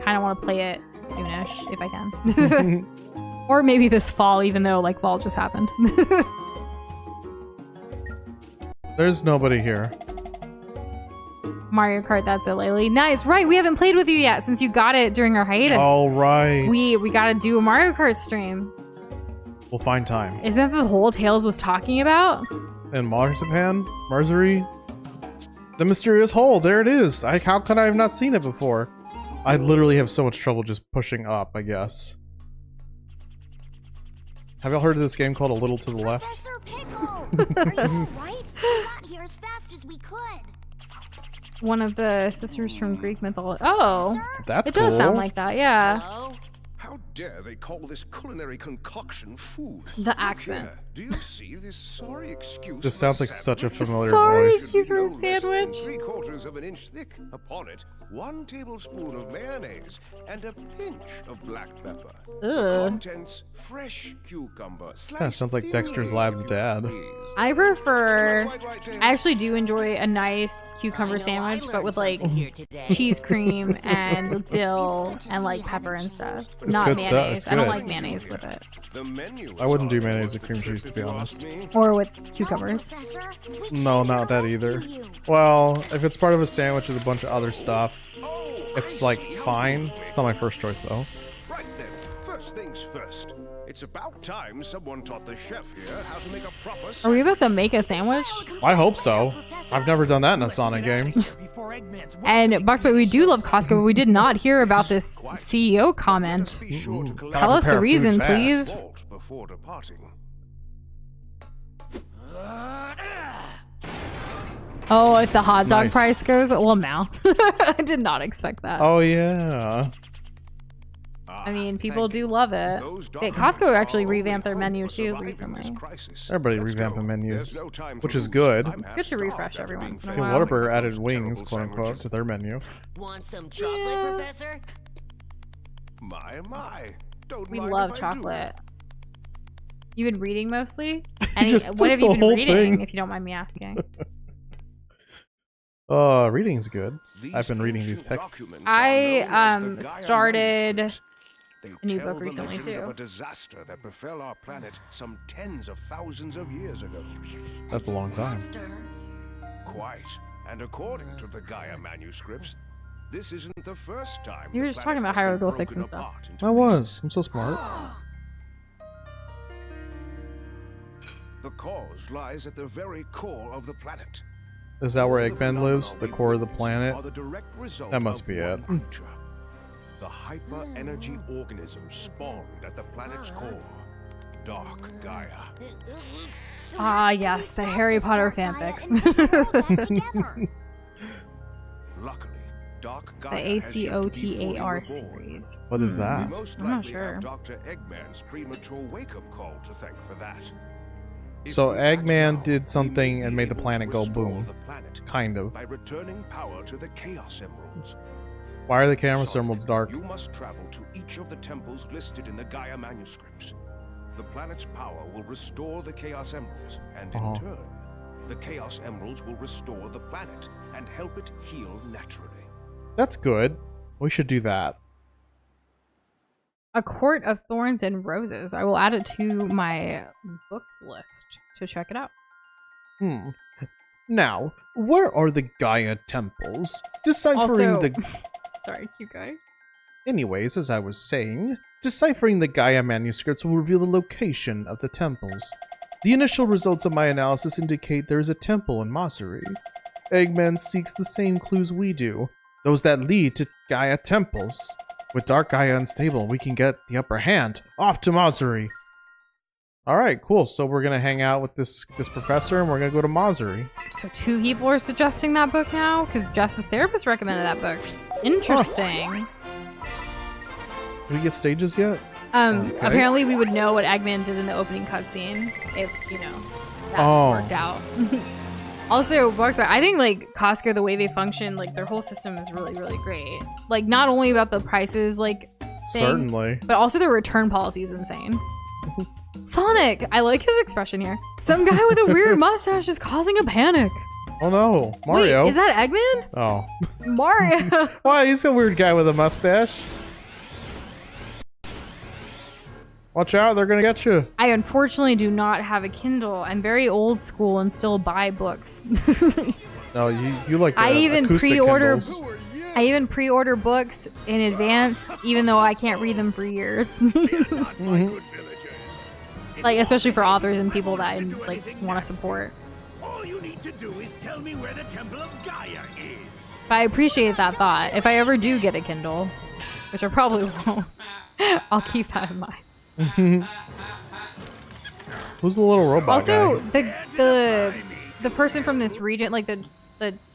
kind of want to play it soonish if I can, or maybe this fall, even though like fall just happened. There's nobody here. Mario Kart, that's it, Laylee. Nice, right? We haven't played with you yet since you got it during our hiatus. All right. We gotta do a Mario Kart stream. We'll find time. Isn't that the whole Tails was talking about? And Marzipan? Marjorie? The mysterious hole. There it is. How could I have not seen it before? I literally have so much trouble just pushing up, I guess. Have y'all heard of this game called A Little to the Left? Professor Pickle! Are you right? We got here as fast as we could. One of the sisters from Greek mythology. Oh, That's it does cool. sound like that, yeah. Hello? How dare they call this culinary concoction food? The accent. Here, do you see this sorry excuse? This for sounds like such a sandwich? familiar Sorry, voice. excuse for a No less than sandwich. 3/4 of an inch thick. Upon it, 1 tablespoon of mayonnaise and a pinch of black pepper. Ugh. Contents: fresh cucumber. Kinda sounds like Dexter's Lab's dad. I prefer. I actually do enjoy a nice cucumber I know I sandwich, but learned with like something here today. cheese cream and dill and like pepper and stuff. Not good stuff. mayonnaise. It's I don't good. like mayonnaise with it. The menu I wouldn't is do all mayonnaise about with cream the cheese, trip, to be if you honest. ask me. Or with No, cucumbers. Professor, we No, can't not that rescue either. you. Well, if it's part of a sandwich with a bunch of other stuff, Oh, it's I like see. fine. It's not my first choice though. Right then, first things first. It's about time someone taught the chef here how to make a proper Are we about to make a sandwich? I hope so. I've never done that in a Sonic game. Before Eggman's And Boxboy, we do love Costco, but we did not hear about this CEO comment. Be sure to collect Tell us the prepare food reason, fast. please. salt before departing. Oh, if the hot dog Nice. price goes, well, now. I did not expect that. Oh yeah. I mean, people do love it. Yeah, Costco actually revamped their menu too recently. Everybody revamped the menus, which is good. It's good to refresh every once in a And while. Whataburger added wings, quote unquote, to their menu. Want some chocolate, Yeah. Professor? My. Don't We mind love if I do. chocolate. You've been reading mostly? And just what took have you the been whole reading, thing. if you don't mind me asking? Reading's good. These I've been reading these ancient texts. documents I, are known as the Gaia started manuscripts. They a new tell book the recently, legend of too. a disaster that befell our planet some tens of thousands of years ago. That's a long time. Master, Quite. And according to the Gaia manuscripts, this isn't the first time. You were the just talking planet about has been hieroglyphics broken and stuff. apart into I was. pieces. I'm so smart. The cause lies at the very core of the planet. Is that where All the Eggman lives? The phenomena core of we the witness planet? are the direct result That must of be one it. creature. The hyper-energy organism spawned at the planet's core. Dark Gaia. so Ah, how can yes, we the stop Harry this Potter Dark Gaia fanfics. and bring it all back together? Luckily, Dark The Gaia has yet to be fully ACOTAR reborn. series. What is We that? most I'm not likely sure. have Dr. Eggman's premature wake-up call to thank for that. So we Eggman act did now, something we and may made the be able planet to go restore boom. the planet Kind of. by returning power to the Chaos Emeralds. Why are the Chaos Sonic, Emeralds dark? You must travel to each of the temples listed in the Gaia manuscripts. The planet's power will restore the Chaos Emeralds, and in turn, the Chaos Emeralds will restore the planet and help it heal naturally. That's good. We should do that. A Court of Thorns and Roses. I will add it to my books list to check it out. Now, where are the Gaia temples? Deciphering Also, the... sorry, keep going. Anyways, as I was saying, deciphering the Gaia manuscripts will reveal the location of the temples. The initial results of my analysis indicate there is a temple in Masuri. Eggman seeks the same clues we do, those that lead to Gaia temples. With Dark Gaia unstable, we can get the upper hand. Off to Masuri! Alright, cool. So we're gonna hang out with this professor and we're gonna go to Masuri. So 2 people are suggesting that book now? Because Justice Therapist recommended that book. Interesting. Did we get stages yet? Okay. Apparently we would know what Eggman did in the opening cutscene if, you know, that worked out. Also, Boxer, I think, like, Costco, the way they function, like, their whole system is really, really great. Like, not only about the prices, like, thing, Certainly. but also their return policy is insane. Sonic! I like his expression here. Some guy with a weird mustache is causing a panic. Oh no, Mario. Wait, is that Eggman? Oh. Mario! Why? He's a weird guy with a mustache. Watch out, they're gonna get you. I unfortunately do not have a Kindle. I'm very old school and still buy books. No, you like the I even acoustic pre-order Kindles. I even pre-order books in advance, even though I can't read them for years. Like, especially for authors and people that I like want to support. All you need to do is tell me where the Temple of Gaia is. But I appreciate that thought. If I ever do get a Kindle, which I probably won't, I'll keep that in mind. Who's the little robot Also, guy? the person from this region, like the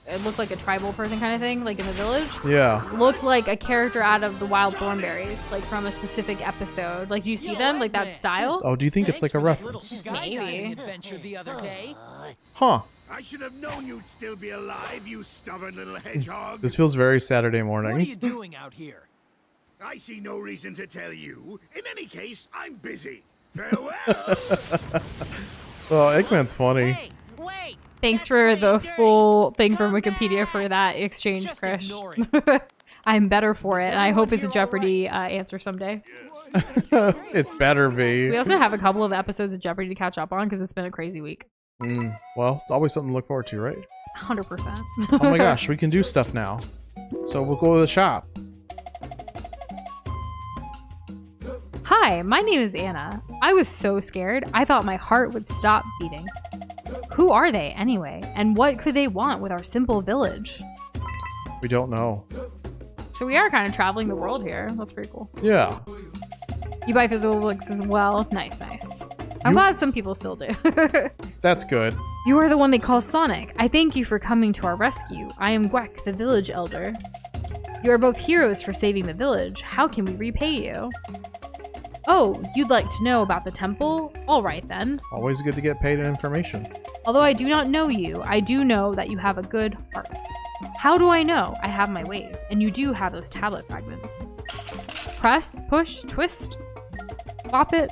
it looked like a tribal person kind of thing, like in the village. Yeah. Looked like a character out of the Wild Thornberries, like from a specific episode. Like, do you see them? Like that style? Oh, do you think it's like a reference? Maybe. Adventure the other day. Huh. I should have known you'd still be alive, you stubborn little hedgehog. This feels very Saturday What are you morning. doing out here? I see no reason to tell you. In any case, I'm busy. Farewell. Oh, Eggman's funny. Hey, wait! Thanks That's for pretty the dirty. full thing from Come Wikipedia for back. that exchange, Just Krish. ignore it. I'm better for it, and I hope it's a everyone here all Jeopardy answer someday. It better We be. also have a couple of episodes of Jeopardy to catch up on because it's been a crazy week. Well, it's always something to look forward to, right? 100%. Oh my gosh, we can do stuff now. So we'll go to the shop. Hi, my name is Anna. I was so scared, I thought my heart would stop beating. Who are they, anyway? And what could they want with our simple village? We don't know. So we are kind of traveling the world here. That's pretty cool. Yeah. You buy physical books as well. Nice, nice. I'm You- glad some people still do. That's good. You are the one they call Sonic. I thank you for coming to our rescue. I am Gwek, the village elder. You are both heroes for saving the village. How can we repay you? Oh, you'd like to know about the temple? All right then. Always good to get paid in information. Although I do not know you, I do know that you have a good heart. How do I know? I have my ways, and you do have those tablet fragments. Press, push, twist, flop it.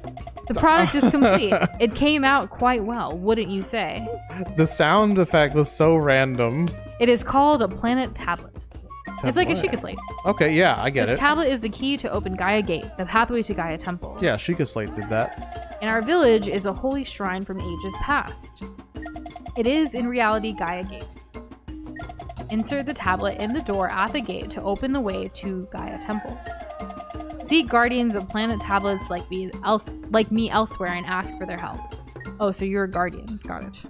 The product is complete. It came out quite well, wouldn't you say? The sound effect was so random. It is called a planet tablet. It's like a Tablet. Sheikah Slate. Okay, yeah, I get This it. tablet is the key to open Gaia Gate, the pathway to Gaia Temple. Yeah, Sheikah Slate did that. In our village is a holy shrine from ages past. It is, in reality, Gaia Gate. Insert the tablet in the door at the gate to open the way to Gaia Temple. Seek guardians of planet tablets like me elsewhere and ask for their help. Oh, so you're a guardian. Got it.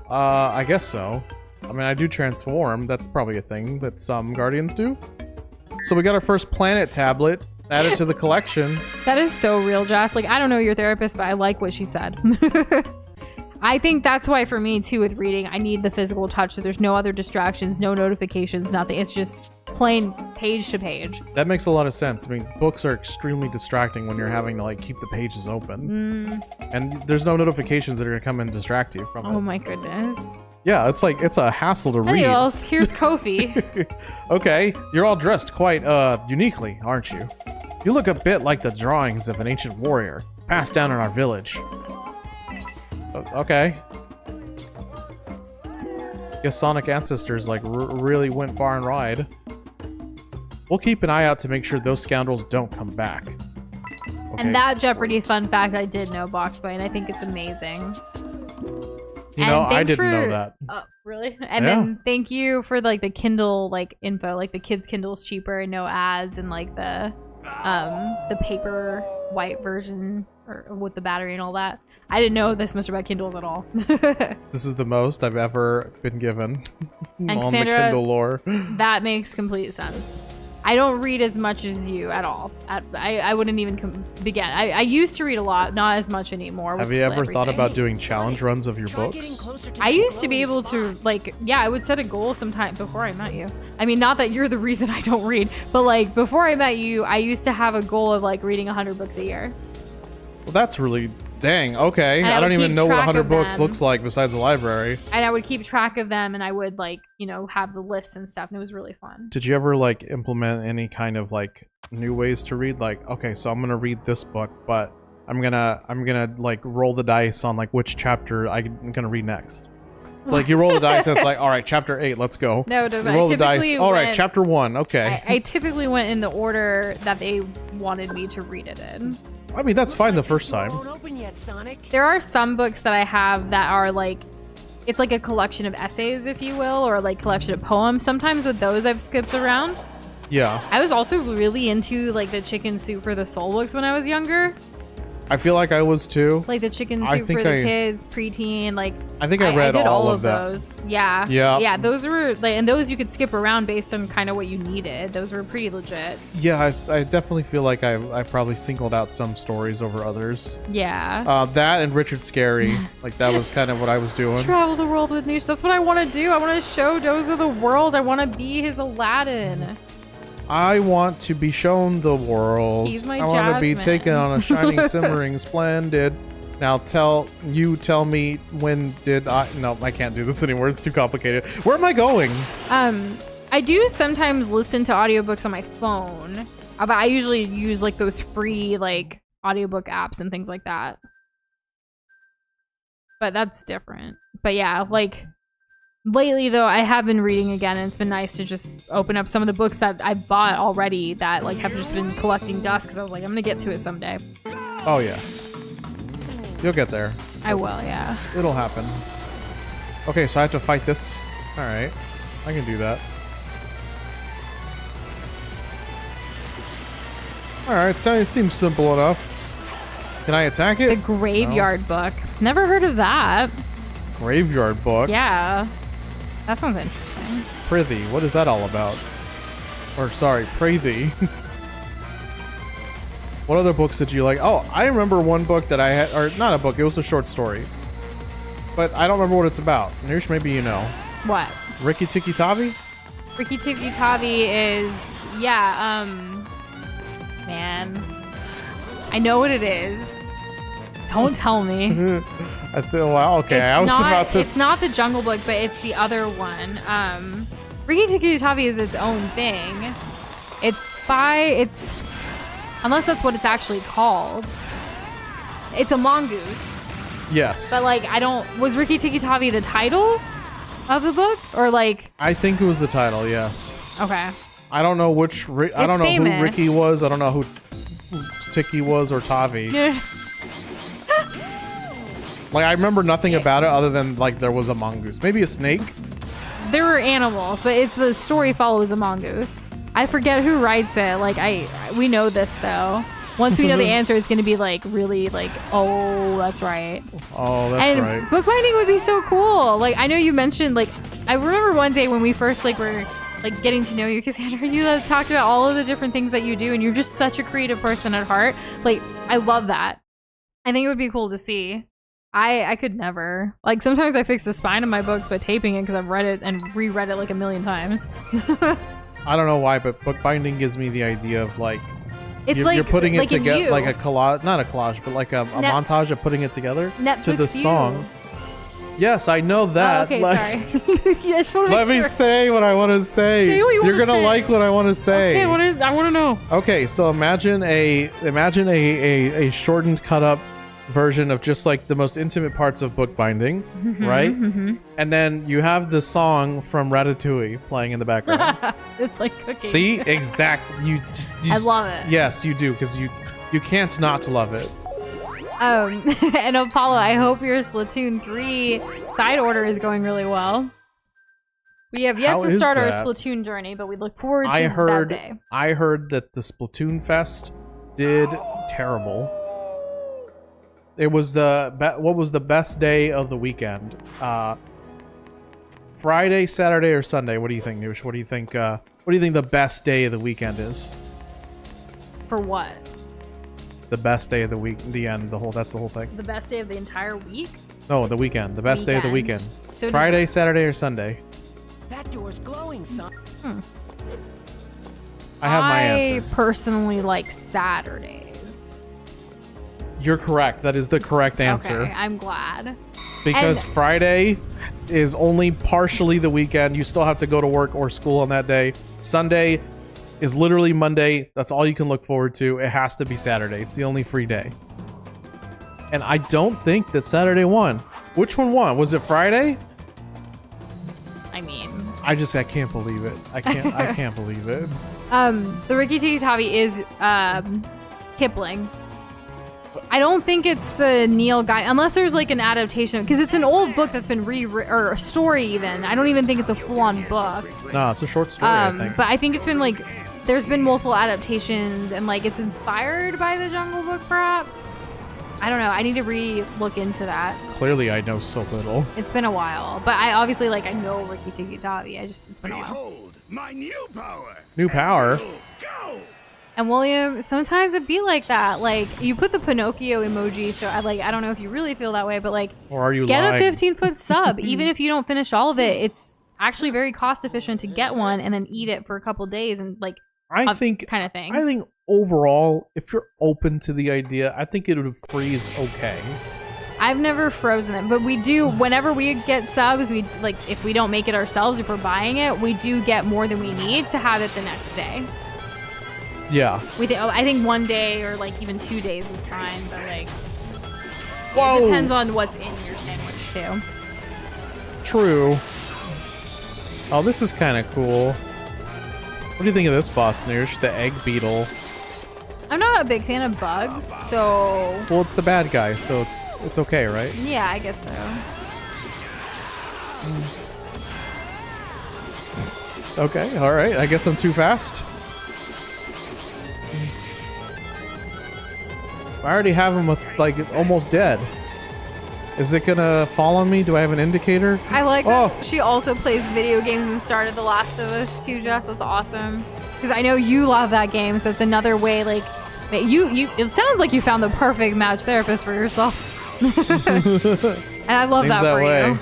I guess so. I mean, I do transform. That's probably a thing that some guardians do. So we got our first planet tablet. Add it to the collection. That is so real, Jess. Like, I don't know your therapist, but I like what she said. I think that's why for me, too, with reading, I need the physical touch. So there's no other distractions, no notifications, nothing. It's just plain page to page. That makes a lot of sense. I mean, books are extremely distracting when you're having to like keep the pages open, and there's no notifications that are gonna come and distract you from it. Oh my goodness. Yeah, it's like it's a hassle to read. Anyways, here's Kofi. Okay, you're all dressed quite uniquely, aren't you? You look a bit like the drawings of an ancient warrior passed down in our village. Okay. Guess Sonic ancestors like really went far and wide. We'll keep an eye out to make sure those scoundrels don't come back. Okay. And that Jeopardy fun fact I did know, Boxboy, and I think it's amazing. You know, I didn't know that. Oh, really? And then thank you for like the Kindle like info, like the kids' Kindle's cheaper and no ads, and like the paper white version or with the battery and all that. I didn't know this much about Kindles at all. This is the most I've ever been given and on Cassandra, the Kindle lore. That makes complete sense. I don't read as much as you at all. I wouldn't even begin. I used to read a lot, not as much anymore. Have you ever thought about doing challenge runs of your books? I used to be able to, like, yeah, I would set a goal sometime before I met you. I mean, not that you're the reason I don't read, but like before I met you, I used to have a goal of like reading 100 books a year. Well, that's really dang. Okay, And I don't even know what 100 of books them. looks like besides the library. And I would keep track of them, and I would like, you know, have the lists and stuff, and it was really fun. Did you ever like implement any kind of like new ways to read? Like, okay, so I'm gonna read this book, but I'm gonna like roll the dice on like which chapter I'm gonna read next. It's like you roll the dice and it's like, all right, chapter 8, let's go. No, Doza, You roll I the dice. typically All right, went- chapter 1. Okay. I typically went in the order that they wanted me to read it in. I mean, that's fine the first time. Won't open yet, Sonic. There are some books that I have that are like, it's like a collection of essays, if you will, or like collection of poems. Sometimes with those I've skipped around. Yeah. I was also really into like the Chicken Soup for the Soul books when I was younger. I feel like I was too. Like the Chicken I Soup think for the I- Kids, preteen, like I think I read did all all of that. those. Yeah. Yeah. Yeah, those were like, and those you could skip around based on kind of what you needed. Those were pretty legit. Yeah, I definitely feel like I probably singled out some stories over others. Yeah. That and Richard Scarry, like that was kind of what I was doing. Travel the world with Nush. That's what I want to do. I want to show Doza the world. I want to be his Aladdin. I want to be shown the world. He's my I want to be Jasmine. taken on a shining, simmering, splendid. Now tell me when did I? No, I can't do this anymore. It's too complicated. Where am I going? I do sometimes listen to audiobooks on my phone, but I usually use like those free like audiobook apps and things like that. But that's different. But yeah, like lately though, I have been reading again, and it's been nice to just open up some of the books that I bought already that like have just been collecting dust because I was like, I'm gonna get to it someday. Oh yes, you'll get there. I will, yeah. It'll happen. Okay, so I have to fight this. All right, I can do that. All right, so it seems simple enough. Can I attack it? The Graveyard Book. Never heard of that. Graveyard book. Yeah. That sounds interesting. Prithee, what is that all about? Or sorry, Prithee. What other books did you like? Oh, I remember one book that I had, or not a book, it was a short story. But I don't remember what it's about. Nush, maybe you know. What? Rikki Tikki Tavi? Rikki Tikki Tavi is, yeah, man. I know what it is. Don't tell me. I feel, wow, okay. I was about to. It's not the Jungle Book, but it's the other one. Rikki Tikki Tavi is its own thing. It's unless that's what it's actually called. It's a mongoose. Yes. But like, was Rikki Tikki Tavi the title of the book? Or like. I think it was the title, yes. Okay. I don't know which, I don't know famous. who Ricky was. I don't know who Tiki was or Tavi. Like, I remember nothing about it other than, like, there was a mongoose. Maybe a snake? There were animals, but the story follows a mongoose. I forget who writes it. Like, we know this, though. Once we know the answer, it's going to be, like, really, like, oh, that's right. Oh, that's right. And bookbinding would be so cool. Like, I know you mentioned, like, I remember one day when we first, like, were, like, getting to know you, Cassandra, you talked about all of the different things that you do, and you're just such a creative person at heart. Like, I love that. I think it would be cool to see. I could never. Like, sometimes I fix the spine of my books by taping it because I've read it and reread it like a million times. I don't know why, but bookbinding gives me the idea of like It's you're putting it like in together You. like a collage, not a collage, but like a montage of putting it together to the Netflix song. You. Yes, I know that. Oh, okay, like, sorry. Yeah, just wanna let make me sure. say what I want to say. Say what you You're wanna gonna say. like what I want to say. Okay, I want to know. Okay, so imagine a shortened, cut up version of just like the most intimate parts of bookbinding, right? And then you have the song from Ratatouille playing in the background. It's like cooking. See, exactly. You I love it. Yes, you do, because you can't not love it. And Apollo, I hope your Splatoon 3 side order is going really well. We have yet How to is start our that? Splatoon journey, but we look forward to I heard that day. I heard that the Splatoon Fest did terrible. It was what was the best day of the weekend? Friday, Saturday, or Sunday? What do you think, Nush? What do you think the best day of the weekend is? For what? The best day of the week, that's the whole thing. The best day of the entire week? No, the weekend. The best day of the weekend. So Friday, Saturday, or Sunday? That door's glowing, son. I have my answer. I personally like Saturdays. You're correct. That is the correct answer. Okay, I'm glad. Because And- Friday is only partially the weekend. You still have to go to work or school on that day. Sunday is literally Monday. That's all you can look forward to. It has to be Saturday. It's the only free day. And I don't think that Saturday won. Which one won? Was it Friday? I mean, I can't believe it. I can't believe it. the Riki Tiki Tavi is Kipling. I don't think it's the Neil guy, unless there's like an adaptation, because it's an old book that's been or a story even. I don't even think it's a full-on book. No, it's a short story, I think. But I think it's been like, there's been multiple adaptations, and like it's inspired by the Jungle Book, perhaps. I don't know. I need to look into that. Clearly, I know so little. It's been a while, but I obviously like I know Riki Tiki Tavi. It's been a while. Behold, my new power. New power. Go! And William, sometimes it'd be like that. Like you put the Pinocchio emoji, so I don't know if you really feel that way, but like, Or are you get lying? a 15-foot sub. Even if you don't finish all of it, it's actually very cost efficient to get one and then eat it for a couple days and like I think kind of thing. I think overall, if you're open to the idea, I think it would freeze okay. I've never frozen it, but we do whenever we get subs. We like if we don't make it ourselves, if we're buying it, we do get more than we need to have it the next day. Yeah. I think 1 day or like even 2 days is fine, but like Whoa. it depends on what's in your sandwich too. True. Oh, this is kind of cool. What do you think of this boss, Nush? The egg beetle. I'm not a big fan of bugs, so Well, it's the bad guy, so it's okay, right? yeah, I guess so. Okay, all right. I guess I'm too fast. I already have him with like almost dead. Is it gonna fall on me? Do I have an indicator? I like Oh. that she also plays video games and started The Last of Us too, Jess. That's awesome. Because I know you love that game, so it's another way, like, you it sounds like you found the perfect match therapist for yourself. And I love Seems that for way. you.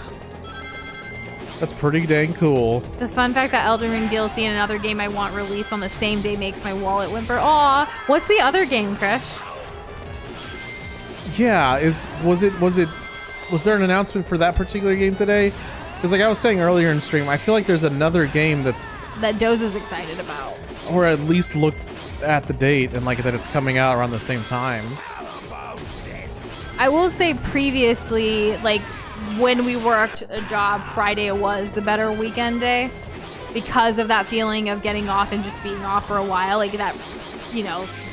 That's pretty dang cool. The fun fact that Elden Ring DLC and another game I want released on the same day makes my wallet whimper. Aw, what's the other game, Krish? Yeah, was there an announcement for that particular game today? Because like I was saying earlier in stream, I feel like there's another game that's, That Doza's excited about. or at least look at the date and like that it's coming out around the same time. I will say previously, like when we worked a job, Friday was the better weekend day because of that feeling of getting off and just being off for a while. Like that,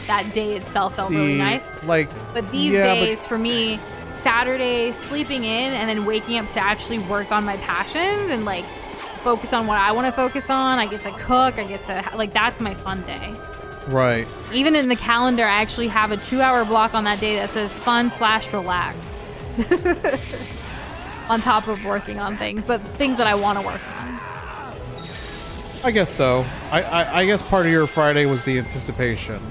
that day itself felt really nice. Like, But these days, for me, Saturday, sleeping in and then waking up to actually work on my passions and like focus on what I want to focus on. I get to cook. I get to, like, that's my fun day. right. Even in the calendar, I actually have a 2-hour block on that day that says fun/relax. On top of working on things, but things that I want to work on. I guess so. I guess part of your Friday was the anticipation.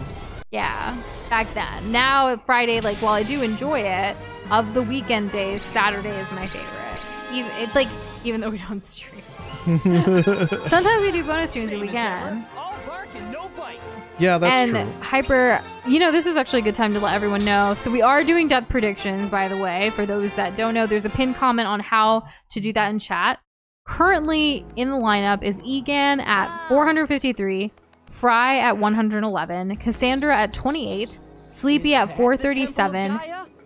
Yeah, back then. Now Friday, like while I do enjoy it, of the weekend days, Saturday is my favorite. Even though we don't stream. Sometimes we do bonus streams if we can. All bark and no bite. Yeah, that's And true. Hyper, you know, this is actually a good time to let everyone know. So we are doing death predictions, by the way. For those that don't know, there's a pinned comment on how to do that in chat. Currently in the lineup is Egan at 453, Fry at 111, Cassandra at 28, Sleepy at 437,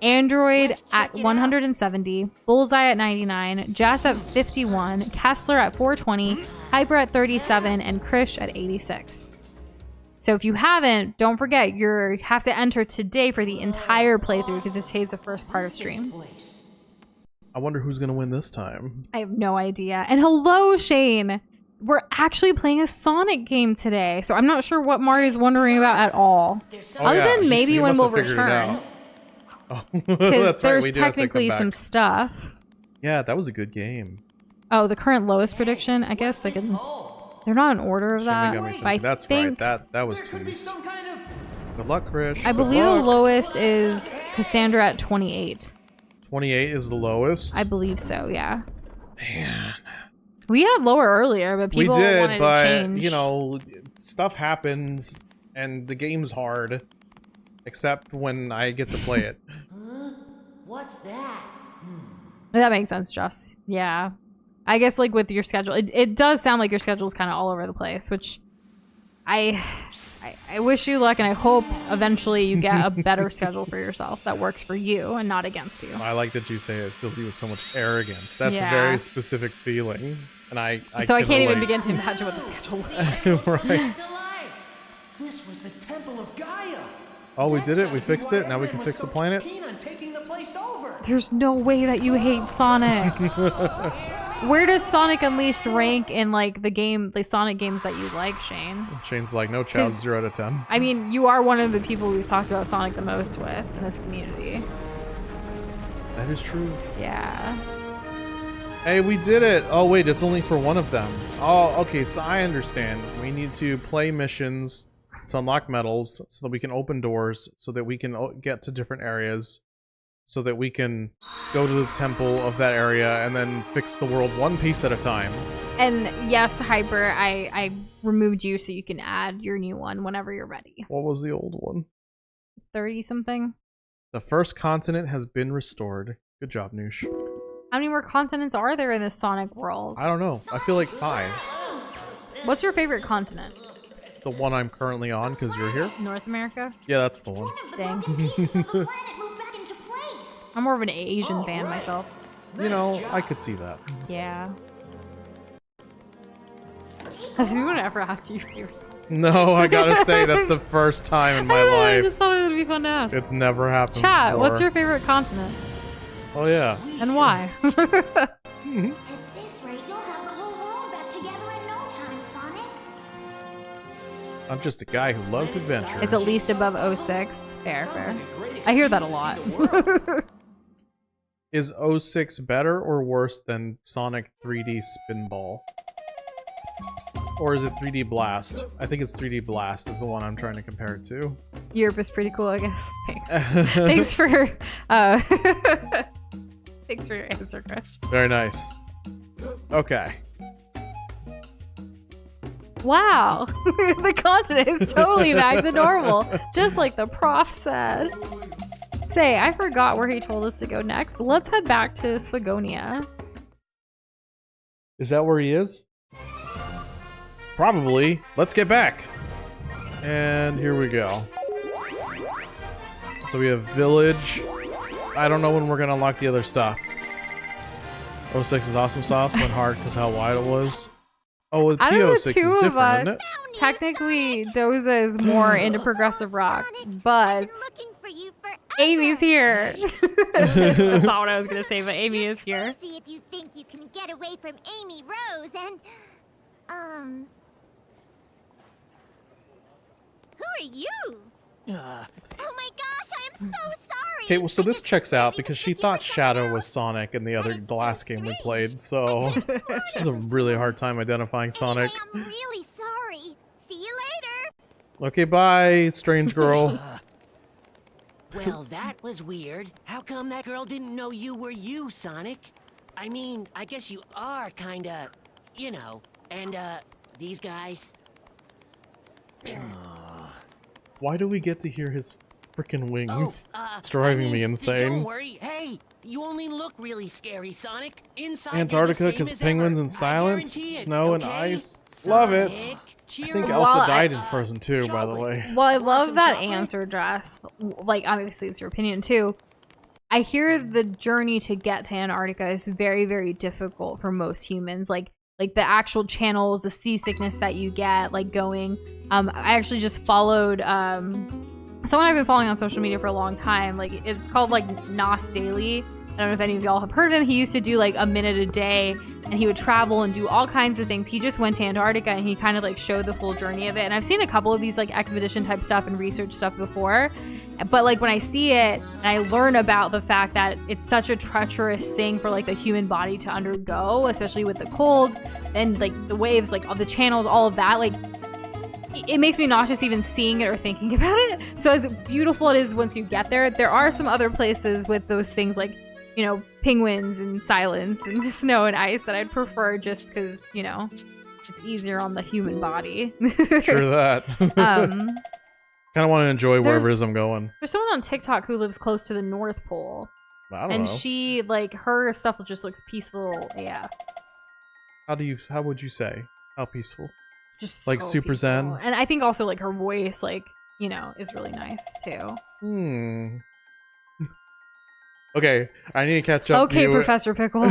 Android at 170, Bullseye at 99, Jess at 51, Kessler at 420, Hyper at 37, and Krish at 86. So if you haven't, don't forget, you have to enter today for the entire playthrough because this is the first part of stream. I wonder who's gonna win this time. I have no idea. And hello, Shane. We're actually playing a Sonic game today, so I'm not sure what Mario's wondering about at all. Oh, Other yeah, than maybe you when must we'll have figured it return. out. Oh, Because that's right. there's We do have to come technically back. some stuff. Yeah, that was a good game. Oh, the current lowest prediction? I guess like they're not in order of Shin that. Megami but I Tensei. That's think, right. That was teased. Good luck, Krish. I Good believe the luck. lowest is Cassandra at 28. 28 is the lowest. I believe so, yeah. Man. We had lower earlier, but We people did, wanted but to change. you know, stuff happens, and the game's hard. Except when I get to play it. What's that? That makes sense, Joss. Yeah. I guess like with your schedule, it does sound like your schedule is kind of all over the place, which I wish you luck, and I hope eventually you get a better schedule for yourself that works for you and not against you. I like that you say it fills you with so much arrogance. That's Yeah. a very specific feeling, and I So I can can't even relate. begin to imagine what the schedule looks like. Right. This was the Temple of Gaia. Oh, we did it. We fixed it. Now we can fix the planet. Keen on taking the place over. There's no way that you hate Sonic. Where does Sonic Unleashed rank in like the Sonic games that you like, Shane? Shane's like, no chows, 0 out of 10. I mean, you are one of the people we've talked about Sonic the most with in this community. That is true. Yeah. Hey, we did it. Oh, wait, it's only for one of them. Oh, okay, so I understand. We need to play missions to unlock medals so that we can open doors, so that we can get to different areas, so that we can go to the temple of that area and then fix the world one piece at a time. And yes, Hyper, I removed you so you can add your new one whenever you're ready. What was the old one? 30 something? The first continent has been restored. Good job, Nush. How many more continents are there in this Sonic world? I don't know. I feel like 5. What's your favorite continent? The one I'm currently on, because you're here? North America? Yeah, that's the one. Dang. Pieces of the planet moved back into place. I'm more of an Asian fan myself. You know, I could see that. Yeah. Has anyone ever asked you if you're... No, I gotta say, that's the first time in I my don't know, I life. just thought it would be fun to ask. It's never happened Chat, before. what's your favorite continent? Oh, yeah. And why? At this rate, you'll have the whole world back together in no time, Sonic. I'm just a guy who loves adventure. It's at least above 06. Fair, fair. I hear that a lot. Is 06 better or worse than Sonic 3D Spinball? Or is it 3D Blast? I think it's 3D Blast is the one I'm trying to compare it to. Europe is pretty cool, I guess. Thanks for thanks for your answer, Chris. Very nice. Okay. Wow, the continent is totally back to normal, just like the prof said. Say, I forgot where he told us to go next. Let's head back to Swagonia. Is that where he is? Probably. Let's get back. And here we go. So we have Village. I don't know when we're gonna unlock the other stuff. 06 is awesome sauce. Went hard because how wide it was. Oh, with Out of the P06 is two of different, us, isn't it? technically Doza is more into progressive rock, but Looking for you forever. Amy's here. That's not what I was gonna say, but Amy is here. See if you think you can get away from Amy Rose and who are you? Oh my gosh, I am so sorry. Okay, well, so I this just checks didn't out even because she think you were thought someone Shadow else. was Sonic in the last game we played, so Explode she has a really hard time identifying Sonic. Anyway, I'm really sorry. See you later. Okay, bye, strange girl. Well, that was weird. How come that girl didn't know you were you, Sonic? I mean, I guess you are kinda you know, and, these guys. Why do we get to hear his freaking wings? Oh, It's driving me Don't insane. worry. Hey, you only look really scary, Sonic. Inside Antarctica, they're the because same as penguins ever. and I silence, guarantee it, snow and okay? ice. Love it. Sonic, I cheer think up. Elsa Well, died in Frozen 2, by the chocolate. way. Well, I Want love some that chocolate? answer, Jess. Like, obviously, it's your opinion too. I hear the journey to get to Antarctica is very, very difficult for most humans. Like the actual channels, the seasickness that you get, like going. I actually just followed someone I've been following on social media for a long time. Like, it's called like Nos Daily. I don't know if any of y'all have heard of him. He used to do like a minute a day, and he would travel and do all kinds of things. He just went to Antarctica, and he kind of like showed the full journey of it. And I've seen a couple of these like expedition type stuff and research stuff before, but like when I see it and I learn about the fact that it's such a treacherous thing for like the human body to undergo, especially with the cold and like the waves, like all the channels, all of that, like it makes me nauseous even seeing it or thinking about it. So as beautiful it is once you get there, there are some other places with those things like, you know, penguins and silence and snow and ice that I'd prefer just because, you know, it's easier on the human body. Sure that. Kind of want to enjoy wherever it is I'm going. There's someone on TikTok who lives close to the North Pole. I don't And know. she, like, her stuff just looks peaceful AF. How would you say? How peaceful? Just Like so super peaceful. zen? And I think also, like, her voice, like, you know, is really nice, too. Okay, I need to catch up. Okay, Professor Pickle.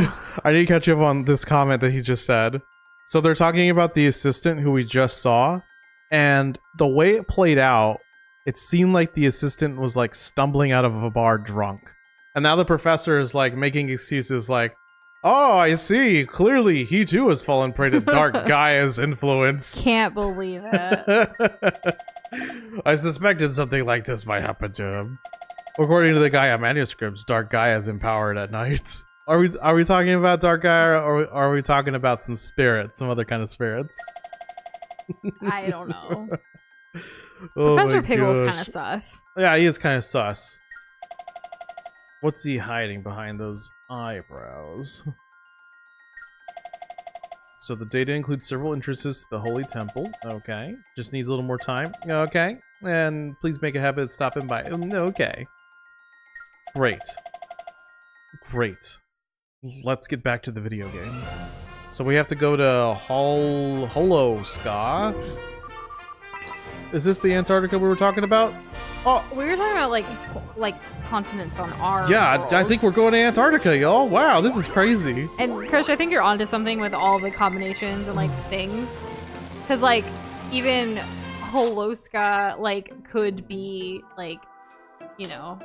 I need to catch up on this comment that he just said. So they're talking about the assistant who we just saw, and the way it played out, it seemed like the assistant was like stumbling out of a bar drunk. And now the professor is like making excuses like, oh, I see. Clearly, he too has fallen prey to Dark Gaia's influence. Can't believe it. I suspected something like this might happen to him. According to the Gaia manuscripts, Dark Gaia is empowered at night. Are we talking about Dark Gaia, or are we talking about some spirits, some other kind of spirits? I don't know. Oh Professor my Pickle's gosh. kind of sus. Yeah, he is kind of sus. What's he hiding behind those eyebrows? So the data includes several entrances to the Holy Temple. Okay. Just needs a little more time. Okay. And please make a habit of stopping by. Okay. Great. Great. Let's get back to the video game. So we have to go to Holoska. Is this the Antarctica we were talking about? Oh, We were talking about like continents on our yeah, I worlds. think we're going to Antarctica, y'all. Wow, this is crazy. And Krish, I think you're onto something with all the combinations and like things, because like even Holoska like could be like, you know,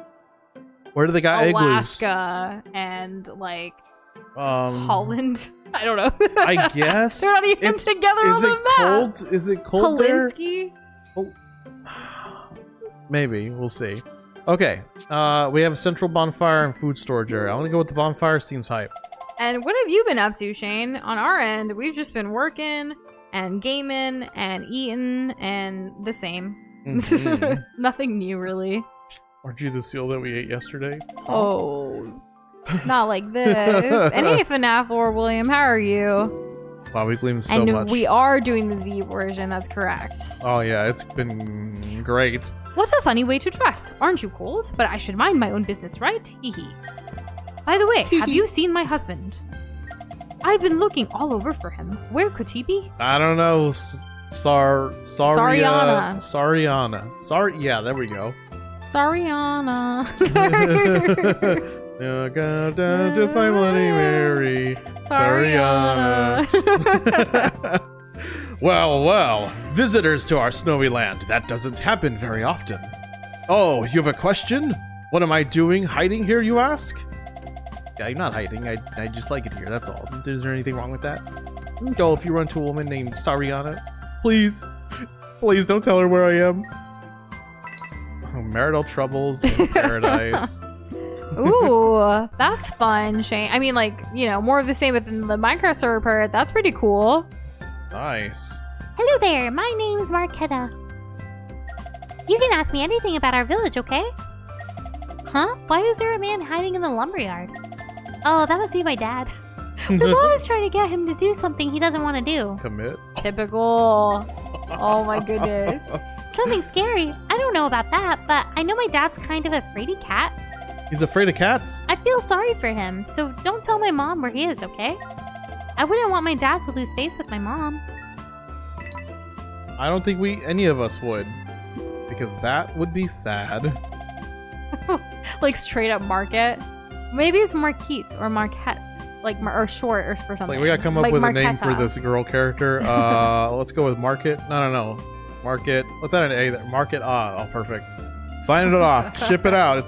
Where do they got igloos? Alaska and like Holland. I don't know. I guess they're not even together Is on the it map. cold? Is it cold there? Polinsky? Maybe. We'll see. Okay. We have a central bonfire and food storage area. I want to go with the bonfire. Seems hype. And what have you been up to, Shane? On our end, we've just been working and gaming and eating and the same. Mhm. Nothing new, really. Aren't you the seal that we ate yesterday? Oh, not like this. And hey, FNAF or William, how are you? Wow, we gleamed so And much. we are doing the V version, that's correct. Oh yeah, it's been great. What a funny way to dress. Aren't you cold? But I should mind my own business, right? Hee hee. By the way, have you seen my husband? I've been looking all over for him. Where could he be? I don't know. Sariana. Sariana. Yeah, there we go. Sariana. Yeah, go down just like Bloody Mary. Sariana. Well, visitors to our snowy land. That doesn't happen very often. Oh, you have a question? What am I doing hiding here, you ask? Yeah, I'm not hiding. I just like it here, that's all. Is there anything wrong with that? Oh, if you run to a woman named Sariana, please don't tell her where I am. Oh, marital troubles in paradise. Ooh, that's fun, Shane. I mean, like, you know, more of the same within the Minecraft server part. That's pretty cool. Nice. Hello there, my name's Marquetta. You can ask me anything about our village, okay? Huh? Why is there a man hiding in the lumberyard? Oh, that must be my dad. We're always trying to get him to do something he doesn't want to do. Commit. Typical. Oh my goodness. Something scary. I don't know about that, but I know my dad's kind of a fraidy cat. He's afraid of cats. I feel sorry for him, so don't tell my mom where he is, okay? I wouldn't want my dad to lose face with my mom. I don't think any of us would, because that would be sad. Like straight up Market. Maybe it's Marquette or Marquette. Like, or short or for something. It's like we gotta come up like with a name for Marquetta. this girl character. Let's go with Market. No. Market. Let's add an A there. Market. Oh, perfect. Signing it off. Ship it out.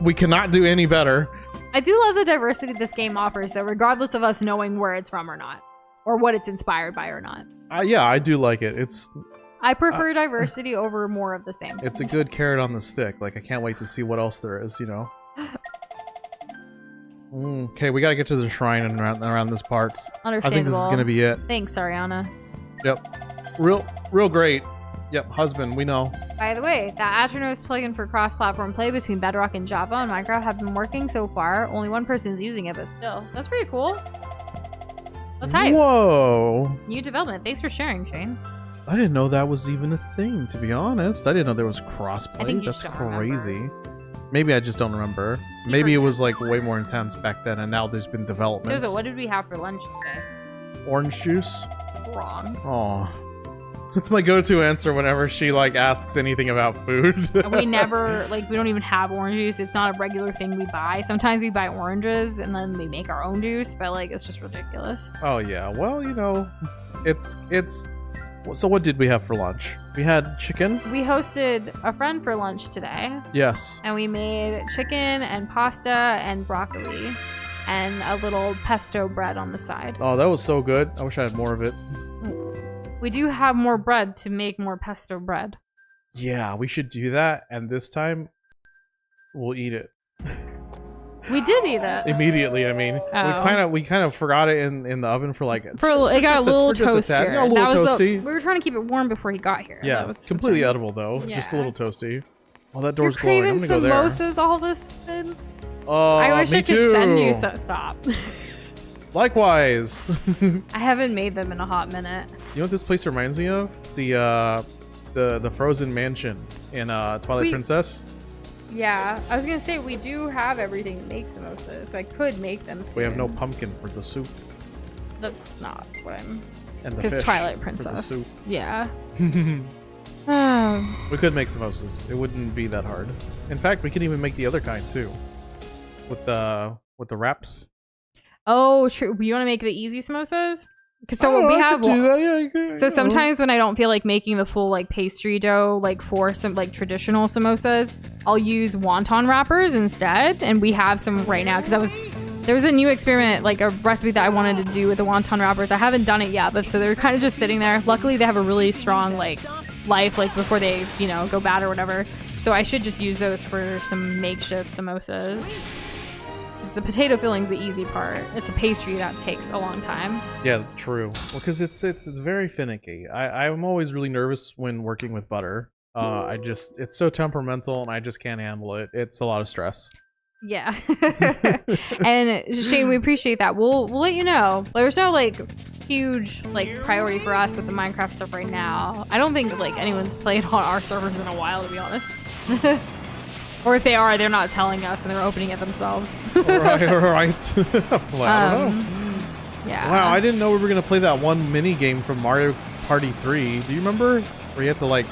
We cannot do any better. I do love the diversity this game offers, though, regardless of us knowing where it's from or not, or what it's inspired by or not. Yeah, I do like it. I prefer diversity over more of the same. It's a good carrot on the stick. Like, I can't wait to see what else there is, you know? Okay, we gotta get to the shrine and around this parts. I think this is gonna be it. Thanks, Ariana. Yep. Real great. Yep, husband, we know. By the way, that Atronos plugin for cross-platform play between Bedrock and Java and Minecraft have been working so far. Only one person's using it, but still. That's pretty cool. That's hype. Whoa. New development. Thanks for sharing, Shane. I didn't know that was even a thing, to be honest. I didn't know there was crossplay. you That's just don't crazy. remember. Maybe I just don't remember. Maybe it was like way more intense back then, and now there's been developments. Doza, what did we have for lunch today? Orange juice? Wrong. Oh. It's my go-to answer whenever she like asks anything about food. We never, like, we don't even have orange juice. It's not a regular thing we buy. Sometimes we buy oranges and then we make our own juice, but like, it's just ridiculous. Oh yeah, well, you know, it's. So what did we have for lunch? We had chicken. We hosted a friend for lunch today. Yes. And we made chicken and pasta and broccoli and a little pesto bread on the side. Oh, that was so good. I wish I had more of it. We do have more bread to make more pesto bread. Yeah, we should do that, and this time we'll eat it. We did eat it. Immediately, I mean. Oh. We kind of forgot it in the oven for like... It got a little toastier. Yeah, a little toasty. We were trying to keep it warm before he got here. Yeah, that was completely edible though. Yeah. Just a little toasty. Oh, that door's You're glowing. I'm craving gonna go there. samosas all of a sudden? Oh, I wish me I could too. send you stop. Likewise. I haven't made them in a hot minute. You know what this place reminds me of? The frozen mansion in Twilight Princess. Yeah, I was gonna say we do have everything to make samosas, so I could make them soon. We have no pumpkin for the soup. That's not what I'm. And the Because fish Twilight for the Princess. soup. Yeah. We could make samosas. It wouldn't be that hard. In fact, we could even make the other kind too. With the wraps. Oh, true. You want to make the easy samosas? Because I could do that. Yeah, you could, So sometimes when I don't feel like making the full like pastry dough, like for some like traditional samosas, I'll use wonton wrappers instead. And we have some right now because there was a new experiment, like a recipe that I wanted to do with the wonton wrappers. I haven't done it yet, but so they're kind of just sitting there. Luckily, they have a really strong like life, like before they, go bad or whatever. So I should just use those for some makeshift samosas. The potato filling's the easy part. It's a pastry that takes a long time. Yeah, true. Well, because it's very finicky. I'm always really nervous when working with butter. It's so temperamental and I just can't handle it. It's a lot of stress. Yeah. And Shane, we appreciate that. We'll let you know. There's no like huge like priority for us with the Minecraft stuff right now. I don't think like anyone's played on our servers in a while, to be honest. Or if they are, they're not telling us and they're opening it themselves. Right. Well, I don't know. Yeah. Wow, I didn't know we were going to play that one mini game from Mario Party 3. Do you remember? Where you have to like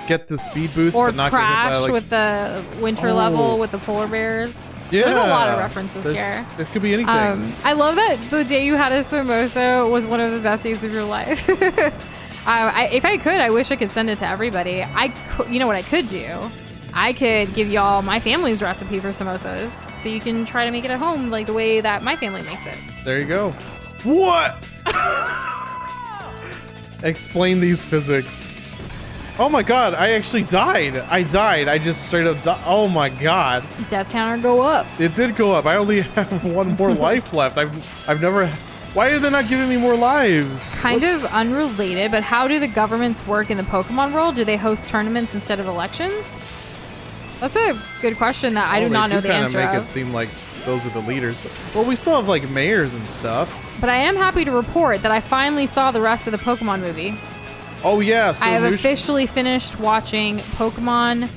get the speed boost or but not Crash get hit by, like... with the winter level with the polar bears. Yeah. There's a lot of references here. It could be anything. I love that the day you had a samosa was one of the best days of your life. If I could, I wish I could send it to everybody. You know what I could do? I could give y'all my family's recipe for samosas, so you can try to make it at home like the way that my family makes it. There you go. What? Explain these physics. Oh my god, I actually died. I just straight up died. Oh my god. Death counter go up. It did go up. I only have one more life left. I've never... Why are they not giving me more lives? Kind of unrelated, but how do the governments work in the Pokemon world? Do they host tournaments instead of elections? That's a good question that I do not know the answer They do kind of of. make it seem like those are the leaders. Well, we still have like mayors and stuff. But I am happy to report that I finally saw the rest of the Pokemon movie. Oh yeah, so I have Nush, officially finished watching Pokemon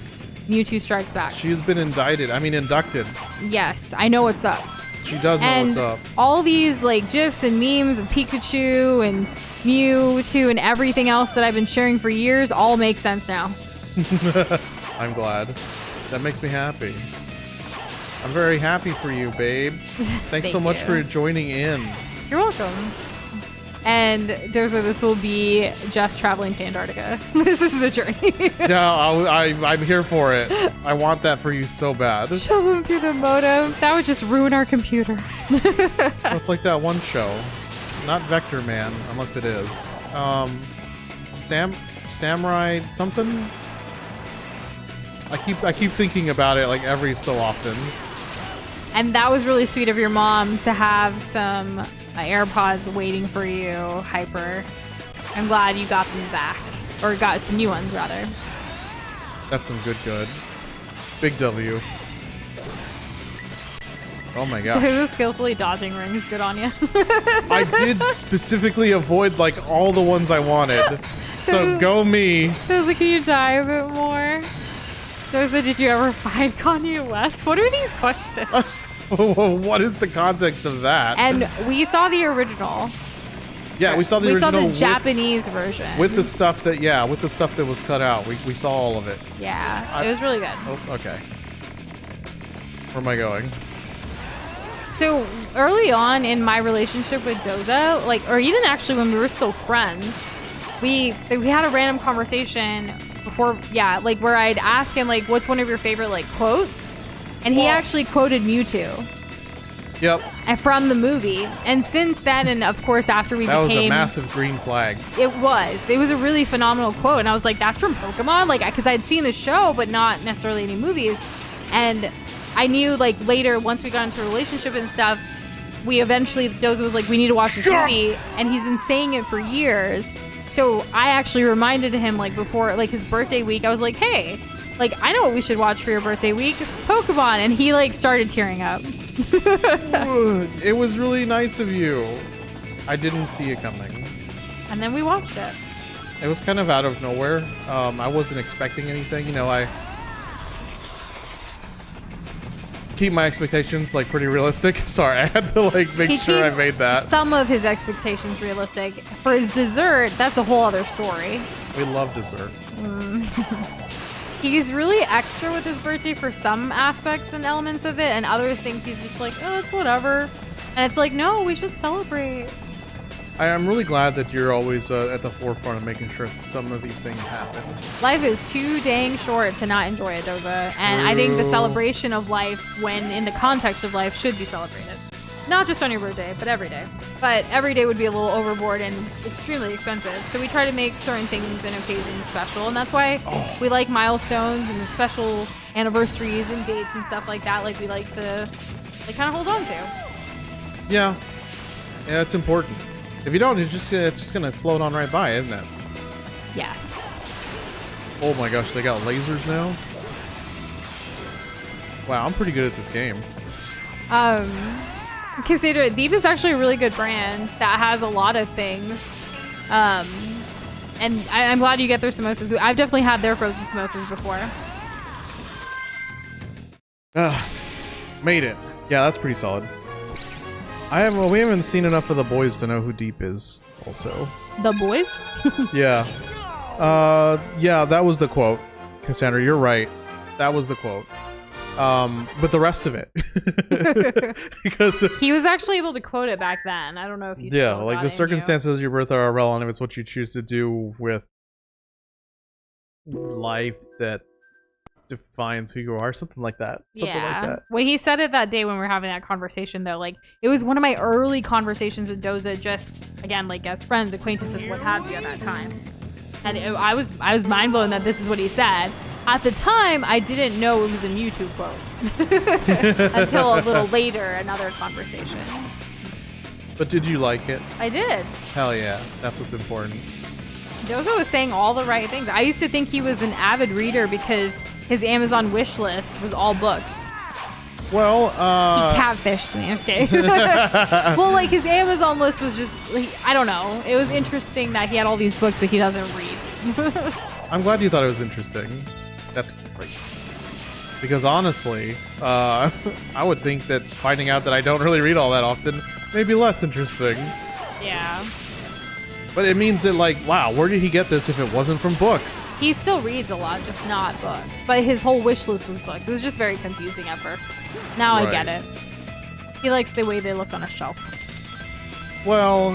Mewtwo Strikes Back. she's been inducted. Yes, I know what's up. She does know And what's up. all these like GIFs and memes of Pikachu and Mewtwo and everything else that I've been sharing for years all make sense now. I'm glad. That makes me happy. I'm very happy for you, babe. Thanks so Thank much you. for joining in. You're welcome. And Doza, this will be just traveling to Antarctica. This is the journey. Yeah, I'm here for it. I want that for you so bad. Shove them through the modem. That would just ruin our computer. It's like that one show. Not Vector Man, unless it is. Samurai something? I keep thinking about it like every so often. And that was really sweet of your mom to have some AirPods waiting for you, Hyper. I'm glad you got them back. Or got some new ones, rather. That's some good. Big W. Oh my gosh. Doza skillfully dodging rings. Good on you. I did specifically avoid like all the ones I wanted. So go me. Doza, can you die a bit more? Doza, did you ever find Kanye West? What are these questions? What is the context of that? And we saw the original. Yeah, we saw the original. We saw the with- Japanese version. with the stuff that was cut out. We saw all of it. Yeah, it was really good. Oh, okay. Where am I going? So early on in my relationship with Doza, like, or even actually when we were still friends, we had a random conversation before, like where I'd ask him like, "What's one of your favorite like quotes?" And he actually quoted Mewtwo. Yep. And from the movie. And since then, and of course after we That was became, a massive green flag. it was a really phenomenal quote, and I was like, "That's from Pokemon," like because I'd seen the show, but not necessarily any movies, and I knew like later once we got into a relationship and stuff, we eventually Doza was like, "We need to watch this movie," and he's been saying it for years. So I actually reminded him like before like his birthday week. I was like, "Hey, like I know what we should watch for your birthday week, Pokemon," and he like started tearing up. It was really nice of you. I didn't see it coming. And then we watched it. It was kind of out of nowhere. I wasn't expecting anything. You know, I keep my expectations like pretty realistic. Sorry, I had to like make He sure I keeps made that. some of his expectations realistic. For his dessert, that's a whole other story. We love dessert. He's really extra with his birthday for some aspects and elements of it, and other things he's just like, "Oh, it's whatever." And it's like, no, we should celebrate. I'm really glad that you're always at the forefront of making sure that some of these things happen. Life is too dang short to not enjoy it, Doza. And I think the True. celebration of life, when in the context of life, should be celebrated. Not just on your birthday, but every day. But every day would be a little overboard and extremely expensive. So we try to make certain things and occasions special. And that's why we like milestones and special anniversaries and dates and stuff like that. Like we like to like kind of hold on to. Yeah, it's important. If you don't, it's just gonna float on right by, isn't it? Yes. Oh my gosh, they got lasers now. Wow, I'm pretty good at this game. Consider it. Deep is actually a really good brand that has a lot of things. And I'm glad you get their samosas. I've definitely had their frozen samosas before. Made it. Yeah, that's pretty solid. We haven't seen enough of the boys to know who Deep is. Also, The boys? yeah, yeah, that was the quote. Cassandra, you're right. That was the quote. But the rest of it, because He was actually able to quote it back then. I don't know if you. yeah, still like got the it in circumstances of your birth are irrelevant if it's what you choose to do with life that defines who you are, something like that. you. Something Yeah. like that. When he said it that day when we were having that conversation, though, like it was one of my early conversations with Doza, just again like as friends, acquaintances, what have you at that time. And I was mind blown that this is what he said. At the time, I didn't know it was a Mewtwo quote until a little later, another conversation. But did you like it? I did. Hell yeah, that's what's important. Doza was saying all the right things. I used to think he was an avid reader because his Amazon wish list was all books. Well, He catfished me. I'm just kidding. Well, like his Amazon list was just, like, I don't know. It was interesting that he had all these books, but he doesn't read. I'm glad you thought it was interesting. That's great. Because honestly, I would think that finding out that I don't really read all that often may be less interesting. Yeah. But it means that, like, wow, where did he get this if it wasn't from books? He still reads a lot, just not books. But his whole wish list was books. It was just very confusing at first. Now I get it. He likes the way they look on a shelf. Well,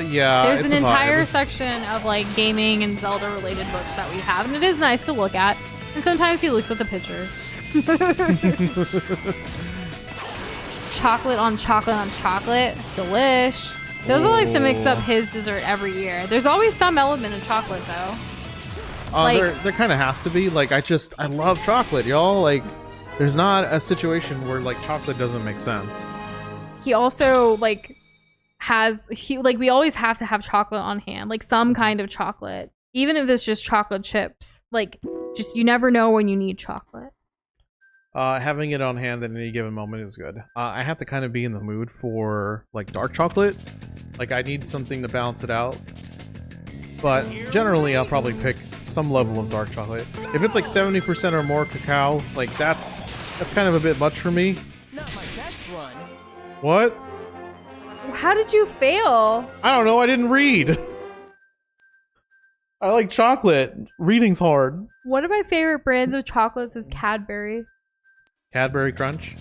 yeah. There's it's an a entire vibe. section of like gaming and Zelda related books that we have, and it is nice to look at. And sometimes he looks at the pictures. Chocolate on chocolate on chocolate. Delish. Doza likes to mix up his dessert every year. There's always some element of chocolate though. There kind of has to be. Like, I love chocolate, y'all. Like, there's not a situation where like chocolate doesn't make sense. He also like we always have to have chocolate on hand, like some kind of chocolate, even if it's just chocolate chips. Like, just you never know when you need chocolate. Having it on hand at any given moment is good. I have to kind of be in the mood for like dark chocolate. Like, I need something to balance it out. But generally, I'll probably pick some level of dark chocolate. If it's like 70% or more cacao, like that's kind of a bit much for me. Not my best run. What? How did you fail? I don't know. I didn't read. I like chocolate. Reading's hard. One of my favorite brands of chocolates is Cadbury. Cadbury Crunch.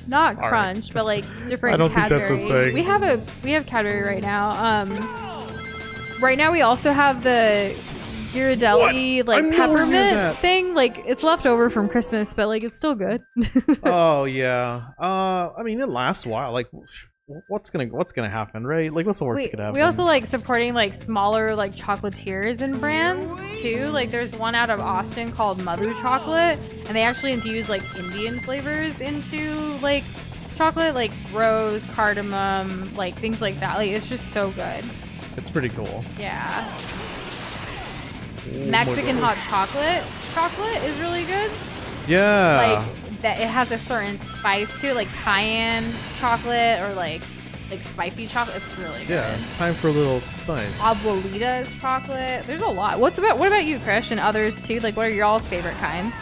Not Sorry. Crunch, but like different I don't think that's a Cadbury. thing. We have Cadbury right now. Right now we also have the Ghirardelli What? I like nowhere near peppermint that. thing. Like, it's left over from Christmas, but like it's still good. Oh yeah. I mean, it lasts a while. Like, what's gonna happen, right? Like, what's the worst that could happen? We also like supporting like smaller like chocolatiers and brands too. Like, there's one out of Austin called Madhu Chocolate, and they actually infuse like Indian flavors into like chocolate, like rose, cardamom, like things like that. Like, it's just so good. It's pretty cool. Yeah. Oh my Mexican hot gosh. chocolate is really good. Yeah. Like that, it has a certain spice to it, like cayenne chocolate or like spicy chocolate. It's really good. Yeah, it's time for a little spice. Abuelita's chocolate. There's a lot. What about you, Krish, and others too? Like, what are y'all's favorite kinds?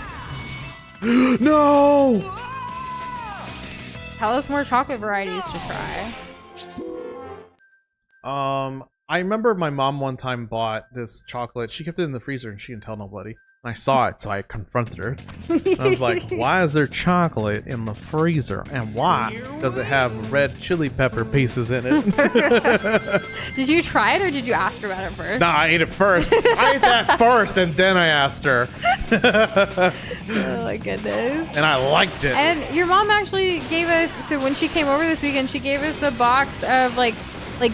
No! Tell us more chocolate varieties to try. I remember my mom one time bought this chocolate. She kept it in the freezer and she didn't tell nobody. And I saw it, so I confronted her. And I was like, why is there chocolate in the freezer? And why does it have red chili pepper pieces in it? Did you try it or did you ask her about it first? Nah, I ate it first. I ate that first and then I asked her. Oh my goodness. And I liked it. And your mom actually gave us, so when she came over this weekend, she gave us a box of like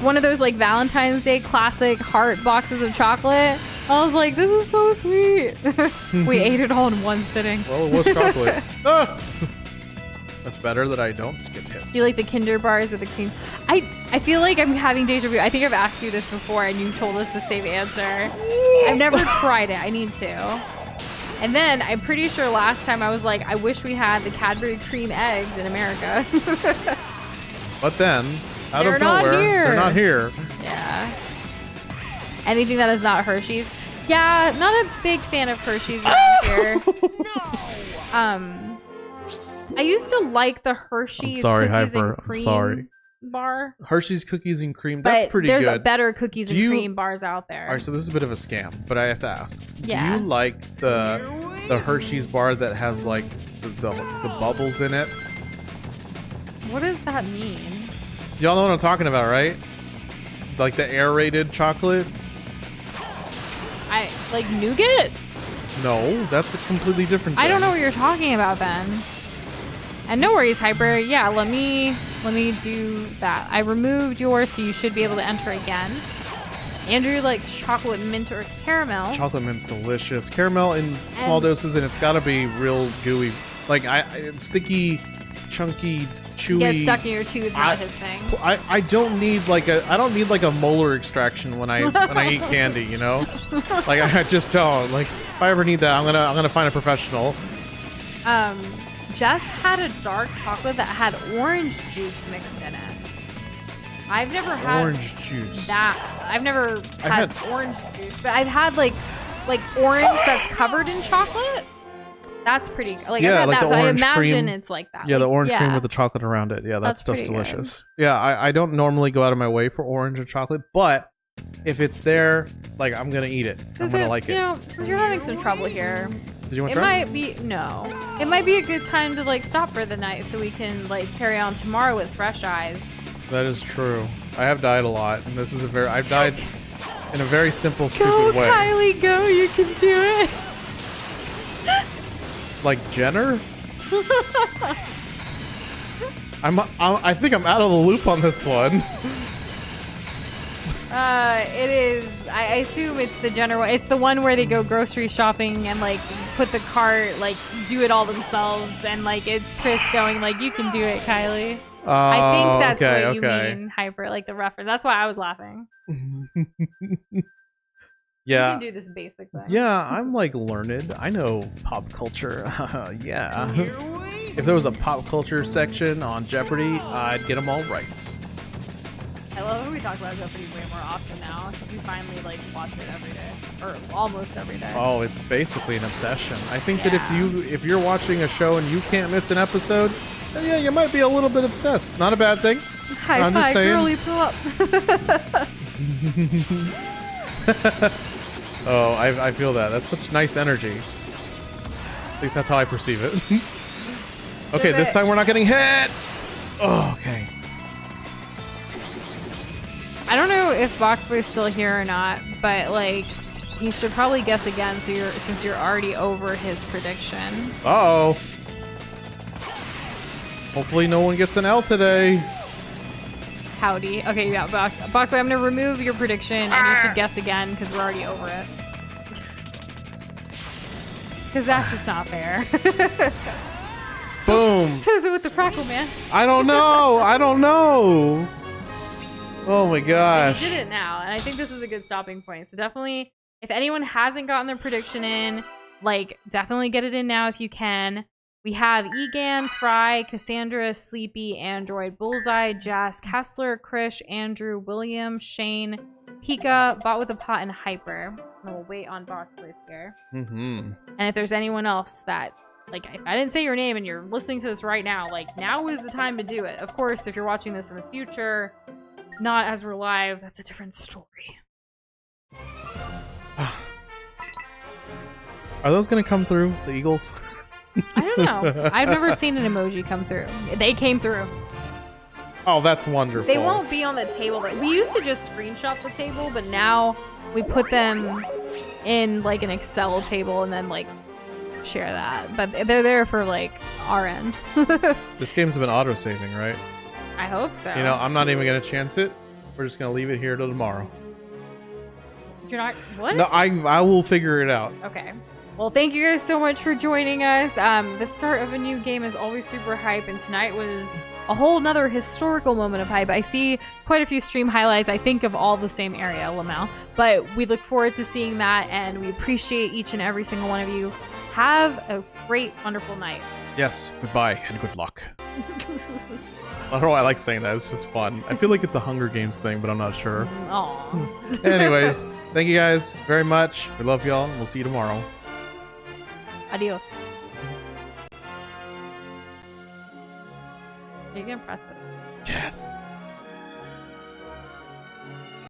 one of those like Valentine's Day classic heart boxes of chocolate. I was like, this is so sweet. We ate it all in one sitting. Well, it was chocolate. Ah! That's better that I don't get hit. Do you like the Kinder bars with the cream? I feel like I'm having deja vu. I think I've asked you this before and you told us the same answer. I've never tried it. I need to. And then I'm pretty sure last time I was like, I wish we had the Cadbury cream eggs in America. But then, out They're of not nowhere, here. they're not here. Yeah. Anything that is not Hershey's. Yeah, not a big fan of Hershey's around here. I used to like the Hershey's sorry, cookies Hyper. and I'm cream sorry. bar. Hershey's cookies and cream. That's But pretty there's good. better cookies Do and you- cream bars out there. All right, so this is a bit of a scam, but I have to ask. Yeah. Do you like the Hershey's bar that has like the bubbles in it? What does that mean? Y'all know what I'm talking about, right? Like the aerated chocolate? I like nougat? No, that's a completely different thing. I don't know what you're talking about then. And no worries, Hyper. Yeah, let me do that. I removed yours, so you should be able to enter again. Andrew likes chocolate mint or caramel. Chocolate mint's delicious. Caramel in small And- doses, and it's got to be real gooey. Like it's sticky, chunky, chewy. Get stuck in your tooth, not his thing. I don't need like a molar extraction when I eat candy, you know? Like I just don't. Like if I ever need that, I'm gonna find a professional. Jess had a dark chocolate that had orange juice mixed in it. I've never had Orange juice. that. I've never had had- orange juice, but I've had like orange that's covered in chocolate. That's pretty. Like Yeah, I've had like that, the so I orange imagine cream. it's like that. Yeah, the Like, orange cream with the chocolate around it. Yeah, that That's stuff's pretty good. delicious. Yeah, I don't normally go out of my way for orange and chocolate, but if it's there, like I'm gonna eat it. I'm Does gonna it, like you it. know, since you're having some trouble here, Did you want it to try? might be it might be a good time to like stop for the night so we can like carry on tomorrow with fresh eyes. That is true. I have died a lot, and this is I've died in a very simple, stupid way. Kylie, go! You can do it. Like Jenner? I think I'm out of the loop on this one. It is. I assume it's the general. It's the one where they go grocery shopping and like put the cart, like do it all themselves, and like it's Chris going like, "You can do it, Kylie." I think that's what you mean, Hyper, like the reference. That's why I was laughing. Yeah. You can do this basic thing. Yeah, I'm like learned. I know pop culture. Yeah. If there was a pop culture section on Jeopardy, I'd get them all right. I love how we talk about Jeopardy way more often now because we finally like watch it every day or almost every day. Oh, it's basically an obsession. I think that if you're watching a show and you can't miss an episode, then yeah, you might be a little bit obsessed. Not a bad thing. High I'm just five, saying. girly, pull up. Oh, I feel that. That's such nice energy. At least that's how I perceive it. Okay, Does this it- time we're not getting hit. Oh, okay. I don't know if Boxboy's still here or not, but like you should probably guess again since you're already over his prediction. Uh-oh. Hopefully no one gets an L today. Howdy. Okay, yeah, Boxboy, I'm gonna remove your prediction and you should guess again because we're already over it. Because that's just not fair. Boom. Doza with the freckle, man. I don't know. I don't know. Oh my You gosh. did it now, and I think this is a good stopping point. So definitely, if anyone hasn't gotten their prediction in, like, definitely get it in now if you can. We have Egan, Fry, Cassandra, Sleepy, Android, Bullseye, Jazz, Kessler, Krish, Andrew, William, Shane, Pika, Bot with a Pot, and Hyper. And we'll wait on Box Boys here. Mm-hmm. And if there's anyone else that, like, if I didn't say your name and you're listening to this right now, like, now is the time to do it. Of course, if you're watching this in the future, not as we're live, that's a different story. Are those gonna come through, the Eagles? I don't know. I've never seen an emoji come through. They came through. Oh, that's wonderful. They won't be on the table. We used to just screenshot the table, but now we put them in like an Excel table and then like share that. But they're there for like our end. This game's been auto-saving, right? I hope so. You know, I'm not even gonna chance it. We're just gonna leave it here till tomorrow. You're not. What? No, I will figure it out. Okay. Well, thank you guys so much for joining us. The start of a new game is always super hype, and tonight was a whole nother historical moment of hype. I see quite a few stream highlights, I think, of all the same area, Lamau. But we look forward to seeing that, and we appreciate each and every single one of you. Have a great, wonderful night. Yes, goodbye and good luck. I don't know why I like saying that. It's just fun. I feel like it's a Hunger Games thing, but I'm not sure. Aw. Anyways, thank you guys very much. We love y'all, and we'll see you tomorrow. Adios. Are you gonna press it? Yes.